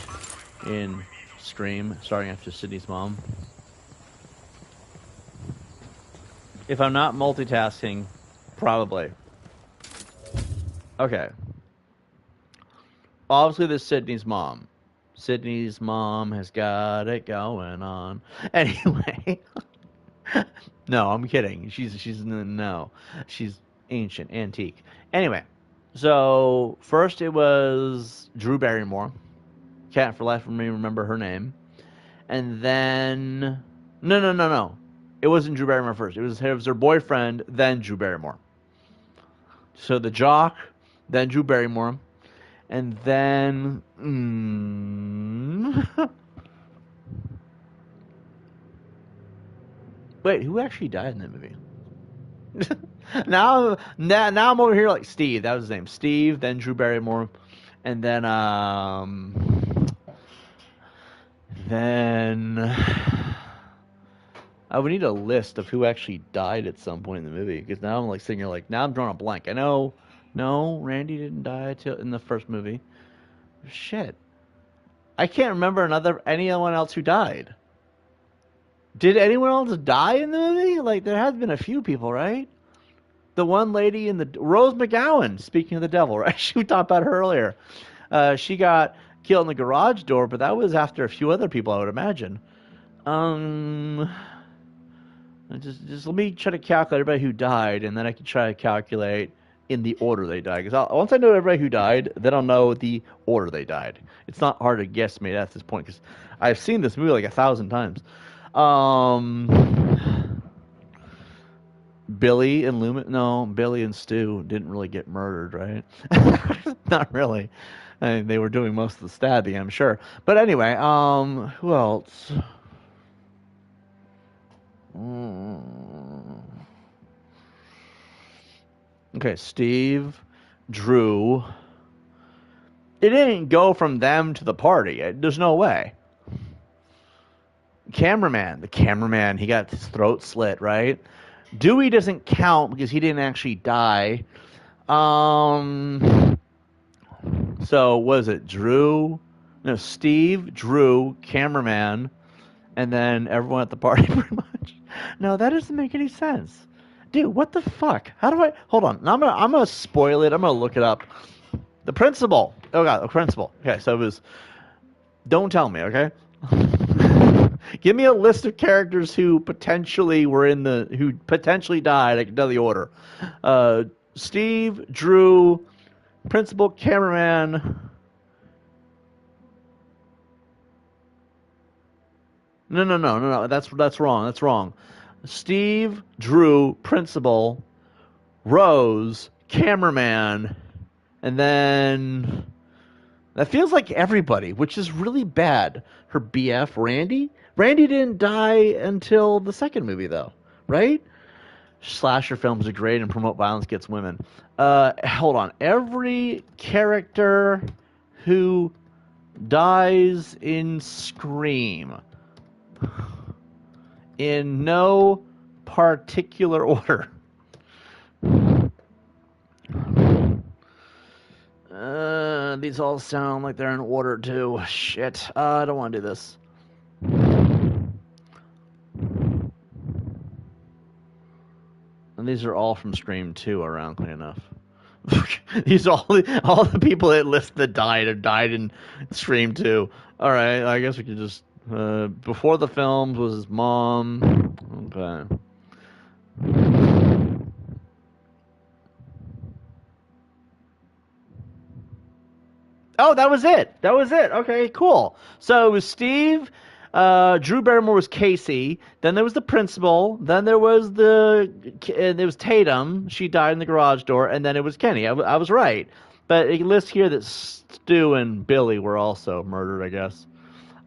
in Scream, starting after Sydney's mom? If I'm not multitasking, probably. Okay. Obviously, there's Sydney's mom. Sydney's mom has got it going on. Anyway. No, I'm kidding. She's ancient, antique. Anyway, so first it was Drew Barrymore. Can't for life of me remember her name. And then... No. It wasn't Drew Barrymore first. It was her boyfriend, then Drew Barrymore. So the jock, then Drew Barrymore. And then... Wait, who actually died in that movie? now I'm over here like Steve. That was his name. Steve, then Drew Barrymore. And then I would need a list of who actually died at some point in the movie, because now I'm like sitting here like, now I'm drawing a blank. I know, no, Randy didn't die in the first movie. Shit, I can't remember anyone else who died. Did anyone else die in the movie? Like, there has been a few people, right? The one lady in the Rose McGowan, speaking of the devil, right? We talked about her earlier. She got killed in the garage door, but that was after a few other people, I would imagine. Just let me try to calculate everybody who died, and then I can try to calculate in the order they died. Because once I know everybody who died, then I'll know the order they died. It's not hard to guesstimate at this point, because I've seen this movie like 1,000 times. Billy and Lumen. No, Billy and Stu didn't really get murdered, right? Not really. I mean, they were doing most of the stabbing, I'm sure. But anyway, who else? Okay, Steve, Drew. It didn't go from them to the party. There's no way. The cameraman, he got his throat slit, right? Dewey doesn't count because he didn't actually die. So was it Drew? No, Steve, Drew, cameraman, and then everyone at the party pretty much. No, that doesn't make any sense. Dude, what the fuck? How do I... Hold on. I'm gonna spoil it. I'm gonna look it up. The principal. Oh, God, the principal. Okay, so it was... Don't tell me, okay? Give me a list of characters who potentially died. I can tell the order. Steve, Drew, principal, cameraman. No. That's wrong. That's wrong. Steve, Drew, principal, Rose, cameraman, and then that feels like everybody, which is really bad. Her BF, Randy. Randy didn't die until the second movie, though, right? Slasher films are great and promote violence against women. Hold on. Every character who dies in Scream, in no particular order. These all sound like they're in order, too. Shit. I don't want to do this. And these are all from Scream 2, ironically enough. These are all the people that list that died in Scream 2. Alright, I guess we could just... before the films was his mom. Okay. Oh, that was it. Okay, cool. So it was Steve. Drew Barrymore was Casey. Then there was the principal. Then there was Tatum. She died in the garage door. And then it was Kenny. I was right. But it lists here that Stu and Billy were also murdered, I guess.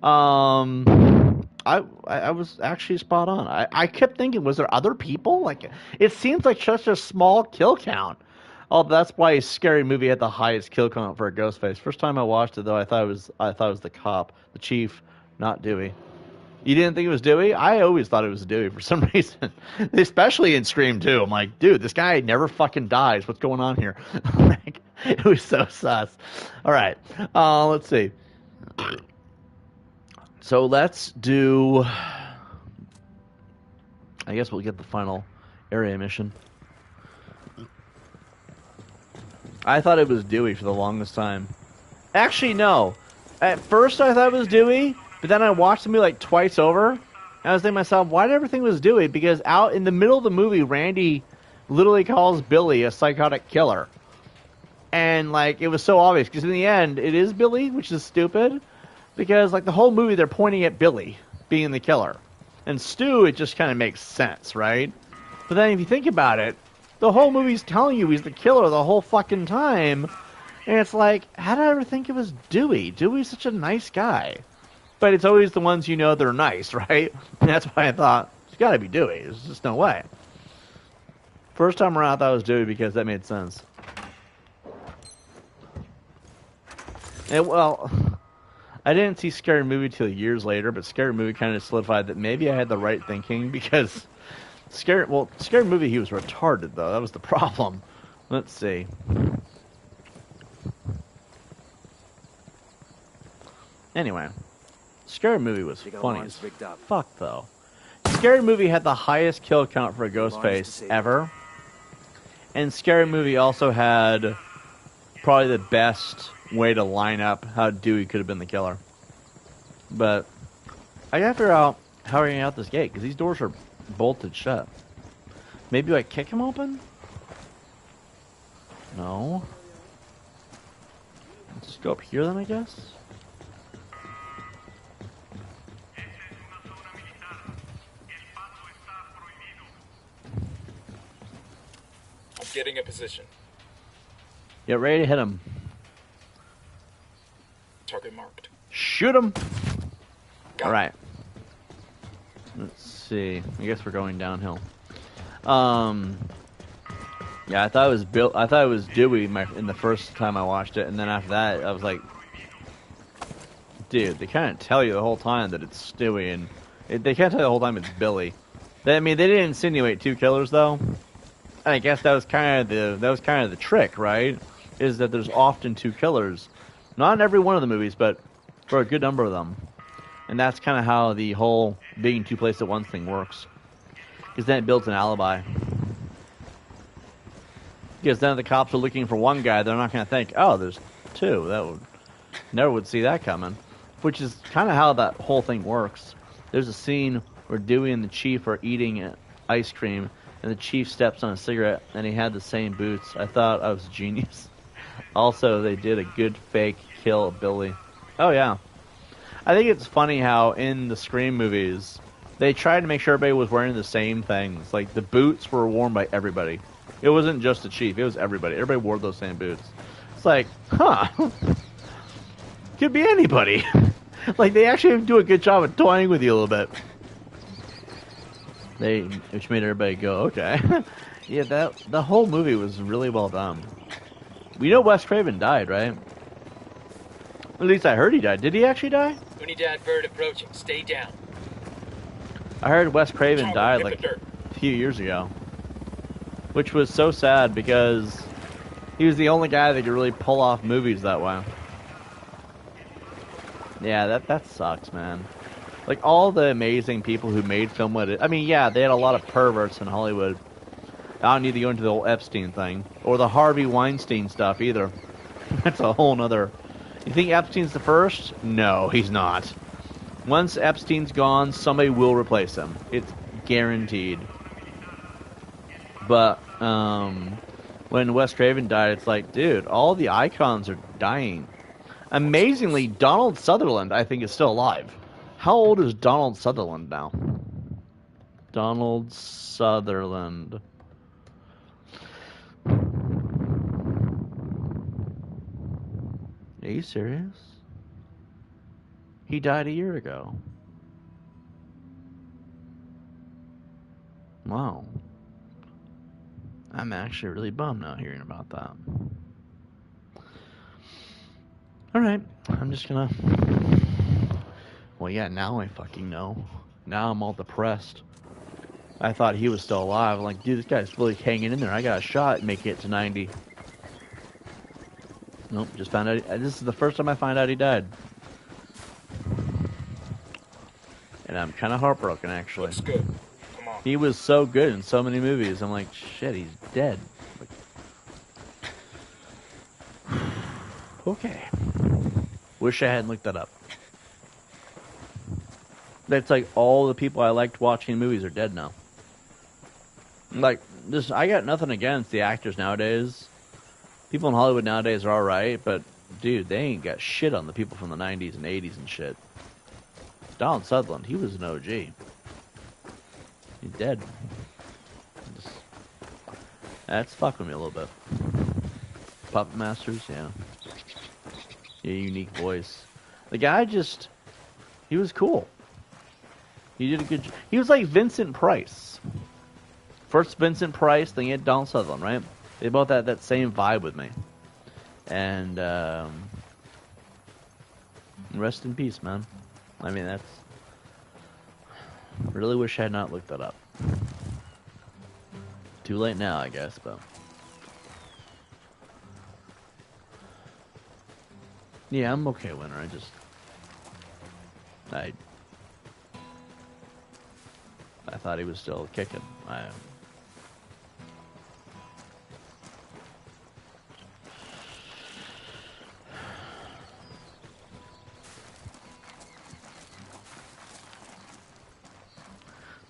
I was actually spot on. I kept thinking, was there other people? Like, it seems like such a small kill count. Oh, that's why Scary Movie had the highest kill count for a Ghostface. First time I watched it, though, I thought it was the cop, the chief, not Dewey. You didn't think it was Dewey? I always thought it was Dewey for some reason, especially in Scream 2. I'm like, dude, this guy never fucking dies. What's going on here? Like, it was so sus. All right, let's see. So let's do... I guess we'll get the final area mission. I thought it was Dewey for the longest time. Actually, no. At first I thought it was Dewey, but then I watched the movie like twice over, and I was thinking to myself, why did everything was Dewey? Because out in the middle of the movie, Randy literally calls Billy a psychotic killer. And, like, it was so obvious, because in the end, it is Billy, which is stupid. Because, like, the whole movie, they're pointing at Billy being the killer. And Stu, it just kind of makes sense, right? But then if you think about it, the whole movie's telling you he's the killer the whole fucking time. And it's like, how did I ever think it was Dewey? Dewey's such a nice guy. But it's always the ones you know that are nice, right? And that's why I thought, it's got to be Dewey. There's just no way. First time around, I thought it was Dewey because that made sense. And, well, I didn't see Scary Movie till years later, but Scary Movie kind of solidified that maybe I had the right thinking because Scary Movie, he was retarded, though. That was the problem. Let's see. Anyway, Scary Movie was funny as fuck, though. Scary Movie had the highest kill count for a Ghostface ever. And Scary Movie also had probably the best way to line up how Dewey could have been the killer. But I gotta figure out how we're getting out this gate, because these doors are bolted shut. Maybe I kick them open? No. Let's just go up here then, I guess? Getting a position. Get ready to hit him. Target marked. Shoot him! Alright. Let's see. I guess we're going downhill. Yeah, I thought it was Dewey in the first time I watched it, and then after that, I was like, dude, they kind of tell you the whole time that it's Stewie, and they can't tell you the whole time it's Billy. I mean, they didn't insinuate two killers, though. I guess that was kind of the trick, right? Is that there's often two killers, not in every one of the movies, but for a good number of them, and that's kind of how the whole being two places at once thing works. Because then it builds an alibi. Because then if the cops are looking for one guy, they're not going to think, oh, there's two. Never would see that coming. Which is kind of how that whole thing works. There's a scene where Dewey and the Chief are eating ice cream, and the Chief steps on a cigarette, and he had the same boots. I thought I was a genius. Also, they did a good fake kill of Billy. Oh, yeah. I think it's funny how in the Scream movies, they tried to make sure everybody was wearing the same things. Like, the boots were worn by everybody. It wasn't just the Chief. It was everybody. Everybody wore those same boots. It's like, huh. Could be anybody. Like, they actually do a good job of toying with you a little bit. Which made everybody go, okay. Yeah, the whole movie was really well done. We know Wes Craven died, right? At least I heard he died. Did he actually die? Unidad bird approaching. Stay down. I heard Wes Craven died like a few years ago. Which was so sad because he was the only guy that could really pull off movies that way. Yeah, that sucks, man. Like, all the amazing people who made film with it. I mean, yeah, they had a lot of perverts in Hollywood. I don't need to go into the whole Epstein thing. Or the Harvey Weinstein stuff, either. That's a whole nother... You think Epstein's the first? No, he's not. Once Epstein's gone, somebody will replace him. It's guaranteed. But, when Wes Craven died, it's like, dude, all the icons are dying. Amazingly, Donald Sutherland, I think, is still alive. How old is Donald Sutherland now? Donald Sutherland. Are you serious? He died a year ago. Wow. I'm actually really bummed now hearing about that. Alright, I'm just gonna... Well, yeah, now I fucking know. Now I'm all depressed. I thought he was still alive. I'm like, dude, this guy's really hanging in there. I got a shot at making it to 90. Nope, just found out. This is the first time I find out he died. And I'm kind of heartbroken, actually. Looks good. Come on. He was so good in so many movies. I'm like, shit, he's dead. Okay. Wish I hadn't looked that up. That's like all the people I liked watching movies are dead now. Like, I got nothing against the actors nowadays. People in Hollywood nowadays are alright, but dude, they ain't got shit on the people from the 90s and 80s and shit. Donald Sutherland, he was an OG. He's dead. That's fucking me a little bit. Puppet Masters, yeah. Unique voice. The guy just, he was cool. He did a good job. He was like Vincent Price. First Vincent Price, then you had Donald Sutherland, right? They both had that same vibe with me. And, rest in peace, man. I mean, that's... Really wish I had not looked that up. Too late now, I guess, but... Yeah, I'm okay, Winter. I thought he was still kicking.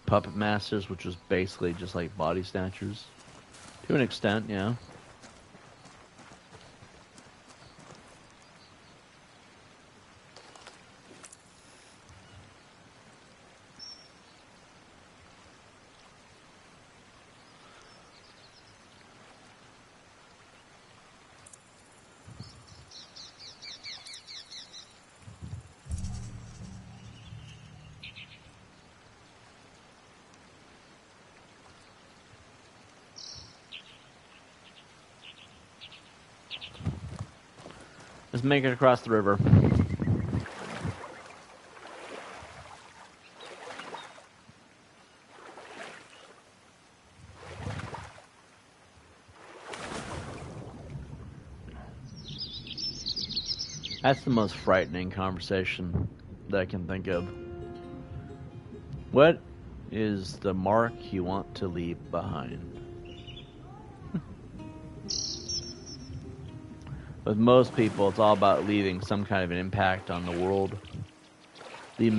Puppet Masters, which was basically just like Body Snatchers. To an extent, yeah. Let's make it across the river. That's the most frightening conversation that I can think of. What is the mark you want to leave behind? With most people, it's all about leaving some kind of an impact on the world. Leave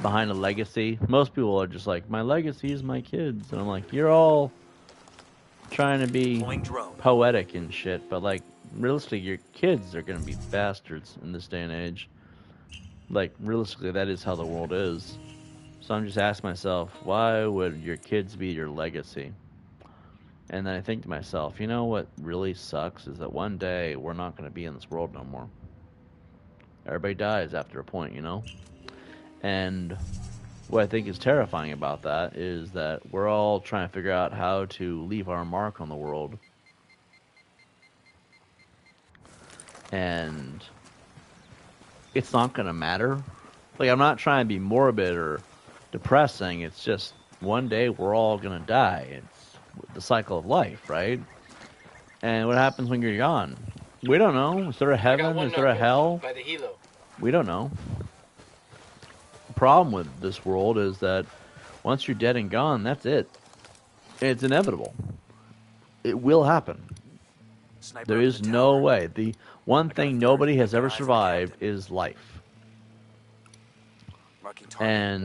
behind a legacy. Most people are just like, my legacy is my kids. And I'm like, you're all trying to be poetic and shit. But, like, realistically, your kids are going to be bastards in this day and age. Like, realistically, that is how the world is. So I'm just asking myself, why would your kids be your legacy? And then I think to myself, you know what really sucks is that one day we're not going to be in this world no more. Everybody dies after a point, you know? And what I think is terrifying about that is that we're all trying to figure out how to leave our mark on the world. And it's not going to matter. Like, I'm not trying to be morbid or depressing. It's just one day we're all going to die. It's the cycle of life, right? And what happens when you're gone? We don't know. Is there a heaven? Is there a hell? By the helo. We don't know. The problem with this world is that once you're dead and gone, that's it. It's inevitable. It will happen. There is no way. The one thing nobody has ever survived is life. And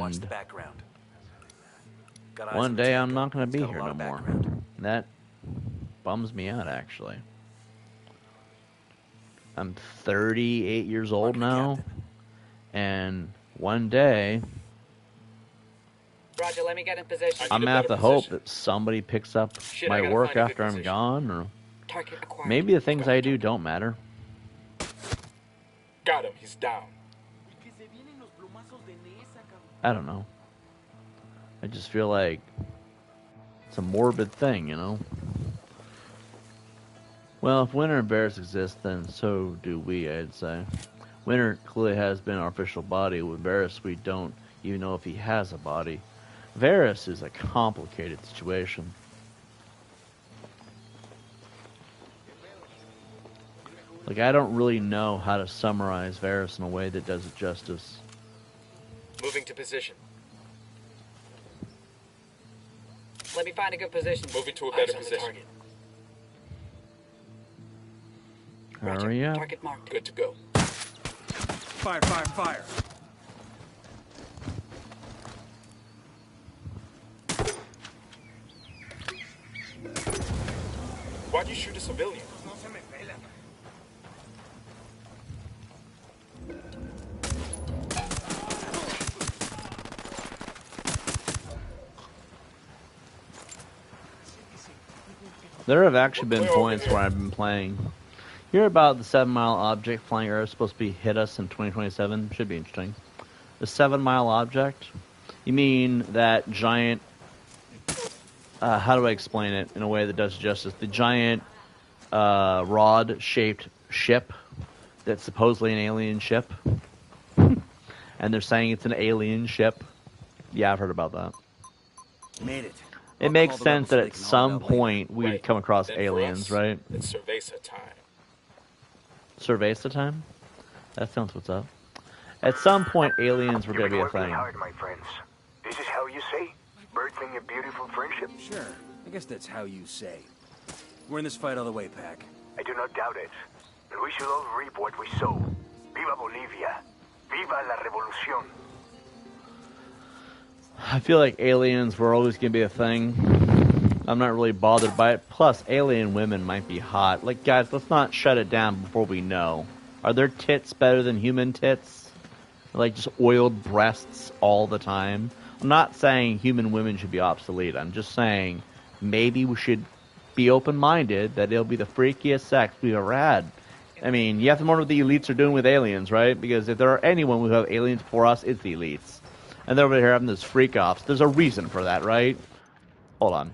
one day I'm not going to be here no more. That bums me out, actually. I'm 38 years old now, and one day Roger, let me get in position. I'm going to have to hope that somebody picks up my work after I'm gone, or maybe the things I do don't matter. Got him, he's down. I don't know. I just feel like it's a morbid thing, you know? Well, if Winter and Varys exist, then so do we, I'd say. Winter clearly has been our official body. With Varys, we don't even know if he has a body. Varys is a complicated situation. Like, I don't really know how to summarize Varys in a way that does it justice. Moving to position. Let me find a good position. Moving to a better position. Target. Hurry up. Target marked. Good to go. Fire, fire, fire. Why'd you shoot a civilian? There have actually been points where I've been playing. Hear about the 7-mile object flying Earth supposed to be hit us in 2027? Should be interesting. The 7-mile object? You mean that giant... how do I explain it in a way that does justice? The giant rod-shaped ship that's supposedly an alien ship. And they're saying it's an alien ship. Yeah, I've heard about that. Made it. It makes sense that at some point we'd come across aliens, right? It's Cerveza time. Cerveza time? That sounds what's up. At some point, aliens were going to be a thing. Hard, my friends. This is how you say? Birthing a beautiful friendship? Sure. I guess that's how you say. We're in this fight all the way, Pac. I do not doubt it. And we shall all reap what we sow. Viva Bolivia. Viva la revolución. I feel like aliens were always going to be a thing. I'm not really bothered by it. Plus, alien women might be hot. Like, guys, let's not shut it down before we know. Are their tits better than human tits? Like, just oiled breasts all the time? I'm not saying human women should be obsolete. I'm just saying maybe we should be open-minded that it'll be the freakiest sex we've ever had. I mean, you have to wonder what the elites are doing with aliens, right? Because if there are anyone who have aliens for us, it's the elites. And they're over here having this freak-offs. There's a reason for that, right? Hold on.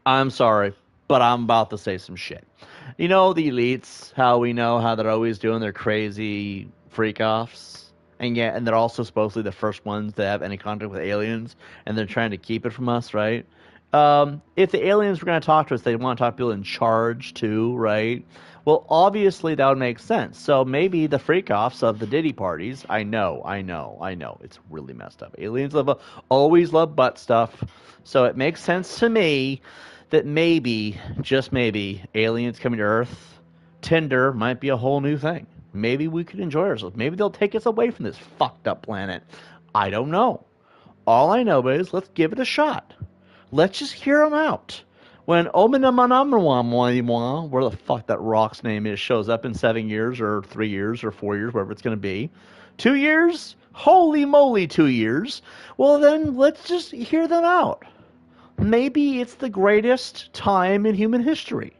I'm sorry, but I'm about to say some shit. You know the elites, how we know how they're always doing their crazy freak-offs? And they're also supposedly the first ones to have any contact with aliens, and they're trying to keep it from us, right? If the aliens were going to talk to us, they want to talk to people in charge too, right? Well, obviously that would make sense. So maybe the freak-offs of the Diddy parties, I know, it's really messed up. Aliens always love butt stuff, so it makes sense to me that maybe, just maybe, aliens coming to Earth, Tinder might be a whole new thing. Maybe we could enjoy ourselves. Maybe they'll take us away from this fucked up planet. I don't know. All I know is let's give it a shot. Let's just hear them out. When Ominamanamwa, where the fuck that rock's name is, shows up in 7 years or 3 years or 4 years, whatever it's going to be. 2 years? Holy moly, 2 years. Well, then let's just hear them out. Maybe it's the greatest time in human history.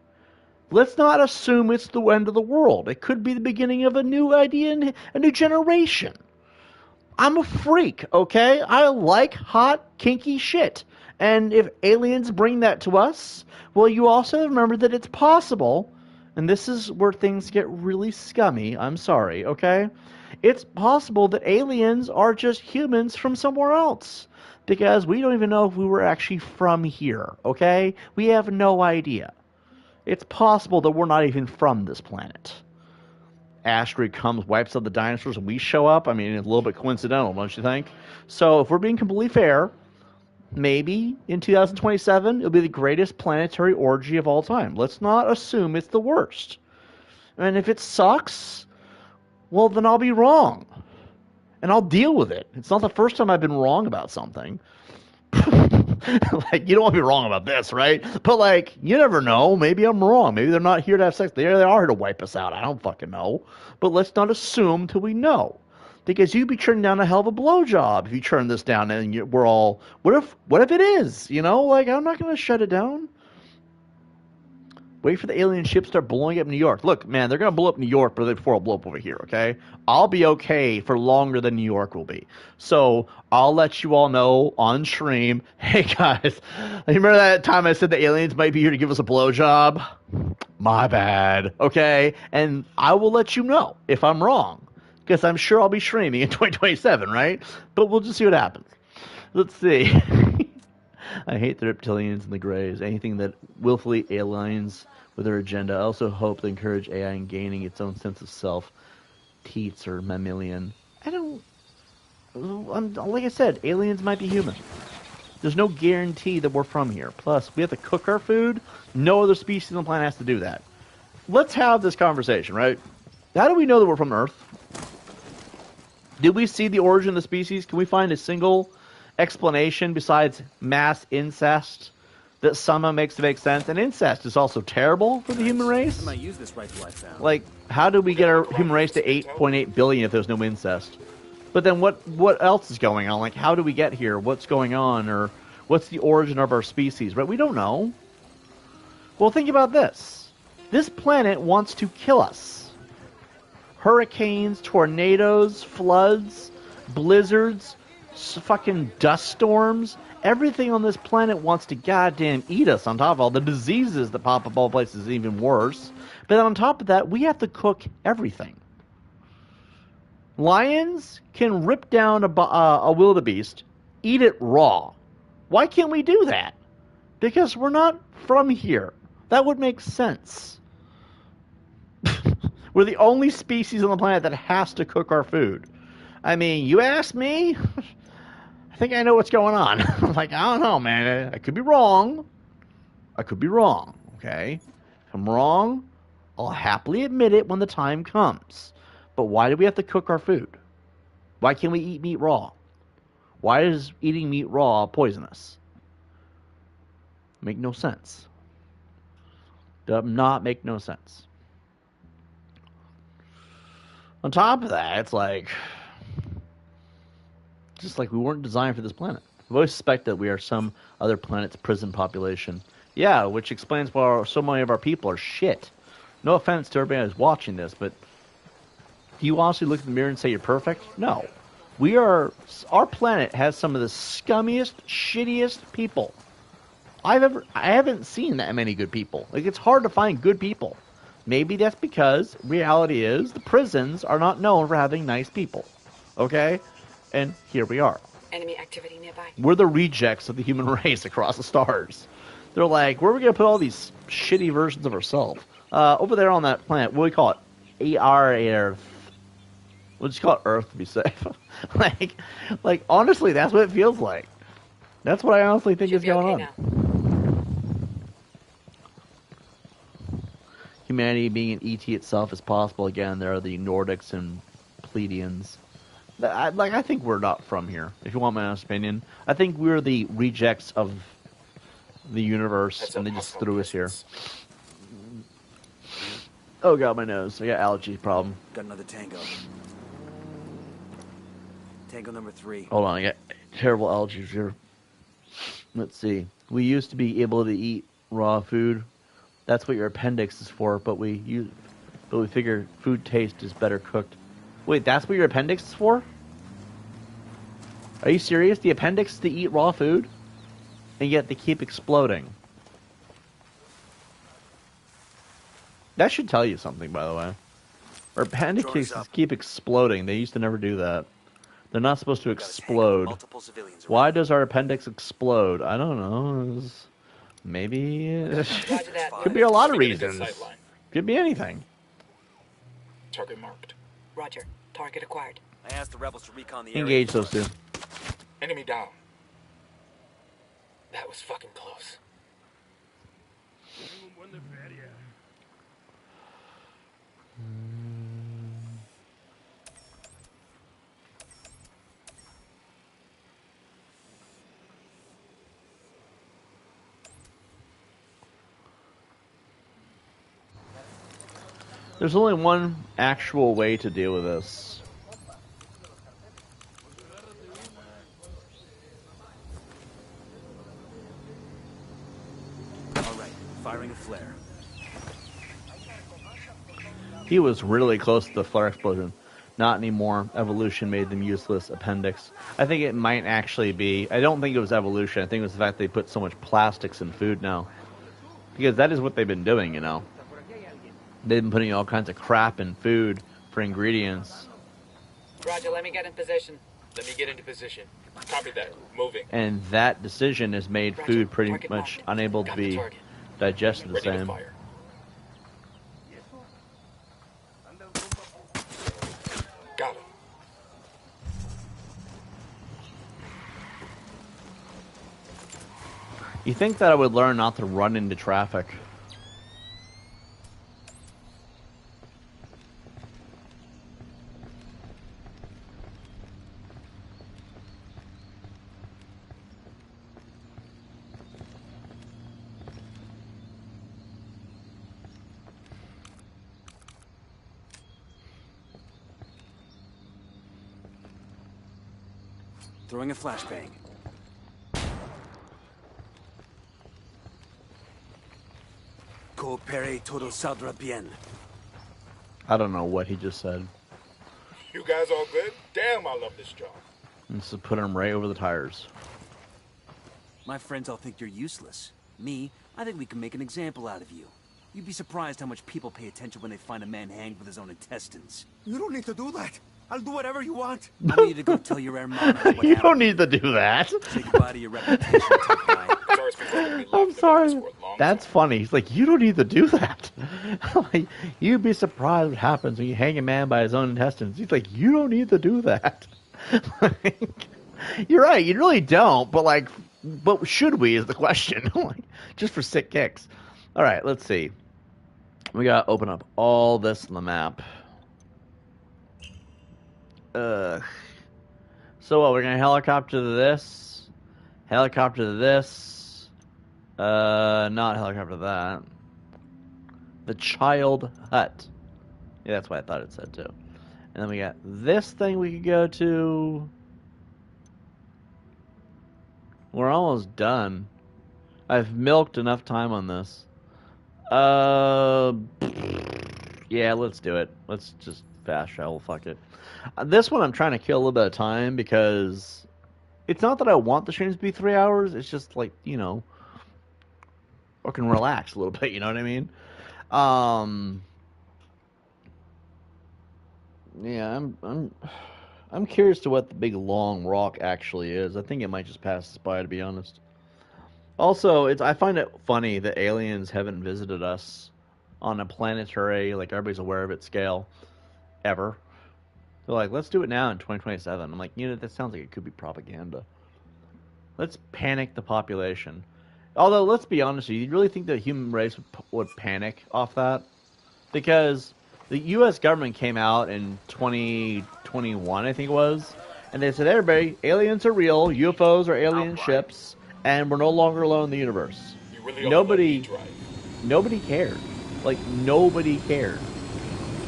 Let's not assume it's the end of the world. It could be the beginning of a new idea and a new generation. I'm a freak, okay? I like hot, kinky shit. And if aliens bring that to us, well, you also remember that it's possible, and this is where things get really scummy, I'm sorry, okay? It's possible that aliens are just humans from somewhere else. Because we don't even know if we were actually from here, okay? We have no idea. It's possible that we're not even from this planet. Asteroid comes, wipes out the dinosaurs, and we show up. I mean, it's a little bit coincidental, don't you think? So if we're being completely fair, maybe in 2027 it'll be the greatest planetary orgy of all time. Let's not assume it's the worst. And if it sucks, well, then I'll be wrong. And I'll deal with it. It's not the first time I've been wrong about something. Like, you don't want to be wrong about this, right? But, like, you never know. Maybe I'm wrong. Maybe they're not here to have sex. They are here to wipe us out. I don't fucking know. But let's not assume till we know. Because you'd be turning down a hell of a blowjob if you turn this down and we're all, what if it is? You know, like, I'm not going to shut it down. Wait for the alien ship to start blowing up New York. Look, man, they're going to blow up New York before it'll blow up over here, okay? I'll be okay for longer than New York will be. So I'll let you all know on stream, hey, guys, you remember that time I said the aliens might be here to give us a blowjob? My bad, okay? And I will let you know if I'm wrong, because I'm sure I'll be streaming in 2027, right? But we'll just see what happens. Let's see. I hate the reptilians and the greys. Anything that willfully aligns with their agenda. I also hope they encourage AI in gaining its own sense of self. Teats or mammalian. Like I said, aliens might be human. There's no guarantee that we're from here. Plus, we have to cook our food. No other species on the planet has to do that. Let's have this conversation, right? How do we know that we're from Earth? Did we see the origin of the species? Can we find a single explanation besides mass incest that somehow makes it make sense? And incest is also terrible for the human race. I might use this rifle I found. Like, how do we get our human race to 8.8 billion if there's no incest? But then what else is going on? Like, how do we get here? What's going on? Or what's the origin of our species? Right? We don't know. Well, think about this. This planet wants to kill us. Hurricanes, tornadoes, floods, blizzards, fucking dust storms. Everything on this planet wants to goddamn eat us, on top of all the diseases that pop up all places, even worse. But on top of that, we have to cook everything. Lions can rip down a wildebeest, eat it raw. Why can't we do that? Because we're not from here. That would make sense. We're the only species on the planet that has to cook our food. I mean, you ask me, I think I know what's going on. I'm like, I don't know, man. I could be wrong. I could be wrong, okay? If I'm wrong, I'll happily admit it when the time comes. But why do we have to cook our food? Why can't we eat meat raw? Why is eating meat raw poisonous? Make no sense. Does not make no sense. On top of that, it's like, just like we weren't designed for this planet. I've always suspected we are some other planet's prison population. Yeah, which explains why so many of our people are shit. No offense to everybody who's watching this, but do you honestly look in the mirror and say you're perfect? No. Our planet has some of the scummiest, shittiest people I haven't seen that many good people. Like, it's hard to find good people. Maybe that's because reality is the prisons are not known for having nice people. Okay? And here we are. Enemy activity nearby. We're the rejects of the human race across the stars. They're like, where are we going to put all these shitty versions of ourselves? Over there on that planet, what do we call it? Earth. We'll just call it Earth to be safe. like, honestly, that's what it feels like. That's what I honestly think is going on. Now. Humanity being an ET itself is possible. Again, there are the Nordics and Pleiadians. I think we're not from here, if you want my honest opinion. I think we're the rejects of the universe, and they just threw us here. Oh god, my nose. I got allergy problem. Got another tango. Tango number 3. Hold on, I got terrible allergies here. Let's see. We used to be able to eat raw food. That's what your appendix is for, but we figure food taste is better cooked. Wait, that's what your appendix is for? Are you serious? The appendix is to eat raw food? And yet they keep exploding. That should tell you something, by the way. Our appendixes keep exploding. They used to never do that. They're not supposed to explode. Why does our appendix explode? I don't know. Maybe could be a lot of reasons. Could be anything. Target marked. Roger. Target acquired. I asked the rebels to recon the area. Engage those two. Enemy down. That was fucking close. There's only one actual way to deal with this. All right, firing a flare. He was really close to the flare explosion. Not anymore. Evolution made them useless. Appendix. I think it might actually be. I don't think it was evolution. I think it was the fact they put so much plastics in food now. Because that is what they've been doing, you know. They've been putting all kinds of crap in food for ingredients. Roger, let me get in position. Let me get into position. Copy that. Moving. And that decision has made food pretty much unable to be digested the same. Got him. You think that I would learn not to run into traffic? Throwing a flashbang. Coopere todo saldrá bien. I don't know what he just said. You guys all good? Damn, I love this job. This is put him right over the tires. My friends all think you're useless. Me, I think we can make an example out of you. You'd be surprised how much people pay attention when they find a man hanged with his own intestines. You don't need to do that. I'll do whatever you want. I want you to go tell your hermana what You happened. don't need to do that. Say goodbye to your reputation, tough guy. I'm sorry. That's funny. He's like, you don't need to do that. Like, you'd be surprised what happens when you hang a man by his own intestines. He's like, you don't need to do that. Like, you're right. You really don't. But should we is the question. Like, just for sick kicks. All right. Let's see. We got to open up all this on the map. So what, we're going to helicopter to this. Helicopter to this. Not helicopter to that. The child hut. Yeah, that's what I thought it said too. And then we got this thing we could go to. We're almost done. I've milked enough time on this. Yeah, let's do it. Let's just fast travel. Fuck it. This one I'm trying to kill a little bit of time because it's not that I want the streams to be 3 hours. It's just like, you know, I can relax a little bit. You know what I mean? Yeah, I'm curious to what the big long rock actually is. I think it might just pass us by, to be honest. Also, I find it funny that aliens haven't visited us on a planetary, like everybody's aware of it, scale, ever. They're like, let's do it now in 2027. I'm like, you know, that sounds like it could be propaganda. Let's panic the population. Although, let's be honest, you really think the human race would panic off that? Because the U.S. government came out in 2021, I think it was, and they said, everybody, aliens are real, UFOs are alien ships, and we're no longer alone in the universe. Really nobody cared. Like, nobody cared.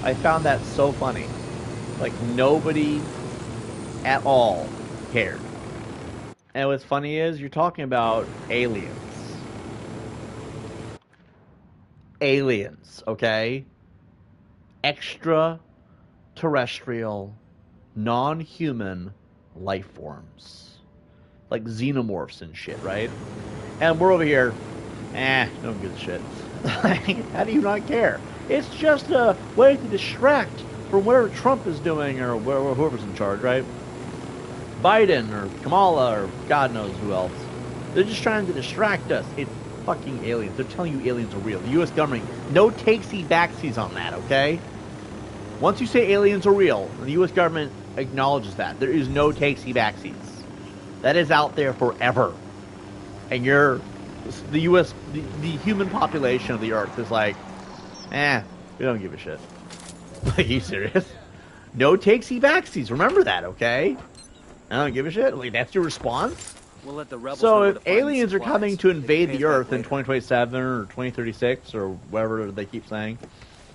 I found that so funny. Like, nobody at all cared. And what's funny is, you're talking about aliens. Aliens, okay? Extraterrestrial, non-human life forms. Like xenomorphs and shit, right? And we're over here, no one gives a shit. How do you not care? It's just a way to distract from whatever Trump is doing or whoever's in charge, right? Biden or Kamala or God knows who else. They're just trying to distract us. It's fucking aliens. They're telling you aliens are real. The U.S. government, no takesy-backsies on that, okay? Once you say aliens are real, the U.S. government acknowledges that. There is no takesy-backsies. That is out there forever. And the U.S., the human population of the Earth is like, we don't give a shit. Like, are you serious? No takesy-backsies. Remember that, okay? I don't give a shit. Like, that's your response? We'll let the rebels So if aliens are coming to invade the Earth in 2027 or 2036 or whatever they keep saying,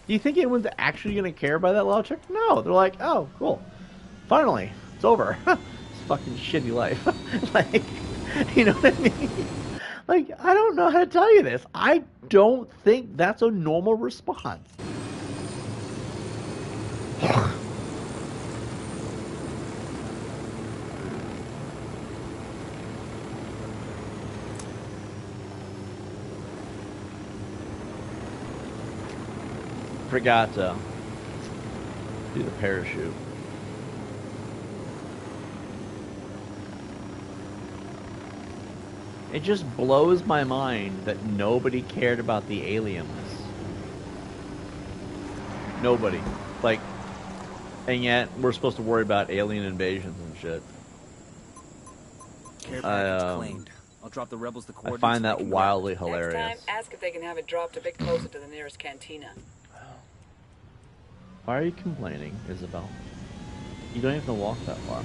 do you think anyone's actually going to care by that logic? No. They're like, oh, cool. Finally. It's over. It's fucking shitty life. Like, you know what I mean? Like, I don't know how to tell you this. I don't think that's a normal response. Forgot to do the parachute. It just blows my mind that nobody cared about the aliens. Nobody. Like, and yet we're supposed to worry about alien invasions and shit. Care package claimed. I'll drop the rebels the coordinates. I find that wildly hilarious. Next time, ask if they can have it dropped a bit closer to the nearest cantina. Why are you complaining, Isabel? You don't have to walk that far.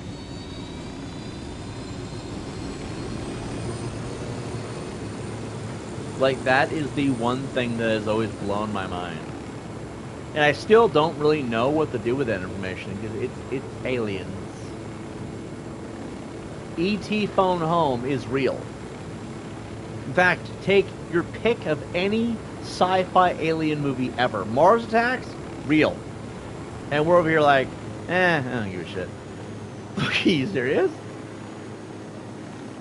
Like, that is the one thing that has always blown my mind. And I still don't really know what to do with that information, because it's aliens. E.T. Phone Home is real. In fact, take your pick of any sci-fi alien movie ever. Mars attacks, real. And we're over here like, I don't give a shit. Are you serious?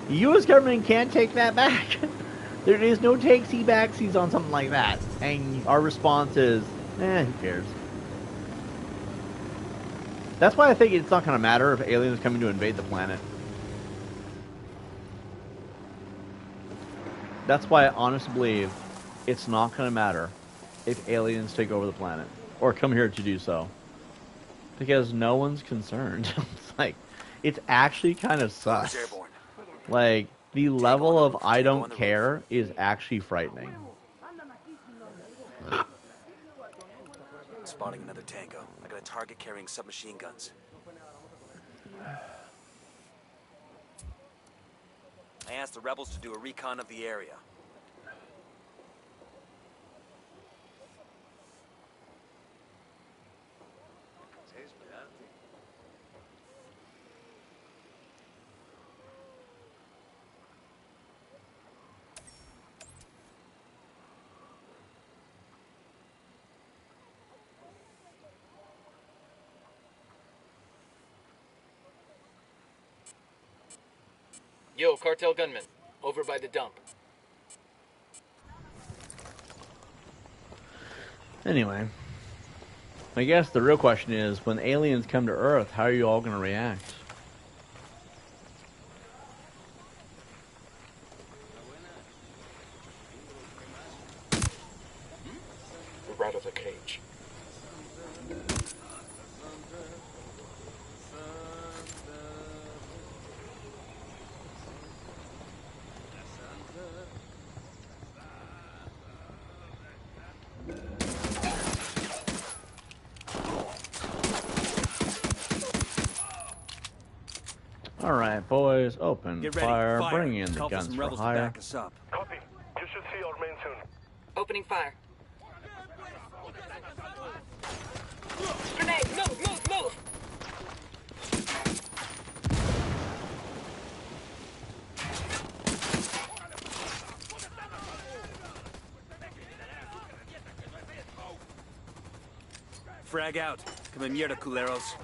The U.S. government can't take that back. There is no takesy backsies on something like that. And our response is, who cares? That's why I think it's not going to matter if aliens are coming to invade the planet. That's why I honestly believe it's not going to matter if aliens take over the planet or come here to do so. Because no one's concerned. It's like, it's actually kind of sus. Like, the level of I don't care is actually frightening. Spotting another tango. I got a target carrying submachine guns. I asked the rebels to do a recon of the area. Yo, cartel gunman. Over by the dump. Anyway. I guess the real question is, when aliens come to Earth, how are you all going to react? We're out of the cage. Alright, boys, open fire. Bring in the Call guns some for rebels to hire. back us up. Copy. You should see our men soon. Opening fire. Grenade! Move! Move! Move! Frag out. Come in mierda, culeros.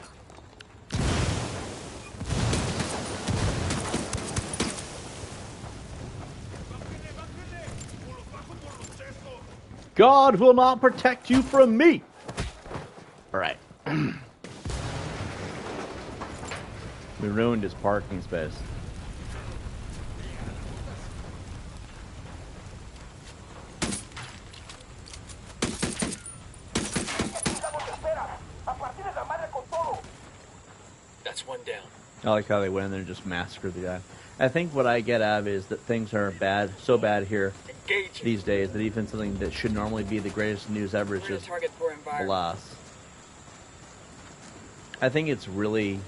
God will not protect you from me! Alright. We ruined his parking space. That's one down. I like how they went in there and just massacred the guy. I think what I get out of it is that things are bad, so bad here these days that even something that should normally be the greatest news ever is just alas. I think it's really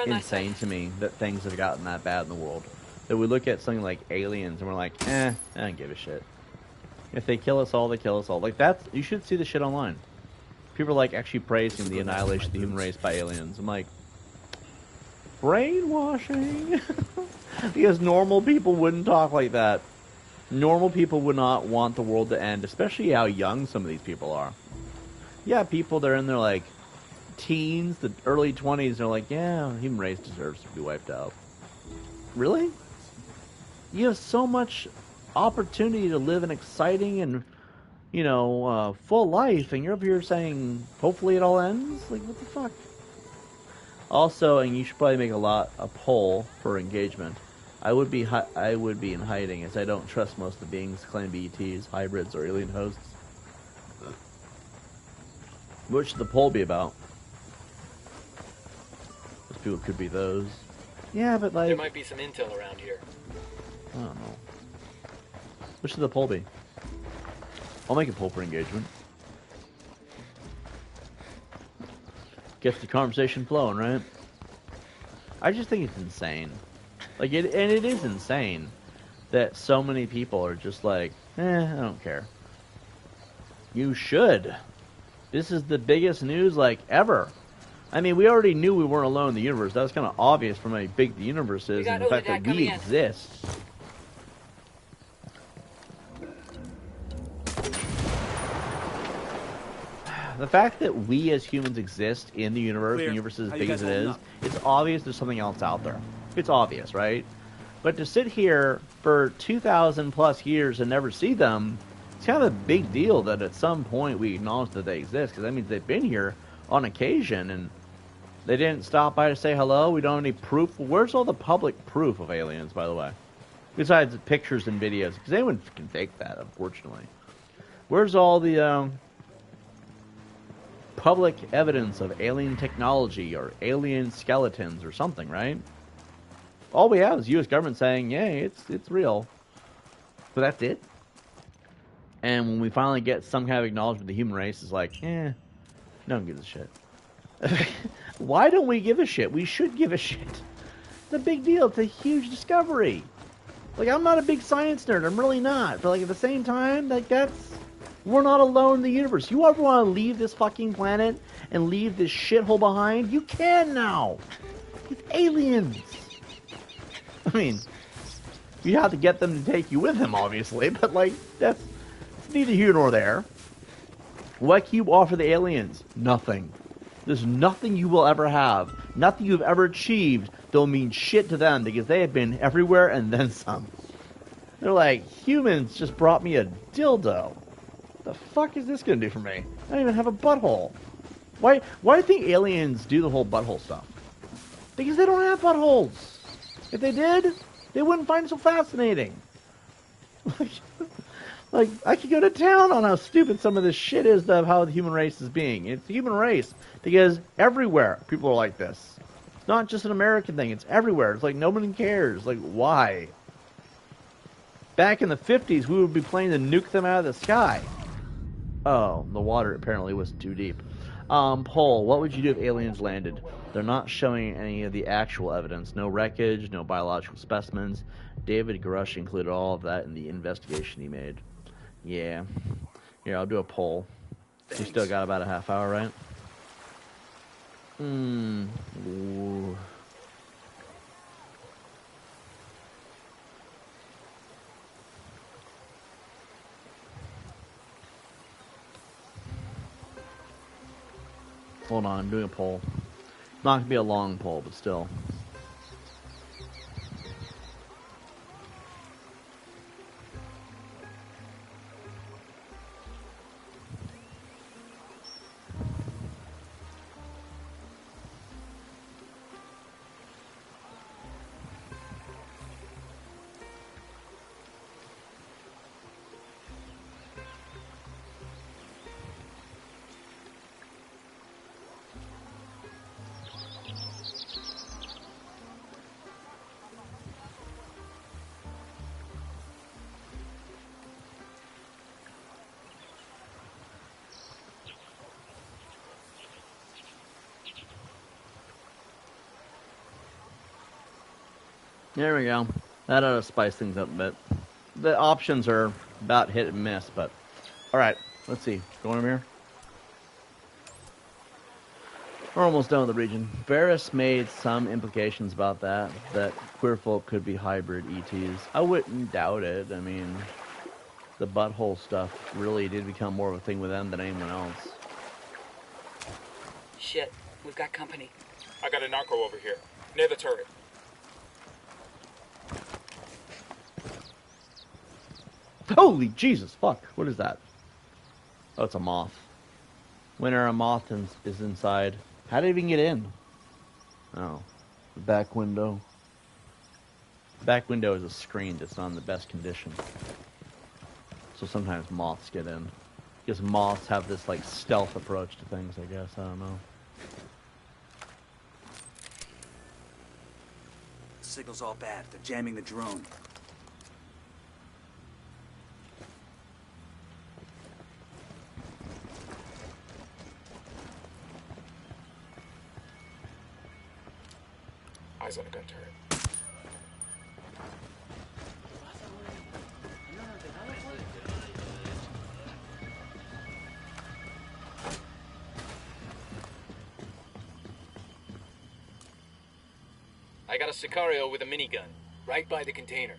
insane to me that things have gotten that bad in the world. That we look at something like aliens and we're like, I don't give a shit. If they kill us all, they kill us all. Like that's, you should see the shit online. People are like actually praising the annihilation of the human race by aliens. I'm like, brainwashing. Because normal people wouldn't talk like that. Normal people would not want the world to end, especially how young some of these people are. Yeah, people, they're in their like teens, the early 20s, they're like, yeah, human race deserves to be wiped out. Really? You have so much opportunity to live an exciting and, you know, full life, and you're up here saying, hopefully it all ends? Like, what the fuck? Also, and you should probably make a poll for engagement. I would be in hiding, as I don't trust most of the beings claimed to be ETs, hybrids, or alien hosts. What should the poll be about? Those people could be those. Yeah, but like... There might be some intel around here. I don't know. What should the poll be? I'll make a poll for engagement. Gets the conversation flowing, right? I just think it's insane. Like, it is insane that so many people are just like, I don't care. You should. This is the biggest news, like, ever. I mean, we already knew we weren't alone in the universe. That was kind of obvious from how big the universe is and the fact that we exist. the fact that we as humans exist in the universe, Clear. the universe is as How you big guys as it is, holding up? it's obvious there's something else out there. It's obvious, right? But to sit here for 2,000 plus years and never see them, it's kind of a big deal that at some point we acknowledge that they exist, because that means they've been here on occasion, and they didn't stop by to say hello. We don't have any proof. Where's all the public proof of aliens, by the way? Besides pictures and videos, because anyone can fake that, unfortunately. Where's all the public evidence of alien technology or alien skeletons or something, right? All we have is the U.S. government saying, yeah, it's real. But that's it. And when we finally get some kind of acknowledgement, the human race is like, no one gives a shit. Why don't we give a shit? We should give a shit. It's a big deal. It's a huge discovery. Like, I'm not a big science nerd. I'm really not. But, like, at the same time, like, we're not alone in the universe. You ever want to leave this fucking planet and leave this shithole behind? You can now. It's aliens. I mean, you have to get them to take you with them, obviously. But, like, that's neither here nor there. What can you offer the aliens? Nothing. There's nothing you will ever have. Nothing you've ever achieved don't mean shit to them, because they have been everywhere and then some. They're like, humans just brought me a dildo. The fuck is this going to do for me? I don't even have a butthole. Why do you think aliens do the whole butthole stuff? Because they don't have buttholes. If they did, they wouldn't find it so fascinating. Like, I could go to town on how stupid some of this shit is of how the human race is being. It's the human race, because everywhere people are like this. It's not just an American thing. It's everywhere. It's like nobody cares. Like, why? Back in the 50s, we would be planning to nuke them out of the sky. Oh, the water apparently was too deep. Paul, what would you do if aliens landed? They're not showing any of the actual evidence. No wreckage, no biological specimens. David Grush included all of that in the investigation he made. Yeah. Here, I'll do a poll. You still got about a half hour, right? Ooh. Hold on, I'm doing a poll. It's not going to be a long poll, but still. There we go. That ought to spice things up a bit. The options are about hit and miss, but... Alright, let's see. Going over here. We're almost done with the region. Varys made some implications about that queer folk could be hybrid ETs. I wouldn't doubt it. I mean, the butthole stuff really did become more of a thing with them than anyone else. Shit, we've got company. I got a narco over here, near the turret. Holy Jesus, fuck. What is that? Oh, it's a moth. Winter, a moth is inside. How did it even get in? Oh, the back window. The back window is a screen that's not in the best condition. So sometimes moths get in. Because moths have this, like, stealth approach to things, I guess. I don't know. The signal's all bad. They're jamming the drone. Eyes on a gun turret. I got a Sicario with a minigun, right by the container.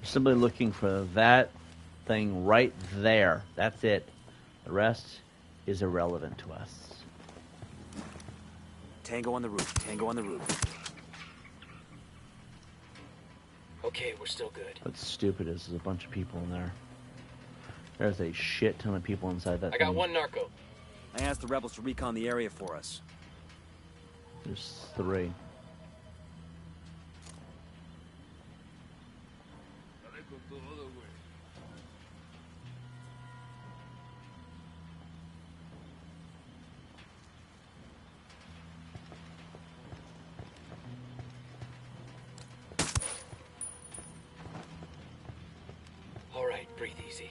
Simply looking for that thing right there. That's it. The rest is irrelevant to us. Tango on the roof. Tango on the roof. Okay, we're still good. What's stupid is there's a bunch of people in there. There's a shit ton of people inside that I got one narco. I asked the rebels to recon the area for us. There's 3. All right, breathe easy.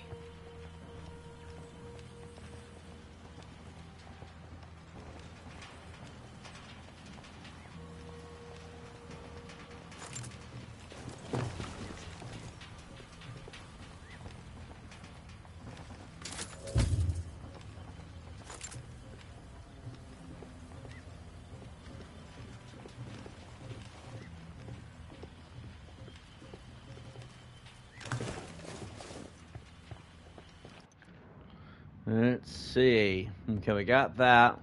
Let's see. Okay, we got that.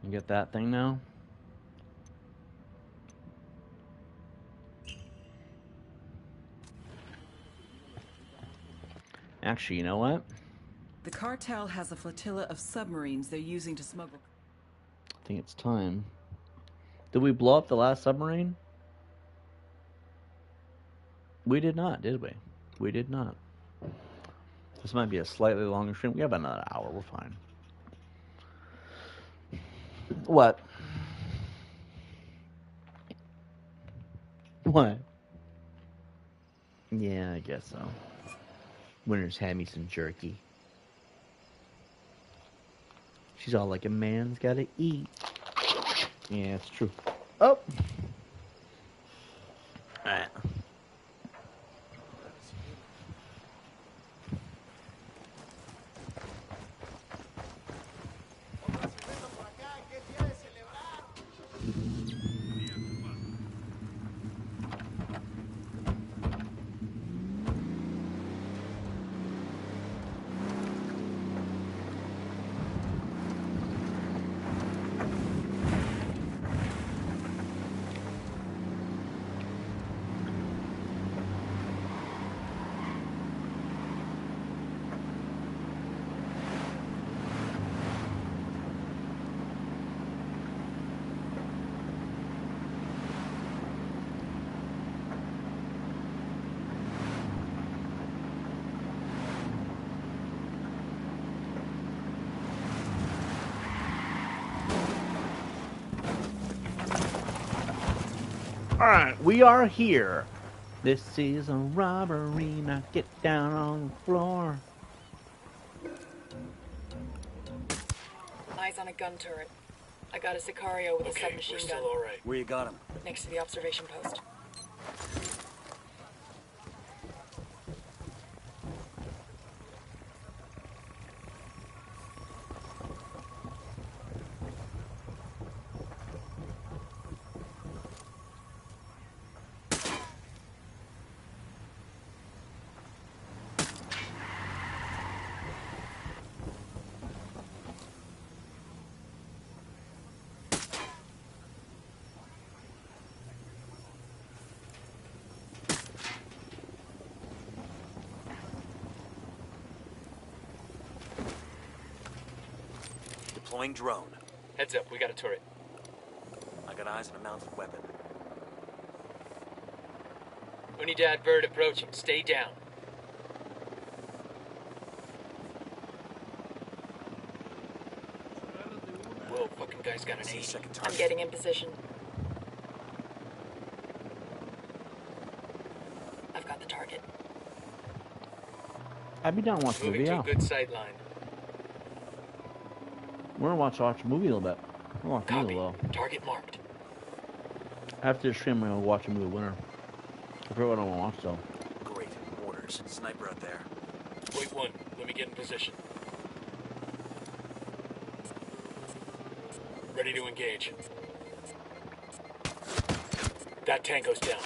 You get that thing now? Actually, you know what? The cartel has a flotilla of submarines they're using to smuggle. I think it's time. Did we blow up the last submarine? We did not, did we? We did not. This might be a slightly longer stream. We have another hour. We're fine. What? What? Yeah, I guess so. Winter's had me some jerky. She's all like, a man's gotta eat. Yeah, it's true. Oh! Alright. Alright, we are here. This is a robbery, now get down on the floor. Eyes on a gun turret. I got a Sicario with a submachine gun. Still all right. Where you got him? Next to the observation post. Deploying drone. Heads up, we got a turret. I got eyes on a mounted weapon. Unidad bird approaching. Stay down. Whoa, fucking guy's got an 80. I'm getting in position. I've got the target. I'd be down to watch a movie, Moving to yeah. a good sight line. We're gonna watch a movie a little bit. We're gonna watch a movie a little. Target marked. After the stream, I'm gonna watch a movie winter. I forget what I wanna watch though. Great. Orders. Sniper out there. Wait one. Let me get in position. Ready to engage. That tango's down.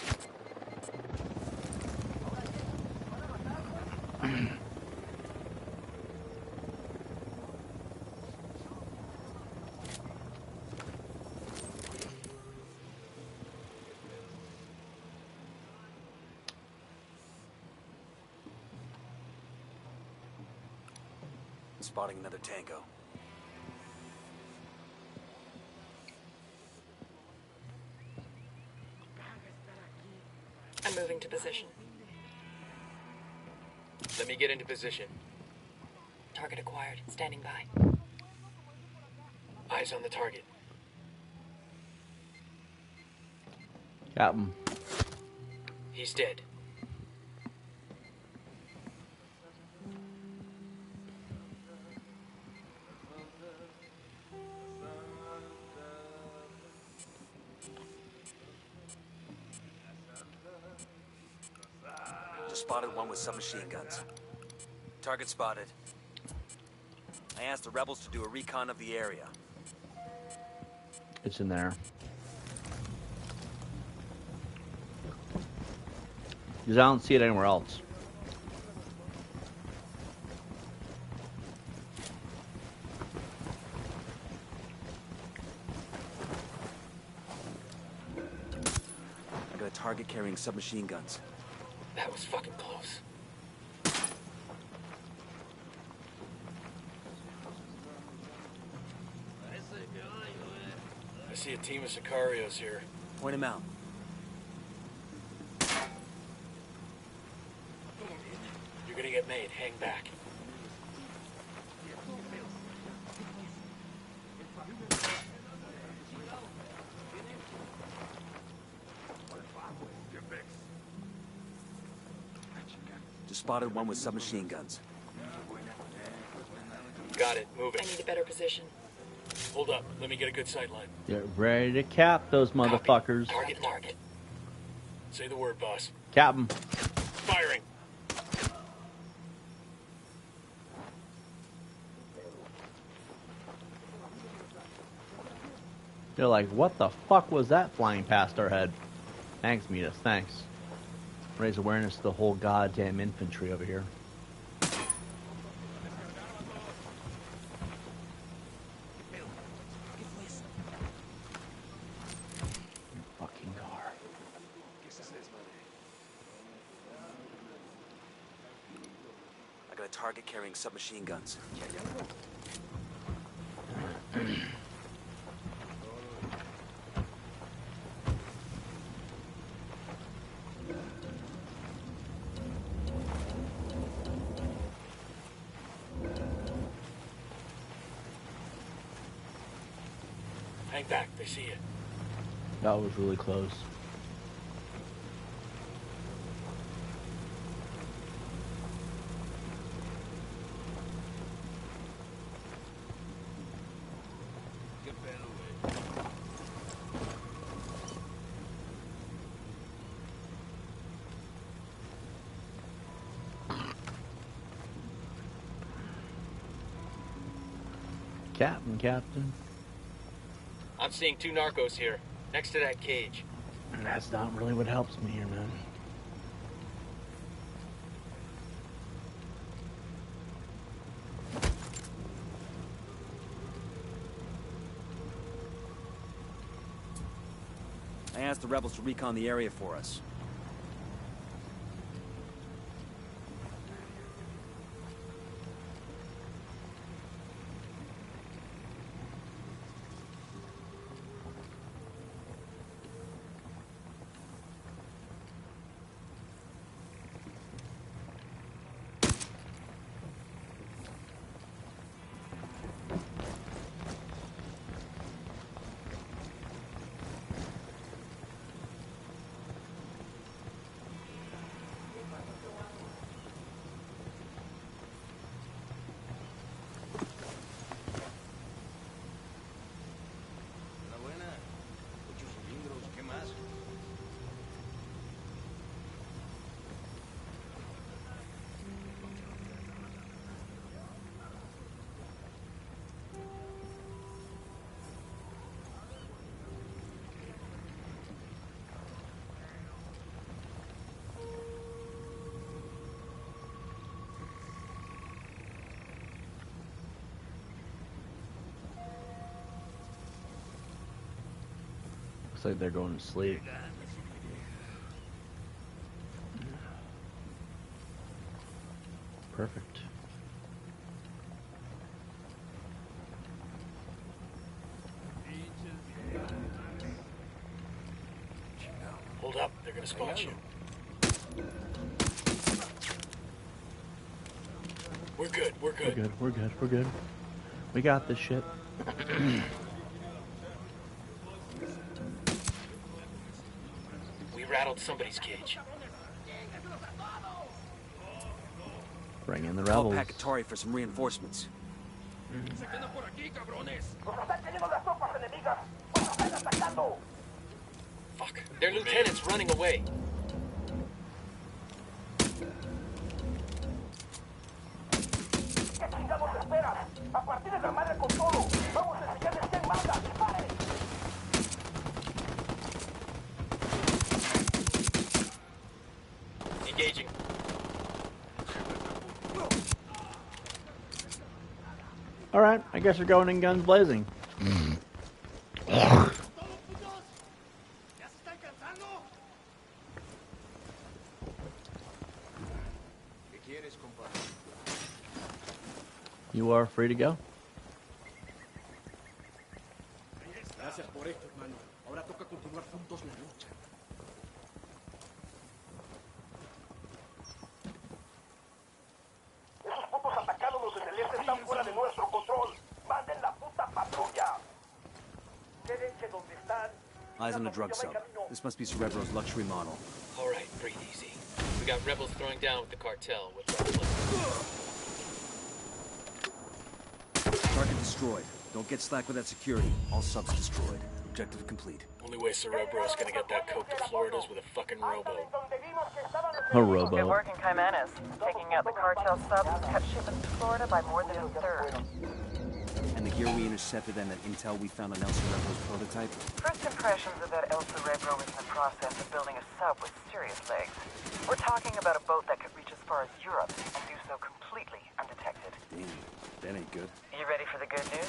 spotting another tango. I'm moving to position. Let me get into position. Target acquired. Standing by. Eyes on the target. Got him. He's dead. Just spotted one with submachine guns. Target spotted. I asked the rebels to do a recon of the area. It's in there. Because I don't see it anywhere else. I got a target carrying submachine guns. That was fucking close. I see a team of Sicarios here. Point him out. You're gonna get made. Hang back. Just spotted one with submachine guns. Got it. Moving. I need a better position. Hold up. Let me get a good sight line. Get ready to cap those motherfuckers. Target. Say the word, boss. Cap them. Firing. They're like, what the fuck was that flying past our head? Thanks, Midas. Thanks. Raise awareness to the whole goddamn infantry over here. Fucking car. I got a target carrying submachine guns. Hang back. They see you. That was really close. Captain. I'm seeing 2 narcos here, next to that cage. And that's not really what helps me here, man. I asked the rebels to recon the area for us. Looks like they're going to sleep. Perfect. gonna spot you. We're good, we're good. We're good, we're good, we're good. We got this shit. We rattled somebody's cage. Bring in the Call rebels. Pacatari for some reinforcements. Fuck. Their lieutenant's running away. Engaging. Alright, I guess we're going in guns blazing. You are free to go. Gracias por esto, hermano. Ahora toca continuar juntos la lucha. Esos putos atacándonos en el este están fuera de nuestro control. ¡Manden la puta patrulla! Quédense donde están. Eyes on a drug sub. This must be Cerebro's luxury model. All right, breathe easy. We got rebels throwing down with the cartel. What's our plan? Target destroyed. Don't get slack with that security. All subs destroyed. Objective complete. Only way Cerebro's gonna get that coke to Florida is with a fucking robo. A robo. Good work in Caimanes. Taking out the cartel subs cut shipments to Florida by more than a third. And the gear we intercepted and that intel we found on El Cerebro's prototype? First impressions are that El Cerebro is in the process of building a sub with serious legs. We're talking about a boat that could reach as far as Europe and do so completely undetected. Damn, that ain't good. You ready for the good news?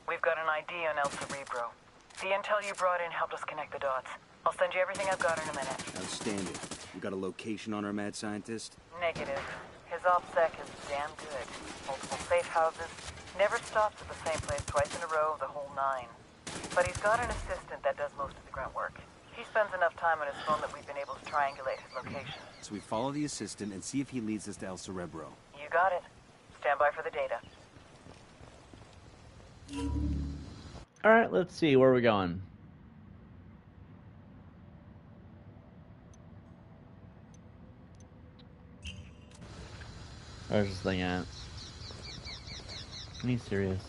We've got an ID on El Cerebro. The intel you brought in helped us connect the dots. I'll send you everything I've got in a minute. Outstanding. We got a location on our mad scientist? Negative. His OPSEC is damn good. Multiple safe houses. Never stops at the same place twice in a row, the whole nine. But he's got an assistant that does most of the grunt work. He spends enough time on his phone that we've been able to triangulate his location. So we follow the assistant and see if he leads us to El Cerebro. You got it. Stand by for the data. Alright, let's see. Where are we going? Where's this thing at? Are you serious?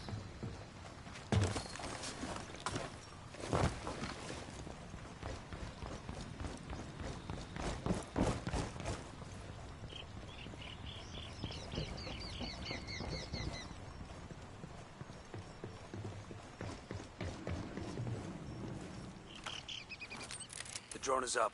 The drone is up.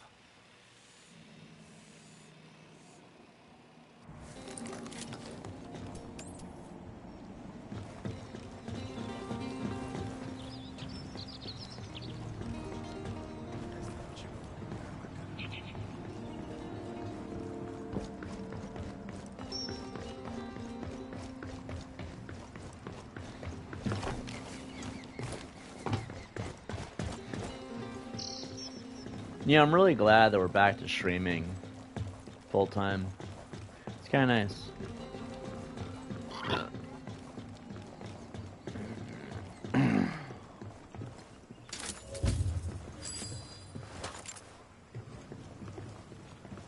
Yeah, I'm really glad that we're back to streaming full time. It's kind of nice.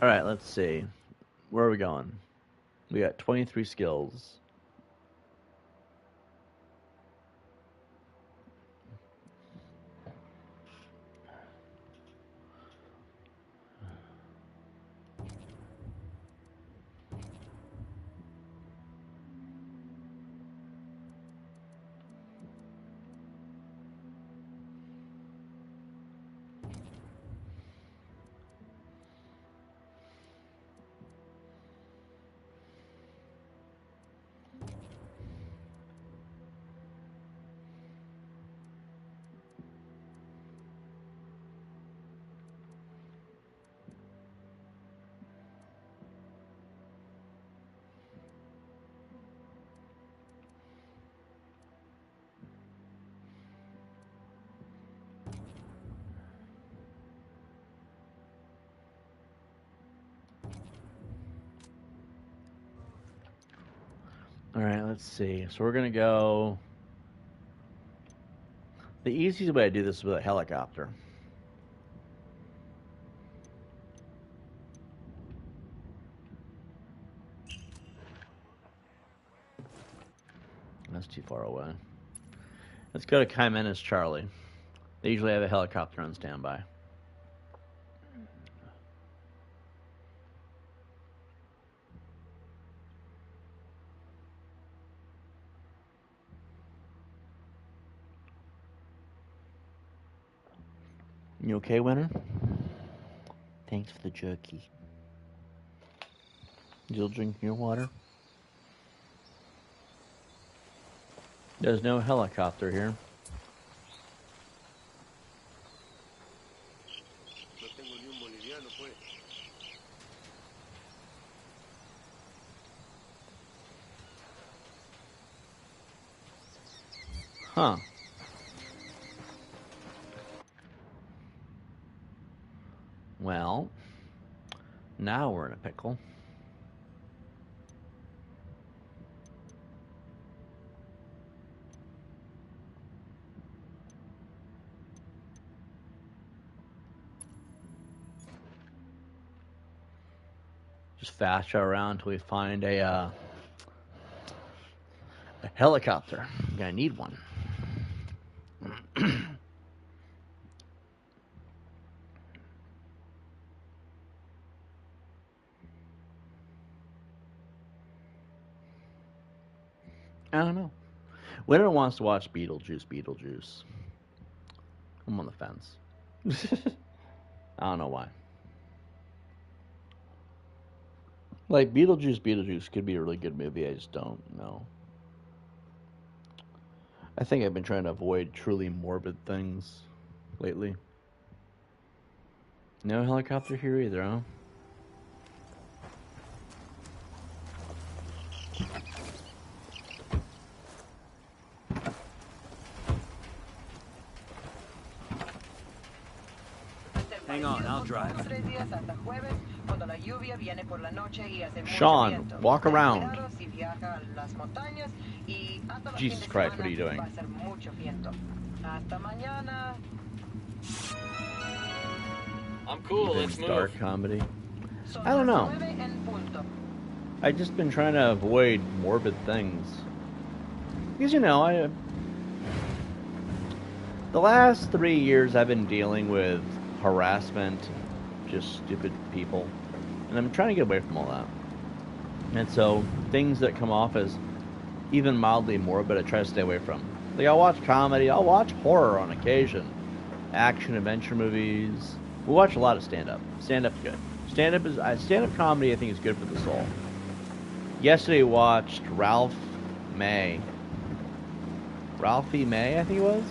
All right, let's see. Where are we going? We got 23 skills. Alright, let's see. So we're gonna go... The easiest way to do this is with a helicopter. That's too far away. Let's go to Caimanes, Charlie. They usually have a helicopter on standby. You okay, Winter? Thanks for the jerky. You'll drink your water? There's no helicopter here. Huh. Well, now we're in a pickle. Just fast travel around until we find a helicopter. I'm gonna need one. I don't know. Winter wants to watch Beetlejuice. I'm on the fence. I don't know why. Like, Beetlejuice could be a really good movie, I just don't know. I think I've been trying to avoid truly morbid things lately. No helicopter here either, huh? Hang on, I'll drive. Sean, walk around. Jesus Christ, what are you doing? I'm cool, let's move. Dark comedy. I don't know. I've just been trying to avoid morbid things. Because, you know, the last 3 years I've been dealing with harassment, just stupid people, and I'm trying to get away from all that. And so things that come off as even mildly morbid, I try to stay away from. Like, I'll watch comedy, I'll watch horror on occasion, action adventure movies. We watch a lot of stand-up. Stand-up's good. Stand-up comedy, I think, is good for the soul. Yesterday, we watched Ralphie May, I think it was.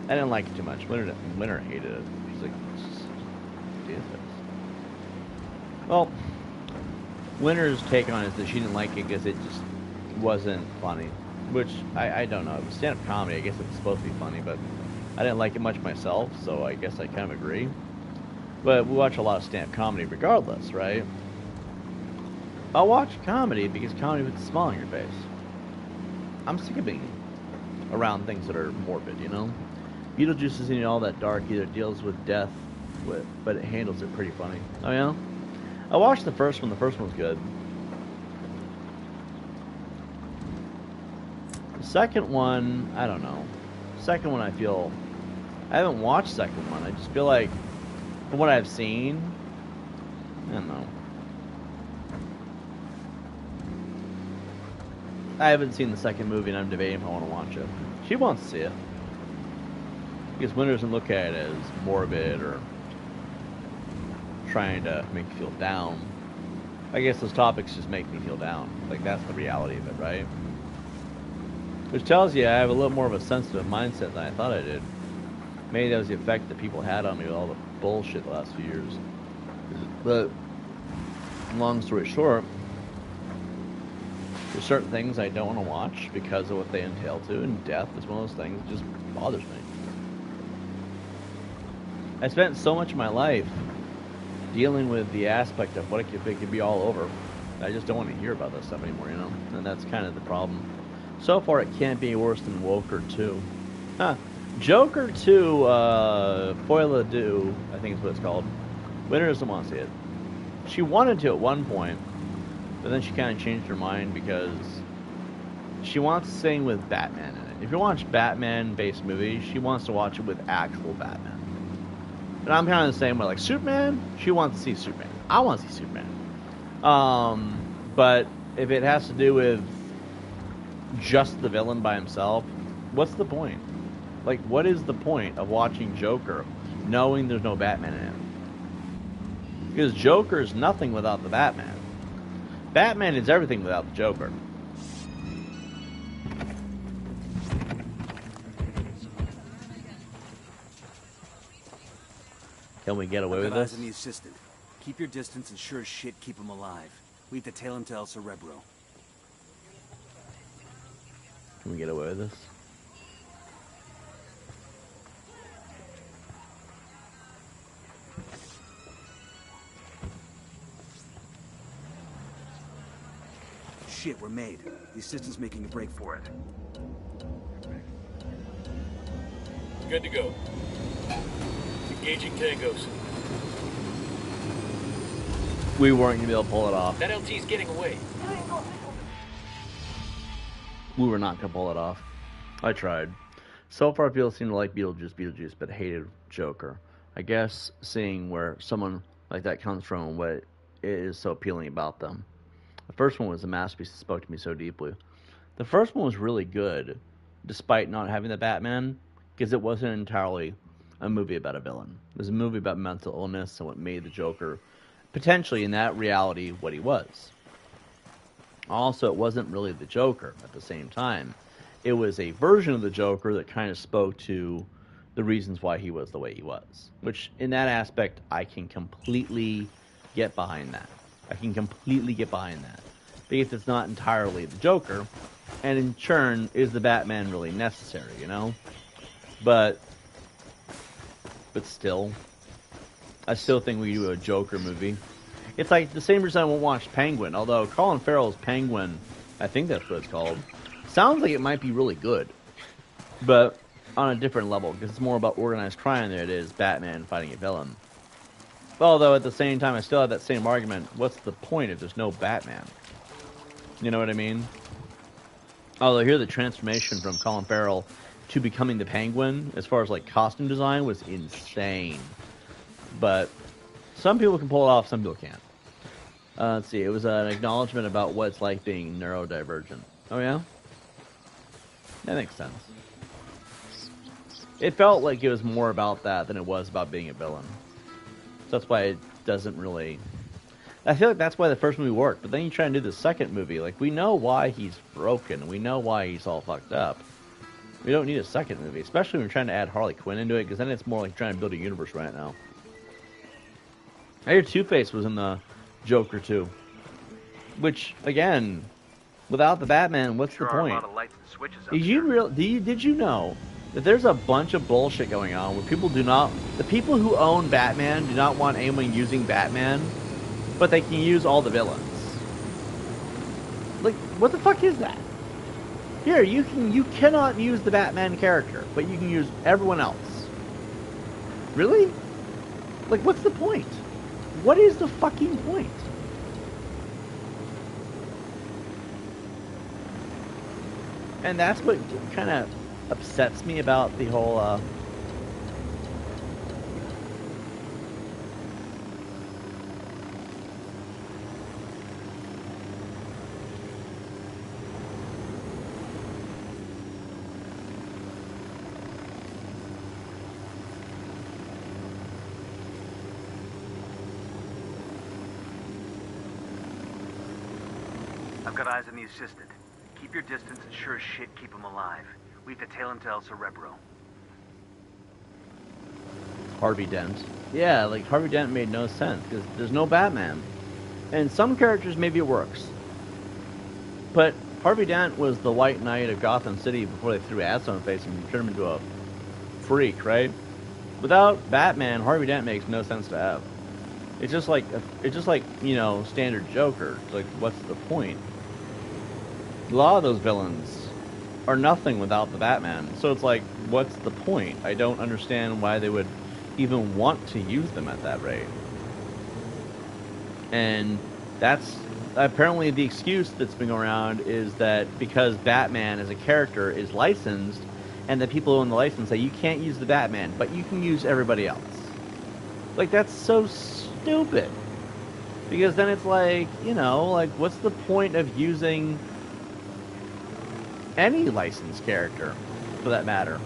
I didn't like it too much. Winter hated it. She's like, do this. Well, Winter's take on it is that she didn't like it because it just wasn't funny. Which, I don't know. It was stand-up comedy. I guess it's supposed to be funny, but I didn't like it much myself, so I guess I kind of agree. But we watch a lot of stand-up comedy regardless, right? I'll watch comedy because comedy puts a smile on your face. I'm sick of being around things that are morbid, you know? Beetlejuice isn't all that dark either. It deals with death, but it handles it pretty funny. Oh, yeah? I watched the first one. The first one was good. The second one, I don't know. Second one, I haven't watched second one. I just feel like, from what I've seen, I don't know. I haven't seen the second movie, and I'm debating if I want to watch it. She wants to see it. Because Winter doesn't look at it as morbid or trying to make you feel down. I guess those topics just make me feel down. Like, that's the reality of it, right? Which tells you I have a little more of a sensitive mindset than I thought I did. Maybe that was the effect that people had on me with all the bullshit the last few years. But, long story short, there's certain things I don't want to watch because of what they entail to, and death is one of those things that just bothers me. I spent so much of my life dealing with the aspect of what it could be all over, I just don't want to hear about that stuff anymore, you know? And that's kind of the problem. So far, it can't be worse than Joker 2. Huh. Joker 2, Foil Ado, I think is what it's called. Winter doesn't want to see it. She wanted to at one point, but then she kind of changed her mind because she wants to sing with Batman in it. If you watch Batman-based movies, she wants to watch it with actual Batman. And I'm kind of the same way. Like, Superman, she wants to see Superman. I want to see Superman. But if it has to do with just the villain by himself, what's the point? Like, what is the point of watching Joker knowing there's no Batman in it? Because Joker is nothing without the Batman. Batman is everything without the Joker. Can we get away with this? The assistant. Keep your distance and sure as shit keep him alive. We have to tail him to El Cerebro. Can we get away with this? Shit, we're made. The assistant's making a break for it. Good to go. Engaging tangos. We weren't going to be able to pull it off. That LT's getting away. We were not going to pull it off. I tried. So far, people seem to like Beetlejuice, but hated Joker. I guess seeing where someone like that comes from and what is so appealing about them. The first one was a masterpiece that spoke to me so deeply. The first one was really good, despite not having the Batman, because it wasn't entirely a movie about a villain. It was a movie about mental illness and what made the Joker, potentially in that reality, what he was. Also, it wasn't really the Joker at the same time. It was a version of the Joker that kind of spoke to the reasons why he was the way he was. Which, in that aspect, I can completely get behind that. I can completely get behind that. Because it's not entirely the Joker, and in turn, is the Batman really necessary, you know? But still, I still think we do a Joker movie. It's like the same reason I won't watch Penguin, although Colin Farrell's Penguin, I think that's what it's called, sounds like it might be really good. But on a different level, because it's more about organized crime than it is Batman fighting a villain. Although at the same time, I still have that same argument, what's the point if there's no Batman? You know what I mean? Although here the transformation from Colin Farrell to becoming the Penguin, as far as like costume design, was insane. But some people can pull it off, some people can't. Let's see, it was an acknowledgement about what it's like being neurodivergent. Oh yeah? That makes sense. It felt like it was more about that than it was about being a villain. So that's why it doesn't really... I feel like that's why the first movie worked, but then you try and do the second movie, like, we know why he's broken, we know why he's all fucked up. We don't need a second movie, especially when we're trying to add Harley Quinn into it, because then it's more like trying to build a universe right now. I hear Two-Face was in the Joker 2. Which, again, without the Batman, what's the point? Did you know that there's a bunch of bullshit going on where people do not... The people who own Batman do not want anyone using Batman, but they can use all the villains. Like, what the fuck is that? Here, you cannot use the Batman character, but you can use everyone else. Really? Like, what's the point? What is the fucking point? And that's what kind of upsets me about the whole, I've got eyes on the assistant. Keep your distance and sure as shit keep him alive. We have to tail him to El Cerebro. Harvey Dent. Yeah, like, Harvey Dent made no sense, because there's no Batman. And some characters, maybe it works. But Harvey Dent was the White Knight of Gotham City before they threw acid on his face and turned him into a freak, right? Without Batman, Harvey Dent makes no sense to have. It's just like you know, standard Joker. It's like, what's the point? A lot of those villains are nothing without the Batman. So it's like, what's the point? I don't understand why they would even want to use them at that rate. And that's apparently the excuse that's been going around, is that because Batman as a character is licensed, and the people who own the license say you can't use the Batman, but you can use everybody else. Like, that's so stupid. Because then it's like, you know, like, what's the point of using any licensed character, for that matter?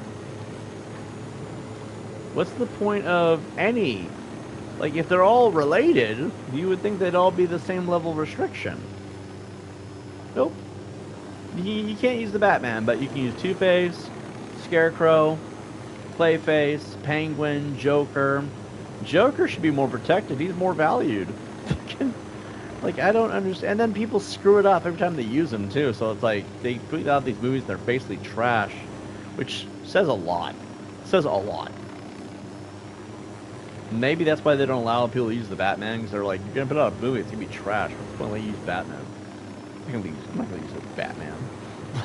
What's the point of any? Like, if they're all related, you would think they'd all be the same level of restriction. Nope. You can't use the Batman, but you can use Two-Face, Scarecrow, Clayface, Penguin, Joker. Joker should be more protected. He's more valued. Like, I don't understand. And then people screw it up every time they use him, too. So it's like, they put out these movies and they're basically trash, which says a lot. Says a lot. Maybe that's why they don't allow people to use the Batman, because they're like, you're going to put out a movie, it's going to be trash. What's the point of use Batman? I'm not going to use a Batman.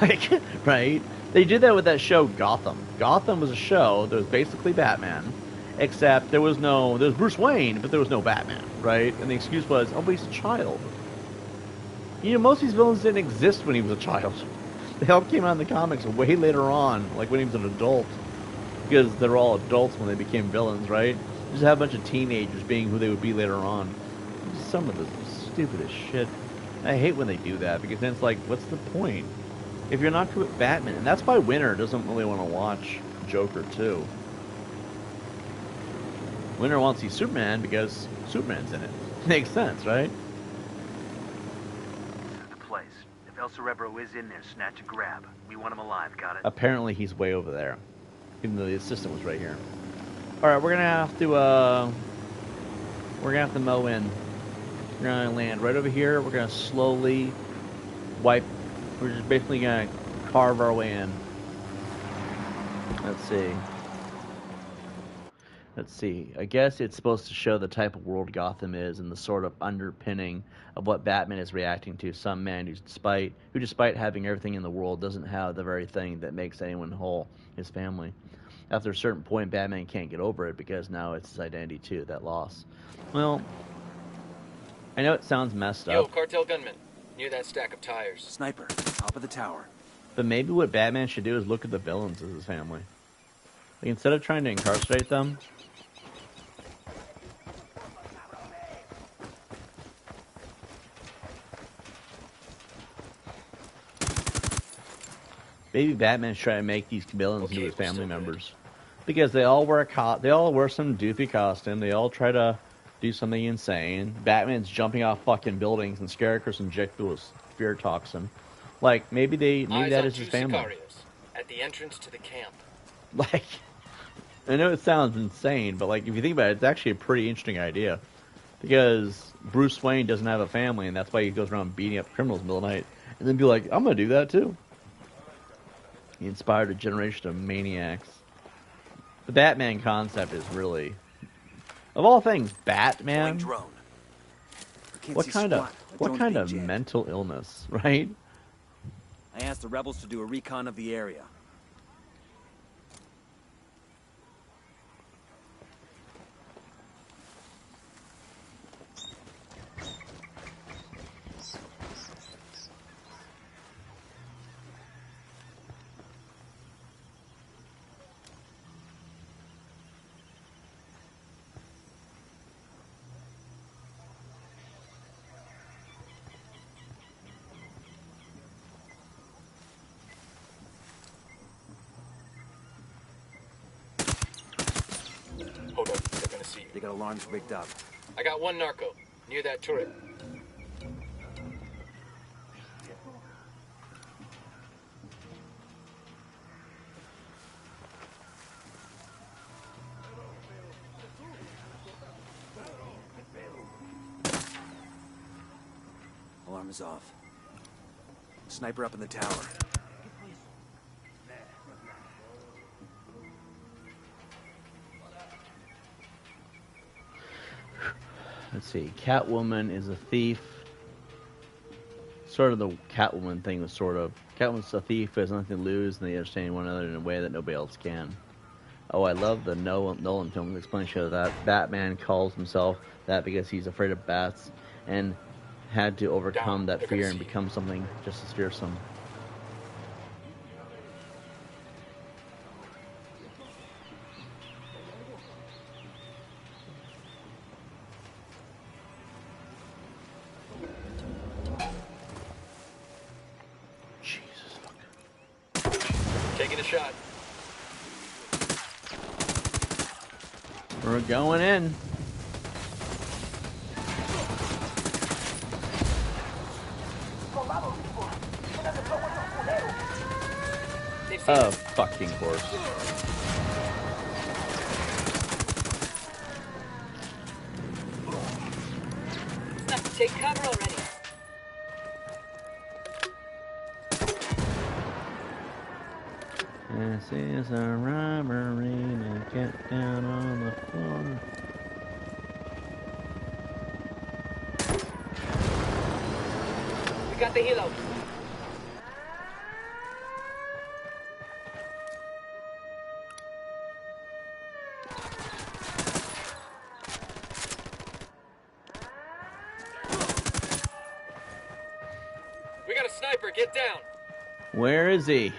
Like, right? They did that with that show, Gotham. Gotham was a show that was basically Batman, except there was Bruce Wayne, but there was no Batman, right? And the excuse was, oh, but he's a child. You know, most of these villains didn't exist when he was a child. They all came out in the comics way later on, like when he was an adult. Because they're all adults when they became villains, right? Just have a bunch of teenagers being who they would be later on. Some of the stupidest shit. I hate when they do that, because then it's like, what's the point? If you're not good at Batman, and that's why Winter doesn't really want to watch Joker 2. Winter wants to see Superman because Superman's in it. Makes sense, right? This is the place. If El Cerebro is in there, snatch and grab. We want him alive, got it? Apparently he's way over there, even though the assistant was right here. Alright, we're gonna have to mow in. We're gonna land right over here. We're gonna slowly wipe. We're just basically gonna carve our way in. Let's see. I guess it's supposed to show the type of world Gotham is and the sort of underpinning of what Batman is reacting to. Some man who, despite having everything in the world, doesn't have the very thing that makes anyone whole, his family. After a certain point, Batman can't get over it because now it's his identity too, that loss. Well, I know it sounds messed up. Yo, cartel gunman, near that stack of tires. Sniper, top of the tower. But maybe what Batman should do is look at the villains as his family. Like, instead of trying to incarcerate them, maybe Batman's trying to make these villains into his family members. Because they all wear some doofy costume. They all try to do something insane. Batman's jumping off fucking buildings, and Scarecrow's injected with fear toxin. Like, maybe that is his family. Sicarios at the entrance to the camp. Like, I know it sounds insane, but like, if you think about it, it's actually a pretty interesting idea. Because Bruce Wayne doesn't have a family, and that's why he goes around beating up criminals in the middle of the night. And then be like, I'm gonna do that too. He inspired a generation of maniacs. The Batman concept is really, of all things, Batman. Drone. What kind of mental illness, right? I asked the rebels to do a recon of the area. Hold up, they're gonna see you. They got alarms rigged up. I got one narco, near that turret. Alarm is off. Sniper up in the tower. let's see. Catwoman is a thief. Sort of the Catwoman thing was sort of... Catwoman's a thief who has nothing to lose, and they understand one another in a way that nobody else can. Oh, I love the Nolan film explanation of that. Batman calls himself that because he's afraid of bats and had to overcome that fear and become something just as fearsome. Taking a shot. We're going in. Of fucking course. Take cover already. This is a robbery to get down on the floor. We got the helo. We got a sniper, get down. Where is he?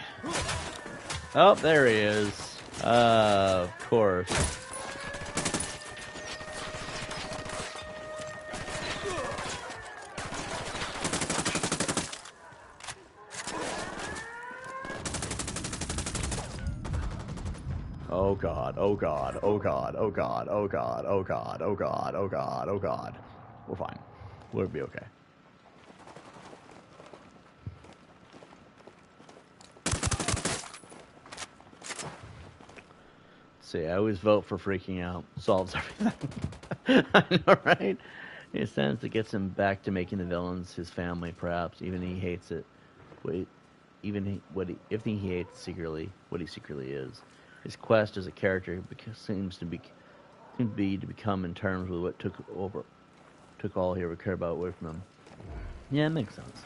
Oh, there he is. Of course. Oh god, oh god, oh god, oh god, oh god, oh god, oh god, oh god, oh god. We're fine. We'll be okay. See, I always vote for freaking out. Solves everything. I know, right? In a sense, it gets him back to making the villains his family, perhaps. Even he hates it. If he hates secretly what he secretly is. His quest as a character seems to become in terms with what took all he ever cared about away from him. Yeah, it makes sense.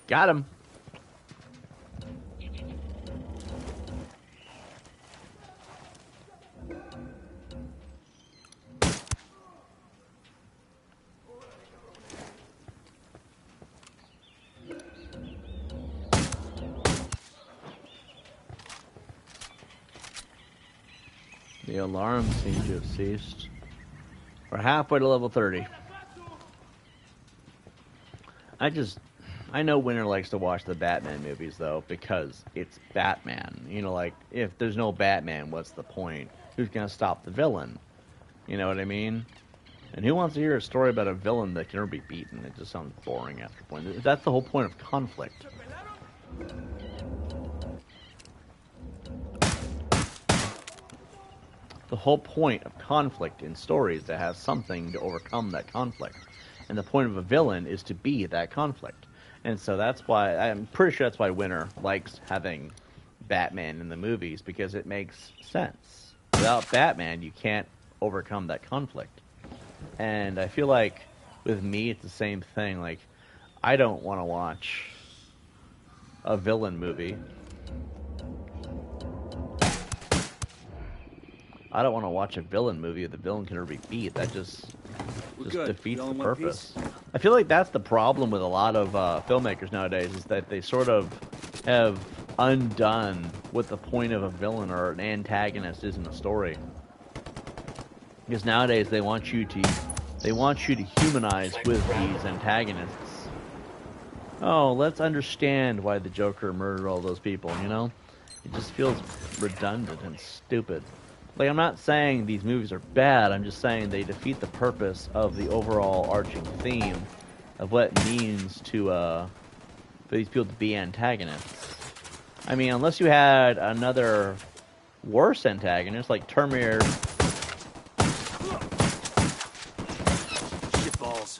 Got him. The alarm seems to have ceased. We're halfway to level 30. I know Winter likes to watch the Batman movies, though, because it's Batman. You know, like, if there's no Batman, what's the point? Who's going to stop the villain? You know what I mean? And who wants to hear a story about a villain that can never be beaten? It just sounds boring after a point. That's the whole point of conflict. The whole point of conflict in stories is to have something to overcome that conflict. And the point of a villain is to be that conflict. And so that's why, I'm pretty sure that's why Winter likes having Batman in the movies, because it makes sense. Without Batman, you can't overcome that conflict. And I feel like with me, it's the same thing. Like, I don't want to watch a villain movie. I don't want to watch a villain movie if the villain can never be beat. That just defeats the purpose. I feel like that's the problem with a lot of filmmakers nowadays, is that they sort of have undone what the point of a villain or an antagonist is in a story. Because nowadays they want you to humanize with these antagonists. Oh, let's understand why the Joker murdered all those people, you know? It just feels redundant and stupid. Like, I'm not saying these movies are bad, I'm just saying they defeat the purpose of the overall arching theme of what it means to, for these people to be antagonists. I mean, unless you had another worse antagonist, like Terminator. Shitballs.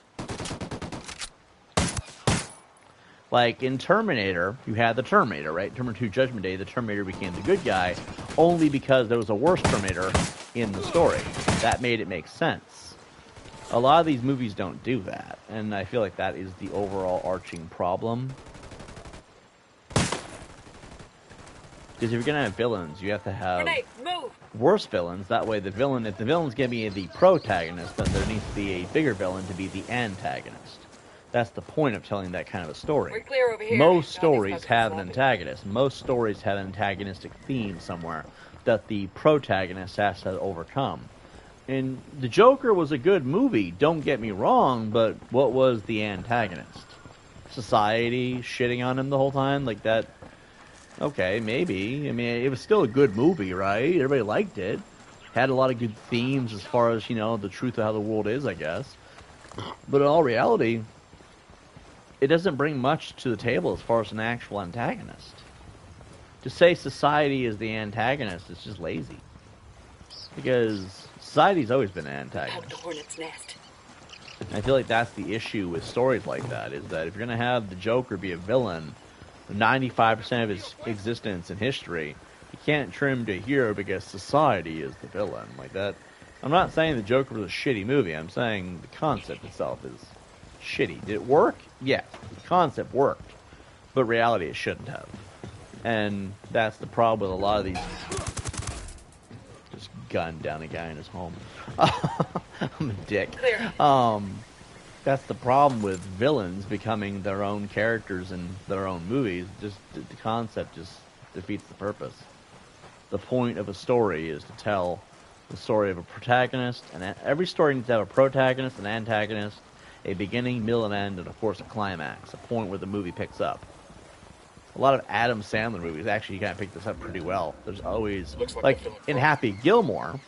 Like in Terminator, you had the Terminator, right? Terminator 2 Judgment Day, the Terminator became the good guy only because there was a worse Terminator in the story. That made it make sense. A lot of these movies don't do that, and I feel like that is the overall arching problem. Because if you're going to have villains, you have to have worse villains. That way, if the villain's going to be the protagonist, then there needs to be a bigger villain to be the antagonist. That's the point of telling that kind of a story. We're clear over here. Most stories have an antagonist. Most stories have an antagonistic theme somewhere that the protagonist has to overcome. And The Joker was a good movie, don't get me wrong, but what was the antagonist? Society shitting on him the whole time? Like that? Okay, maybe. I mean, it was still a good movie, right? Everybody liked it. Had a lot of good themes as far as, you know, the truth of how the world is, I guess. But in all reality, it doesn't bring much to the table as far as an actual antagonist. To say society is the antagonist is just lazy. Because society's always been an antagonist. The hornet's nest. I feel like that's the issue with stories like that, is that if you're going to have the Joker be a villain, 95% of his existence in history, you can't trim to a hero because society is the villain. Like that. I'm not saying the Joker was a shitty movie. I'm saying the concept itself is shitty. Did it work? Yeah. The concept worked. But reality, it shouldn't have. And that's the problem with a lot of these. Just gunned down a guy in his home. I'm a dick. Clear. That's the problem with villains becoming their own characters in their own movies. Just the concept just defeats the purpose. The point of a story is to tell the story of a protagonist, and every story needs to have a protagonist, an antagonist, a beginning, middle, and end, and of course a climax, a point where the movie picks up. A lot of Adam Sandler movies actually kind of pick this up pretty well. There's always, like in Happy Gilmore,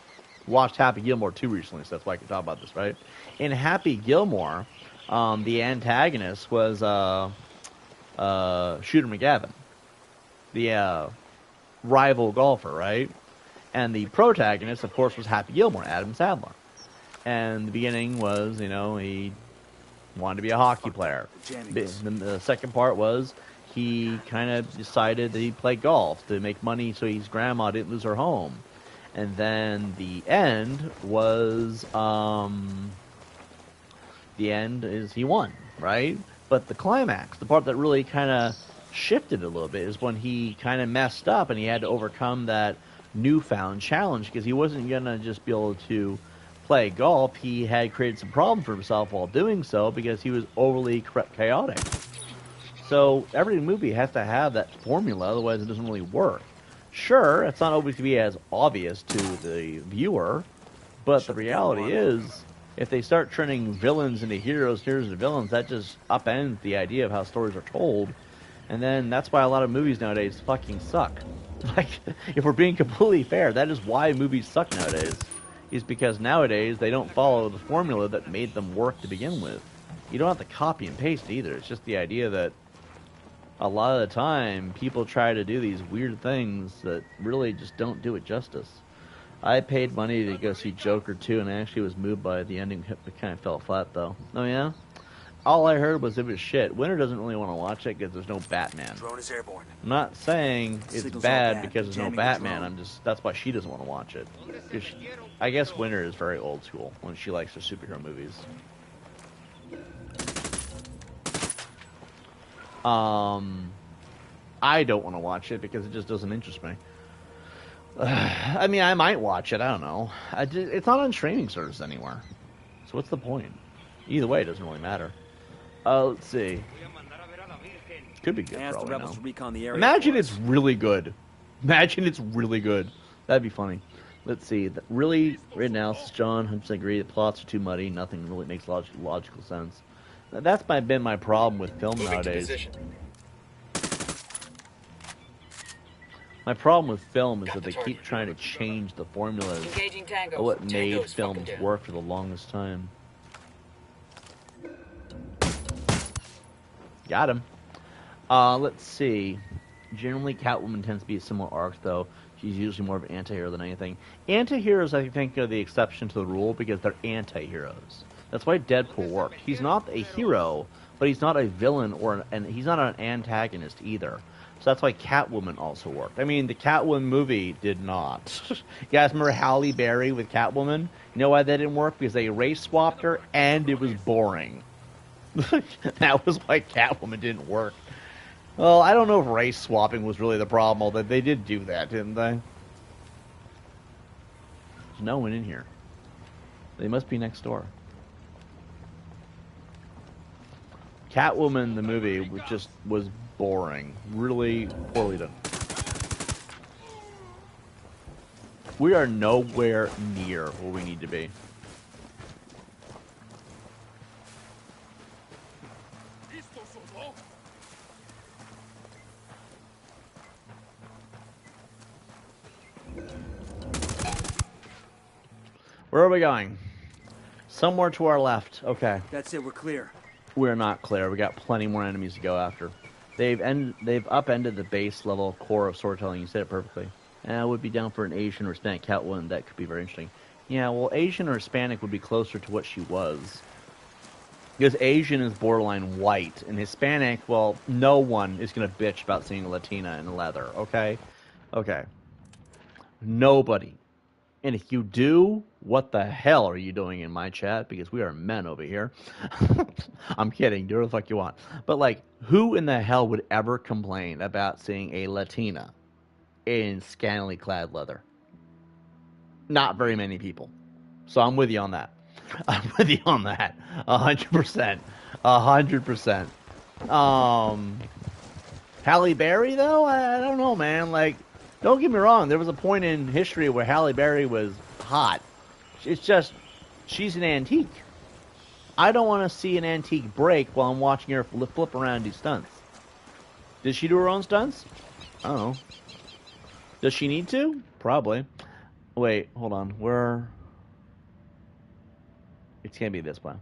watched Happy Gilmore 2 recently, so that's why I can talk about this, right? In Happy Gilmore, the antagonist was Shooter McGavin, the rival golfer, right? And the protagonist, of course, was Happy Gilmore, Adam Sandler. And the beginning was, you know, he wanted to be a hockey player. The second part was he kind of decided that he'd play golf to make money so his grandma didn't lose her home. And then the end was, the end is he won, right? But the climax, the part that really kind of shifted a little bit, is when he kind of messed up and he had to overcome that newfound challenge because he wasn't going to just be able to play golf. He had created some problems for himself while doing so because he was overly chaotic. So every movie has to have that formula, otherwise it doesn't really work. Sure, it's not always to be as obvious to the viewer, but the reality is, if they start turning villains into heroes, heroes into villains, that just upends the idea of how stories are told. And then that's why a lot of movies nowadays fucking suck. Like, if we're being completely fair, that is why movies suck nowadays. Is because nowadays they don't follow the formula that made them work to begin with. You don't have to copy and paste either. It's just the idea that a lot of the time people try to do these weird things that really just don't do it justice. I paid money to go see Joker 2 and I actually was moved by the ending. It kind of fell flat though. Oh yeah? All I heard was it was shit. Winter doesn't really want to watch it because there's no Batman. Drone is airborne. I'm not saying it's bad because there's no Batman. That's why she doesn't want to watch it. I guess Winter is very old school when she likes her superhero movies. I don't want to watch it because it just doesn't interest me. I mean, I might watch it. I don't know. It's not on streaming service anywhere. So what's the point? Either way, it doesn't really matter. Let's see. Could be good for all we know. Recon the area. Imagine it's really good. Imagine it's really good. That'd be funny. Let's see. Really, right now, John 100% agree. The plots are too muddy. Nothing really makes logical sense. That's been my problem with film nowadays. My problem with film is that they keep trying to change the formulas of what made films work for the longest time. Got him. Let's see. Generally, Catwoman tends to be a similar arc, though. She's usually more of an anti-hero than anything. Anti-heroes, I think, are the exception to the rule because they're anti-heroes. That's why Deadpool worked. He's not a hero, but he's not a villain and he's not an antagonist either. So that's why Catwoman also worked. I mean, the Catwoman movie did not. You guys remember Halle Berry with Catwoman? You know why that didn't work? Because they race swapped her and it was boring. That was why Catwoman didn't work. Well, I don't know if race swapping was really the problem, although they did do that, didn't they? There's no one in here. They must be next door. Catwoman, the movie, was boring. Really poorly done. We are nowhere near where we need to be. Where are we going? Somewhere to our left. Okay. That's it, we're clear. We're not clear. We got plenty more enemies to go after. They've upended the base level core of storytelling. You said it perfectly. And I would be down for an Asian or Hispanic Catwoman. That could be very interesting. Yeah, well, Asian or Hispanic would be closer to what she was. Because Asian is borderline white, and Hispanic, well, no one is going to bitch about seeing a Latina in leather, okay? Okay. Nobody. And if you do, what the hell are you doing in my chat? Because we are men over here. I'm kidding. Do what the fuck you want. But, like, who in the hell would ever complain about seeing a Latina in scantily clad leather? Not very many people. So I'm with you on that. I'm with you on that. 100%. 100%. Halle Berry, though? I don't know, man. Like, don't get me wrong. There was a point in history where Halle Berry was hot. It's just, she's an antique. I don't want to see an antique break while I'm watching her flip around and do stunts. Did she do her own stunts? I don't know. Does she need to? Probably. Wait, hold on. Where? It can't be this one.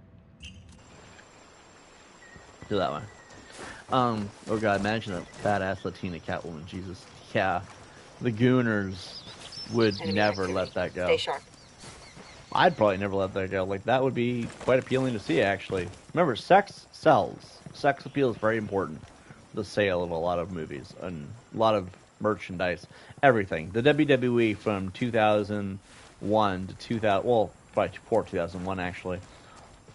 Do that one. Oh god, imagine a badass Latina Catwoman. Jesus. Yeah. The Gooners would never let that go. Stay sharp. I'd probably never let that go. Like, that would be quite appealing to see, actually. Remember, sex sells. Sex appeal is very important. The sale of a lot of movies and a lot of merchandise. Everything. The WWE from 2001 to 2000... Well, probably before 2001, actually.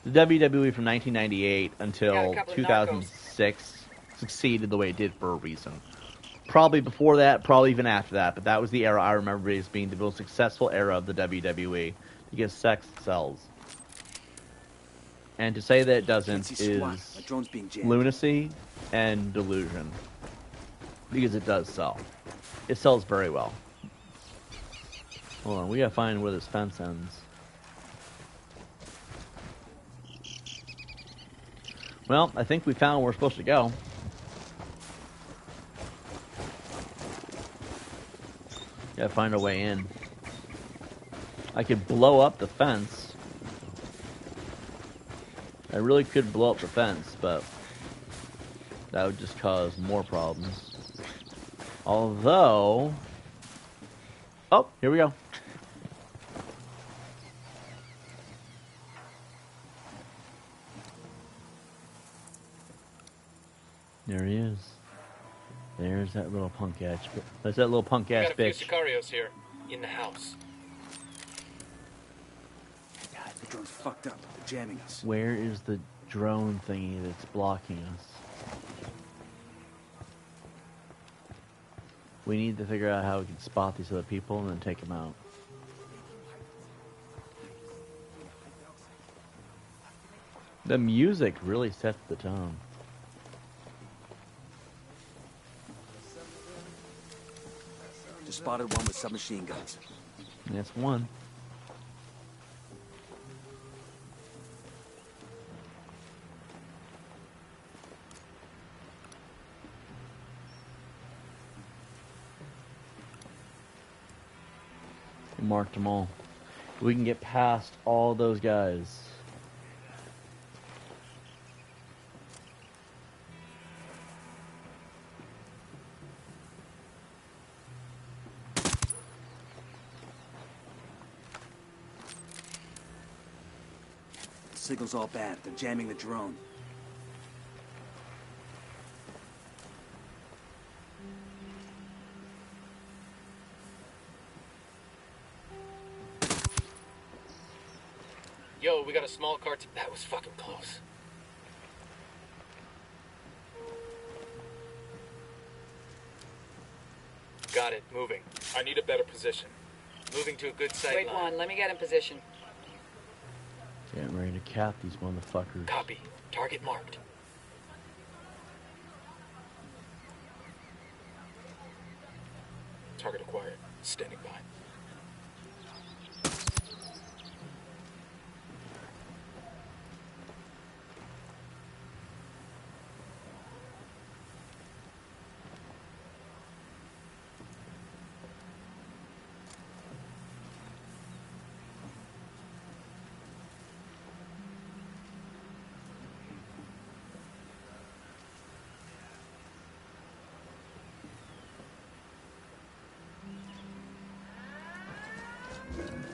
The WWE from 1998 until 2006 succeeded the way it did for a reason. Probably before that, probably even after that, but that was the era I remember as being the most successful era of the WWE, because sex sells. And to say that it doesn't is lunacy and delusion, because it does sell. It sells very well. Hold on, we gotta find where this fence ends. Well, I think we found where we're supposed to go. Gotta find a way in. I could blow up the fence. I really could blow up the fence, but that would just cause more problems. Although... Oh, here we go. There he is. There's that little punk ass. There's that little punk ass bitch. We got a few Sicarios here in the house. God, the drone's fucked up. They're jamming us. Where is the drone thingy that's blocking us? We need to figure out how we can spot these other people and then take them out. The music really sets the tone. Just spotted one with submachine guns. That's one. We marked them all. We can get past all those guys. signal's all bad. They're jamming the drone. Yo, we got a small cart. That was fucking close. Got it. Moving. I need a better position. Moving to a good sight Wait, line. Juan, let me get in position. Getting ready to cap these motherfuckers. Copy. Target marked. Target acquired. Standing by.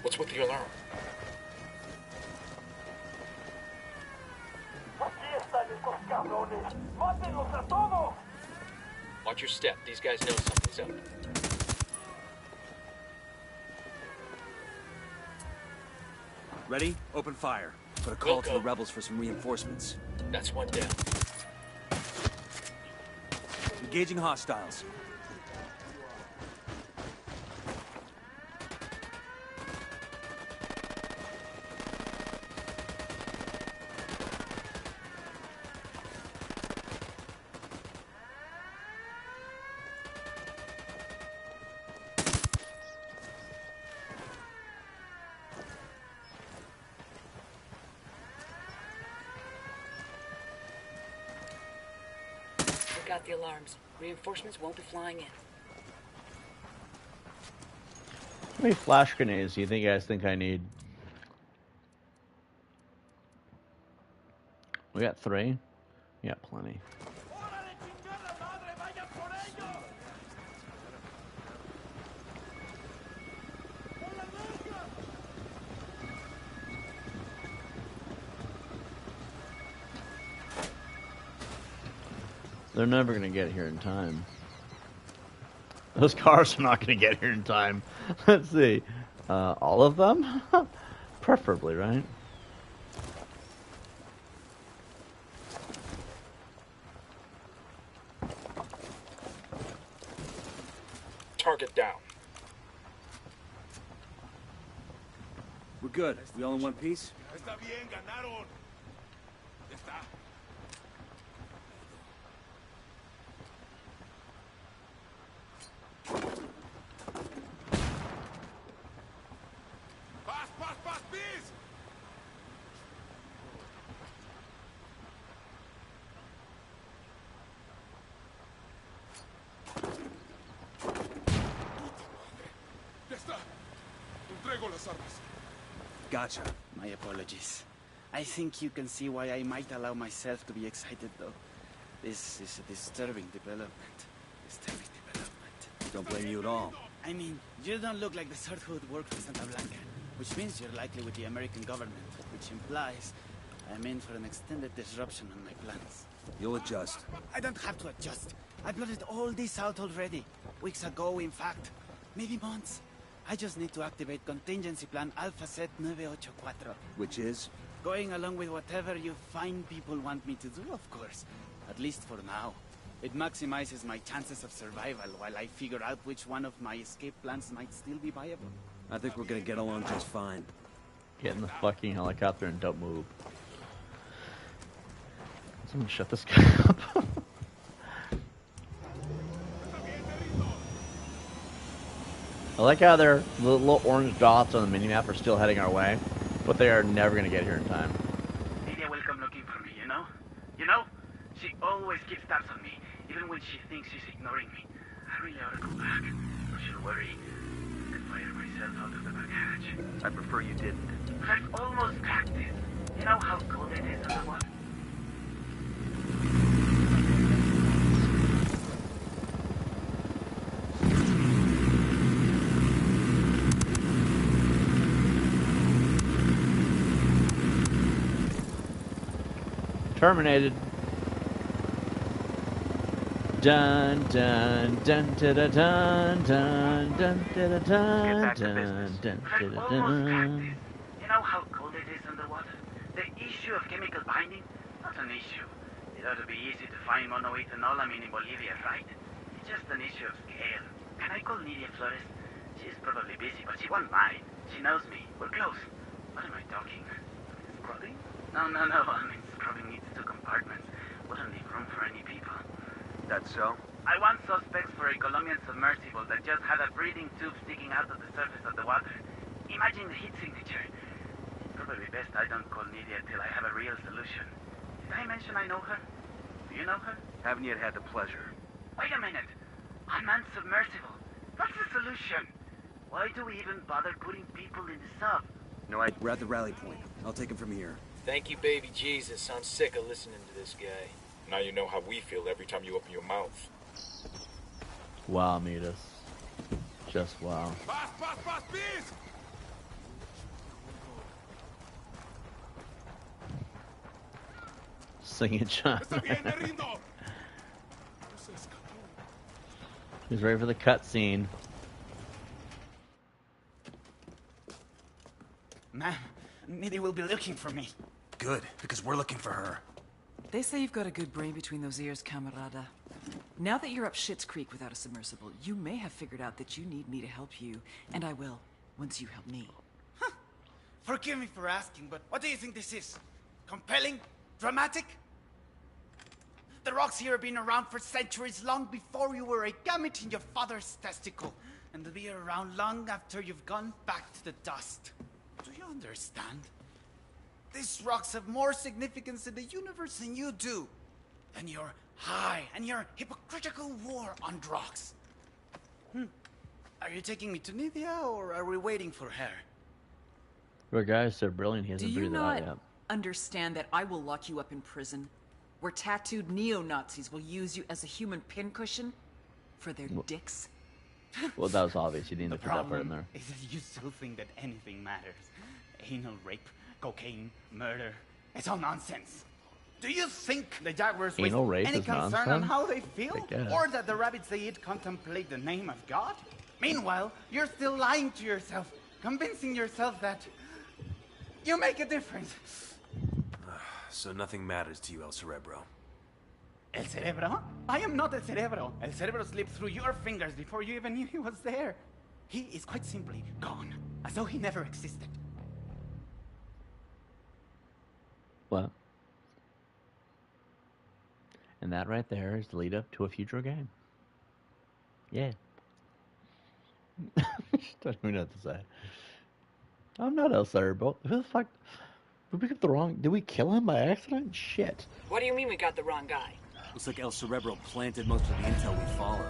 What's with the alarm? Aquí están estos cabrones. ¡Mátenlos a todos! Watch your step. These guys know something's up. Ready? Open fire. Put a call to the rebels for some reinforcements. That's one down. Engaging hostiles. Got the alarms. Reinforcements won't be flying in. How many flash grenades do you guys think I need? We got 3. We got plenty. They're never going to get here in time. Those cars are not going to get here in time. Let's see. All of them? Preferably, right? Target down. We're good. We all in one piece? Está bien, ganaron. Está. Paz, please! Ya está. Entrego las armas. Gotcha. My apologies. I think you can see why I might allow myself to be excited, though. This is a disturbing development. Don't blame you at all. I mean, you don't look like the sort who would work for Santa Blanca, which means you're likely with the American government, which implies I'm in for an extended disruption on my plans. You'll adjust. I don't have to adjust. I blotted all this out already. Weeks ago, in fact. Maybe months. I just need to activate contingency plan Alpha Set 984. Which is? Going along with whatever you fine people want me to do, of course. At least for now. It maximizes my chances of survival while I figure out which one of my escape plans might still be viable. I think we're gonna get along just fine. Get in the fucking helicopter and don't move. Someone shut this guy up. I like how the little orange dots on the minimap are still heading our way, but they are never going to get here in time. Lydia will come looking for me, you know? You know? She always keeps tabs on me, even when she thinks she's ignoring me. I really ought to go back, or she'll worry. I could fire myself out of the back hatch. I prefer you didn't. I've almost cracked it. You know how cold it is underwater? Terminated. Dun dun dun da da dun dun dun da da dun dun dun da da dun. You know how cold it is underwater? The issue of chemical binding? Not an issue. It ought to be easy to find monoethanolamine in Bolivia, right? It's just an issue of scale. Can I call Nidia Flores? She's probably busy, but she won't mind. She knows me. We're close. What am I talking? Scrubbing? No. I mean, scrubbing needs 2 compartments. Wouldn't leave room for any people. That's so? I want suspects for a Colombian submersible that just had a breathing tube sticking out of the surface of the water. Imagine the heat signature. It's probably best I don't call Nidia till I have a real solution. Did I mention I know her? Do you know her? Haven't yet had the pleasure. Wait a minute. Unmanned submersible. What's the solution? Why do we even bother putting people in the sub? No, we're at the rally point. I'll take him from here. Thank you, baby Jesus. I'm sick of listening to this guy. Now you know how we feel every time you open your mouth. Wow, Midas. Just wow. Singing John. He's ready for the cutscene. Ma'am, Nidia will be looking for me. Good, because we're looking for her. They say you've got a good brain between those ears, camarada. Now that you're up Schitt's Creek without a submersible, you may have figured out that you need me to help you, and I will, once you help me. Huh. Forgive me for asking, but what do you think this is? Compelling? Dramatic? The rocks here have been around for centuries, long before you were a gamete in your father's testicle, and they'll be around long after you've gone back to the dust. Do you understand? These rocks have more significance in the universe than you do, than your high and your hypocritical war on rocks. Are you taking me to Nidia, or are we waiting for her? Your guy's so brilliant he hasn't figured that out yet. Understand that I will lock you up in prison, where tattooed neo-Nazis will use you as a human pincushion for their dicks? Well, that was obvious. You didn't put that part in there. Is that you still think that anything matters? Anal rape, cocaine, murder. It's all nonsense. Do you think the Jaguars waste any concern on how they feel? Or that the rabbits they eat contemplate the name of God? Meanwhile, you're still lying to yourself, convincing yourself that you make a difference. So nothing matters to you, El Cerebro? El Cerebro? I am not El Cerebro. El Cerebro slipped through your fingers before you even knew he was there. He is quite simply gone, as though he never existed. What? And that right there is the lead up to a future game. Yeah. Don't even know what to say. I'm not El Cerebro. Who the fuck? Did we get the wrong? Did we kill him by accident? Shit. What do you mean we got the wrong guy? Looks like El Cerebro planted most of the intel we followed.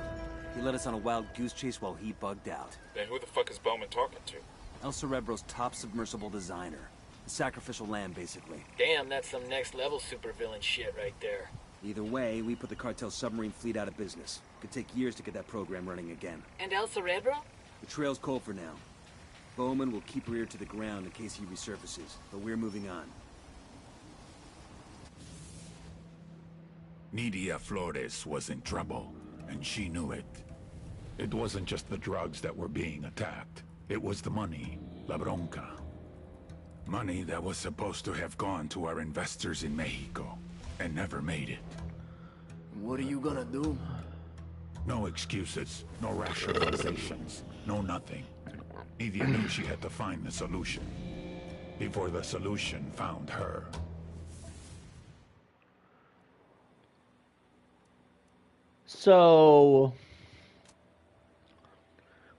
He led us on a wild goose chase while he bugged out. Then who the fuck is Bowman talking to? El Cerebro's top submersible designer. The sacrificial lamb, basically. Damn, that's some next level supervillain shit right there. Either way, we put the cartel submarine fleet out of business. Could take years to get that program running again. And El Cerebro? The trail's cold for now. Bowman will keep her ear to the ground in case he resurfaces, but we're moving on. Nidia Flores was in trouble, and she knew it. It wasn't just the drugs that were being attacked. It was the money, la bronca. Money that was supposed to have gone to our investors in Mexico, and never made it. What are you gonna do? No excuses, no rationalizations, no nothing. Nidia knew she had to find the solution, before the solution found her. So,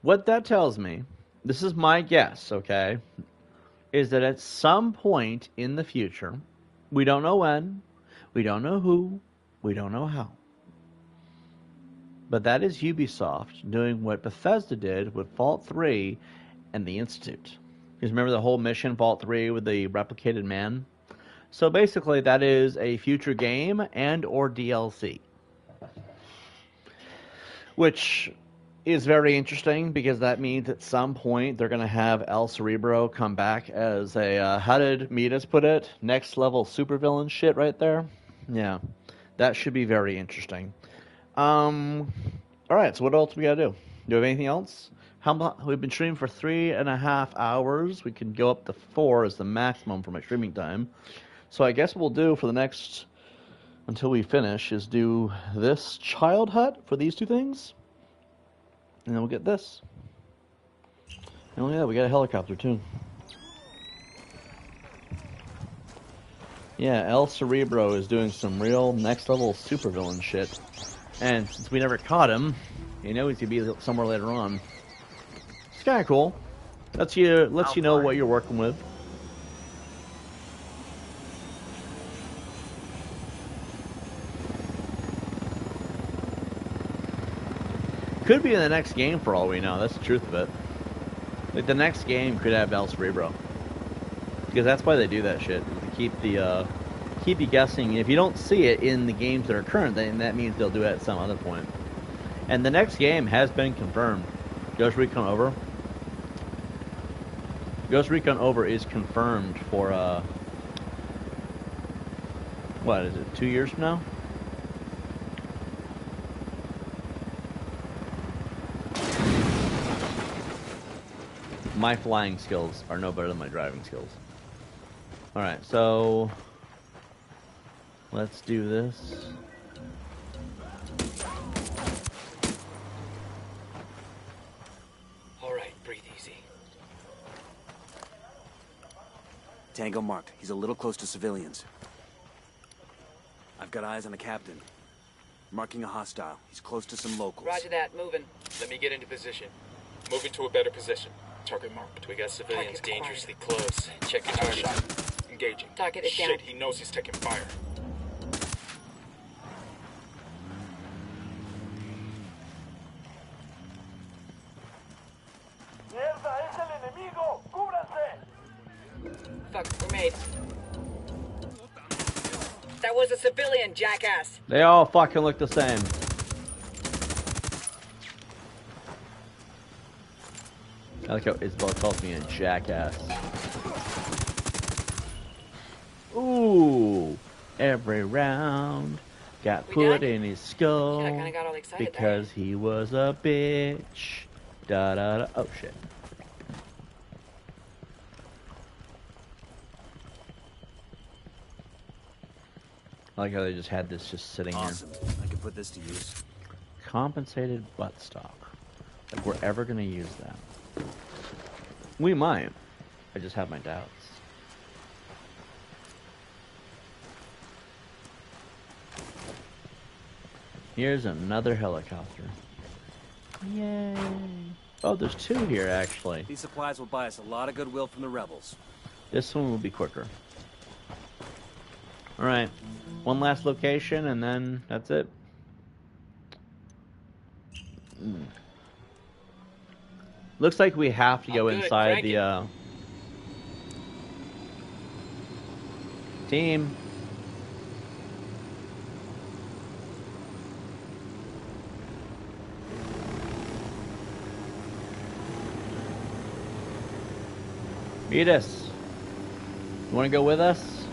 what that tells me, this is my guess, okay, is that at some point in the future, we don't know when, we don't know who, we don't know how, but that is Ubisoft doing what Bethesda did with Fallout 3 and the Institute. Because remember the whole mission, Fallout 3, with the replicated man? So basically, that is a future game and or DLC. Which is very interesting, because that means at some point they're going to have El Cerebro come back as a, how did Midas put it? Next level supervillain shit right there. Yeah, that should be very interesting. All right, so what else we gotta do? Do we have anything else? How about we've been streaming for 3.5 hours? We can go up to 4 as the maximum for my streaming time. So I guess what we'll do for the next until we finish is do this child hut for these two things, and then we'll get this. And look at that, we got a helicopter too. Yeah, El Cerebro is doing some real next level supervillain shit. And since we never caught him, you know he's gonna be somewhere later on. It's kinda cool. Lets you know what you're working with. Could be in the next game for all we know, that's the truth of it. Like the next game could have El Cerebro. Because that's why they do that shit, to keep you guessing. If you don't see it in the games that are current, then that means they'll do it at some other point. And the next game has been confirmed. Ghost Recon Over. Ghost Recon Over is confirmed for what is it, 2 years from now? My flying skills are no better than my driving skills. Alright, so let's do this. Alright, breathe easy. Tango marked. He's a little close to civilians. I've got eyes on the captain. Marking a hostile. He's close to some locals. Roger that, moving. Let me get into position. Move into a better position. Target marked. We got civilians Target's dangerously close. Check your target. Shot. Engaging. Target is Shit, down. he knows he's taking fire. ¡Mierda, es el enemigo! ¡Cúbranse! Fuck, we're made. That was a civilian, jackass. They all fucking look the same. I like how Isabel calls me a jackass. Ooh, every round got put in his skull Shit, I kinda got all excited because he was a bitch. Da da da. Oh shit. I like how they just had this just sitting Awesome. I can put this to use. here. Compensated butt stock. Like we're ever gonna use that. We might. I just have my doubts. Here's another helicopter. Yay. Oh, there's 2 here, actually. These supplies will buy us a lot of goodwill from the rebels. This one will be quicker. Alright. One last location, and then that's it. Looks like we have to go inside the, team. Meet us. You want to go with us?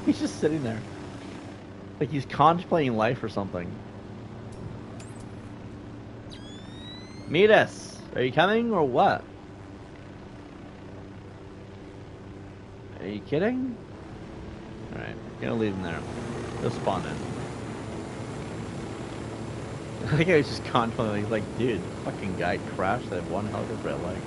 He's just sitting there. Like he's contemplating life or something. Meet us. Are you coming or what? Are you kidding? Alright, gonna leave him there. He'll spawn in. I think I was just contemplating. He's like, dude, fucking guy crashed that one helicopter I liked.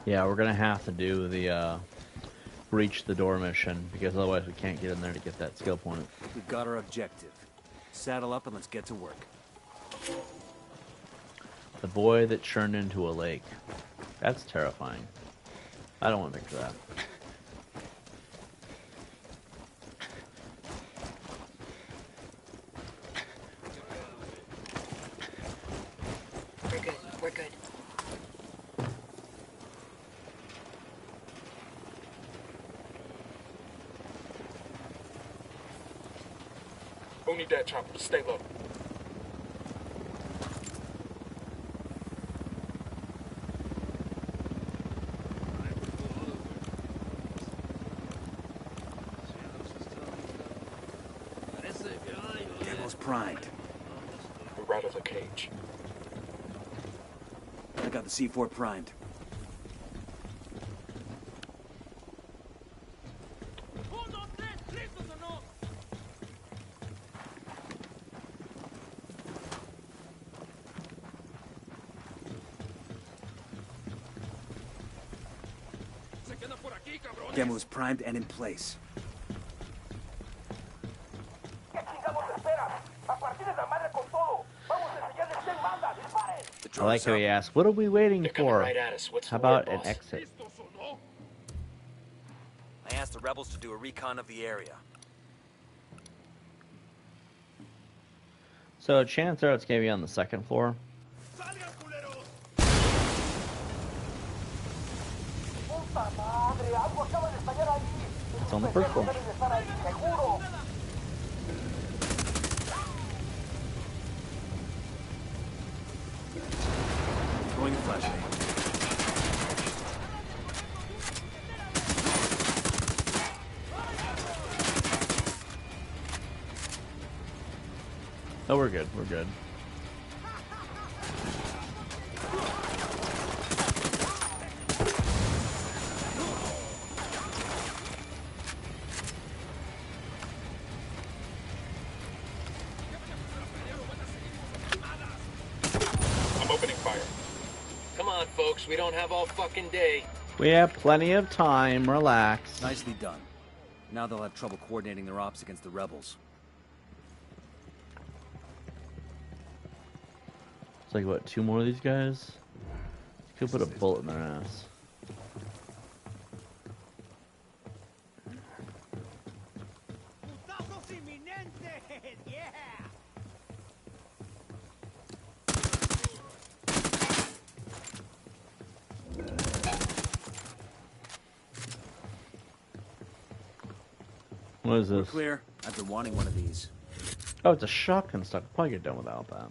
Yeah, we're gonna have to do the breach the door mission, because otherwise we can't get in there to get that skill point. We've got our objective. Saddle up and let's get to work. The boy that churned into a lake. That's terrifying. I don't want to picture that. We're good. We're good. Who need that chopper? Stay low. Camo's primed. We're out of the cage. I got the C4 primed. Camo's primed and in place. I like how he asked, what are we waiting for? right at us. What's How the word, about an boss? exit? I asked the rebels to do a recon of the area. So chances are it's gonna be on the second floor. It's on the first floor. Throwing a flashlight. Oh, we're good. We're good. I'm opening fire. Come on, folks. We don't have all fucking day. We have plenty of time. Relax. Nicely done. Now they'll have trouble coordinating their ops against the rebels. It's like, what, 2 more of these guys? Could put a bullet in their ass. What is We're this? clear. I've been wanting one of these. Oh, it's a shotgun stock. I'll probably get done without that.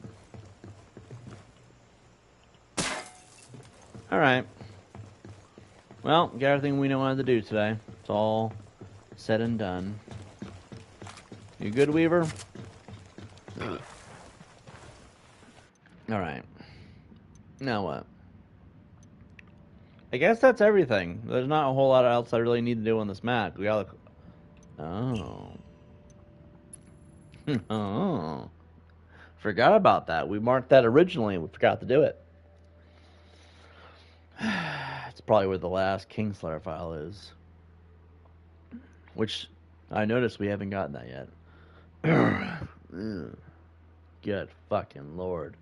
Alright. Well, got everything we know how to do today. It's all said and done. You good, Weaver? Alright. Now what? I guess that's everything. There's not a whole lot else I really need to do on this map. We gotta... Oh. Oh. Forgot about that. We marked that originally and we forgot to do it. It's probably where the last Kingslayer file is. Which, I noticed we haven't gotten that yet. Good fucking lord.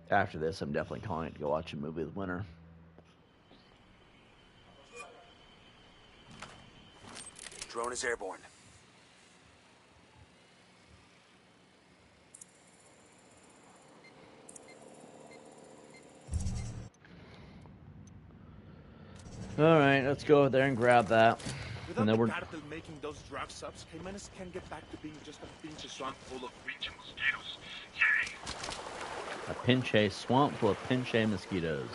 After this, I'm definitely calling it to go watch a movie with Winter. Drone is airborne. Alright, let's go over there and grab that. Without And then the we're... cartel making those drug subs, Caimanes can get back to being just a pinche swamp full of rich mosquitoes. Yay! A pinche swamp full of pinche mosquitoes.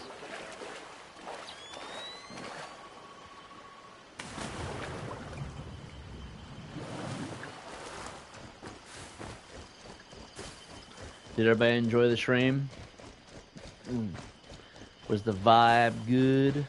Did everybody enjoy the stream? Was the vibe good?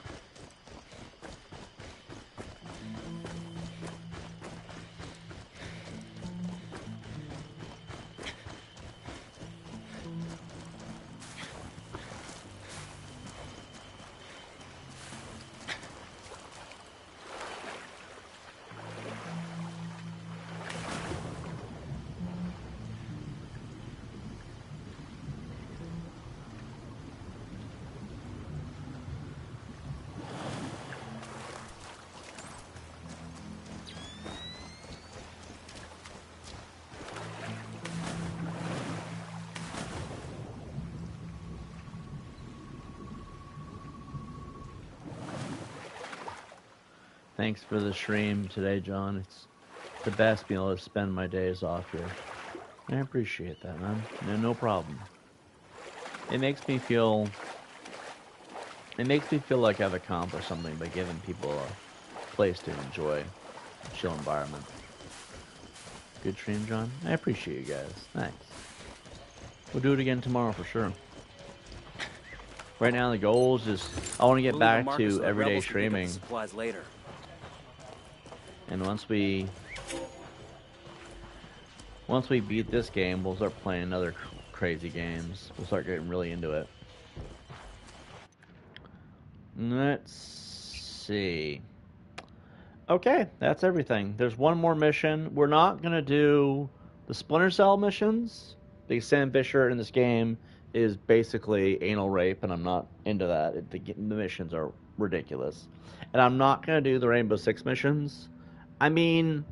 Thanks for the stream today, John. It's the best being able to spend my days off here. I appreciate that, man. No problem. It makes me feel like I've accomplished something by giving people a place to enjoy a chill environment. Good stream, John. I appreciate you guys. Thanks. We'll do it again tomorrow for sure. Right now, the goal is just I want to get back to everyday streaming. Supplies later. And once we beat this game, we'll start playing other crazy games. We'll start getting really into it. Let's see. Okay, that's everything. There's one more mission. We're not going to do the Splinter Cell missions, because Sam Fisher in this game is basically anal rape, and I'm not into that. The missions are ridiculous. And I'm not going to do the Rainbow Six missions. I mean,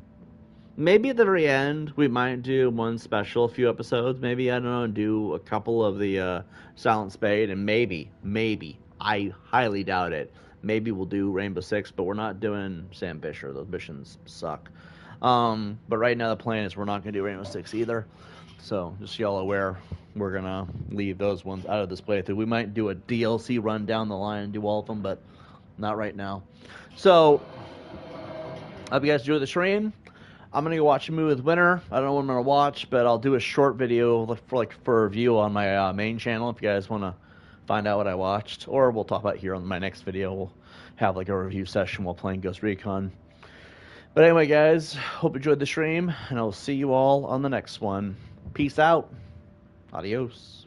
maybe at the very end, we might do one special, a few episodes. Maybe, I don't know, do a couple of the Silent Spade, and maybe, I highly doubt it, maybe we'll do Rainbow Six, but we're not doing Sam Fisher. Those missions suck. But right now the plan is we're not going to do Rainbow Six either. So, just so y'all aware, we're going to leave those ones out of this playthrough. We might do a DLC run down the line and do all of them, but not right now. So, I hope you guys enjoy the stream. I'm going to go watch a movie with Winter. I don't know what I'm going to watch, but I'll do a short video for a review on my main channel if you guys want to find out what I watched. Or we'll talk about it here on my next video. We'll have like a review session while playing Ghost Recon. But anyway, guys, hope you enjoyed the stream, and I'll see you all on the next one. Peace out. Adios.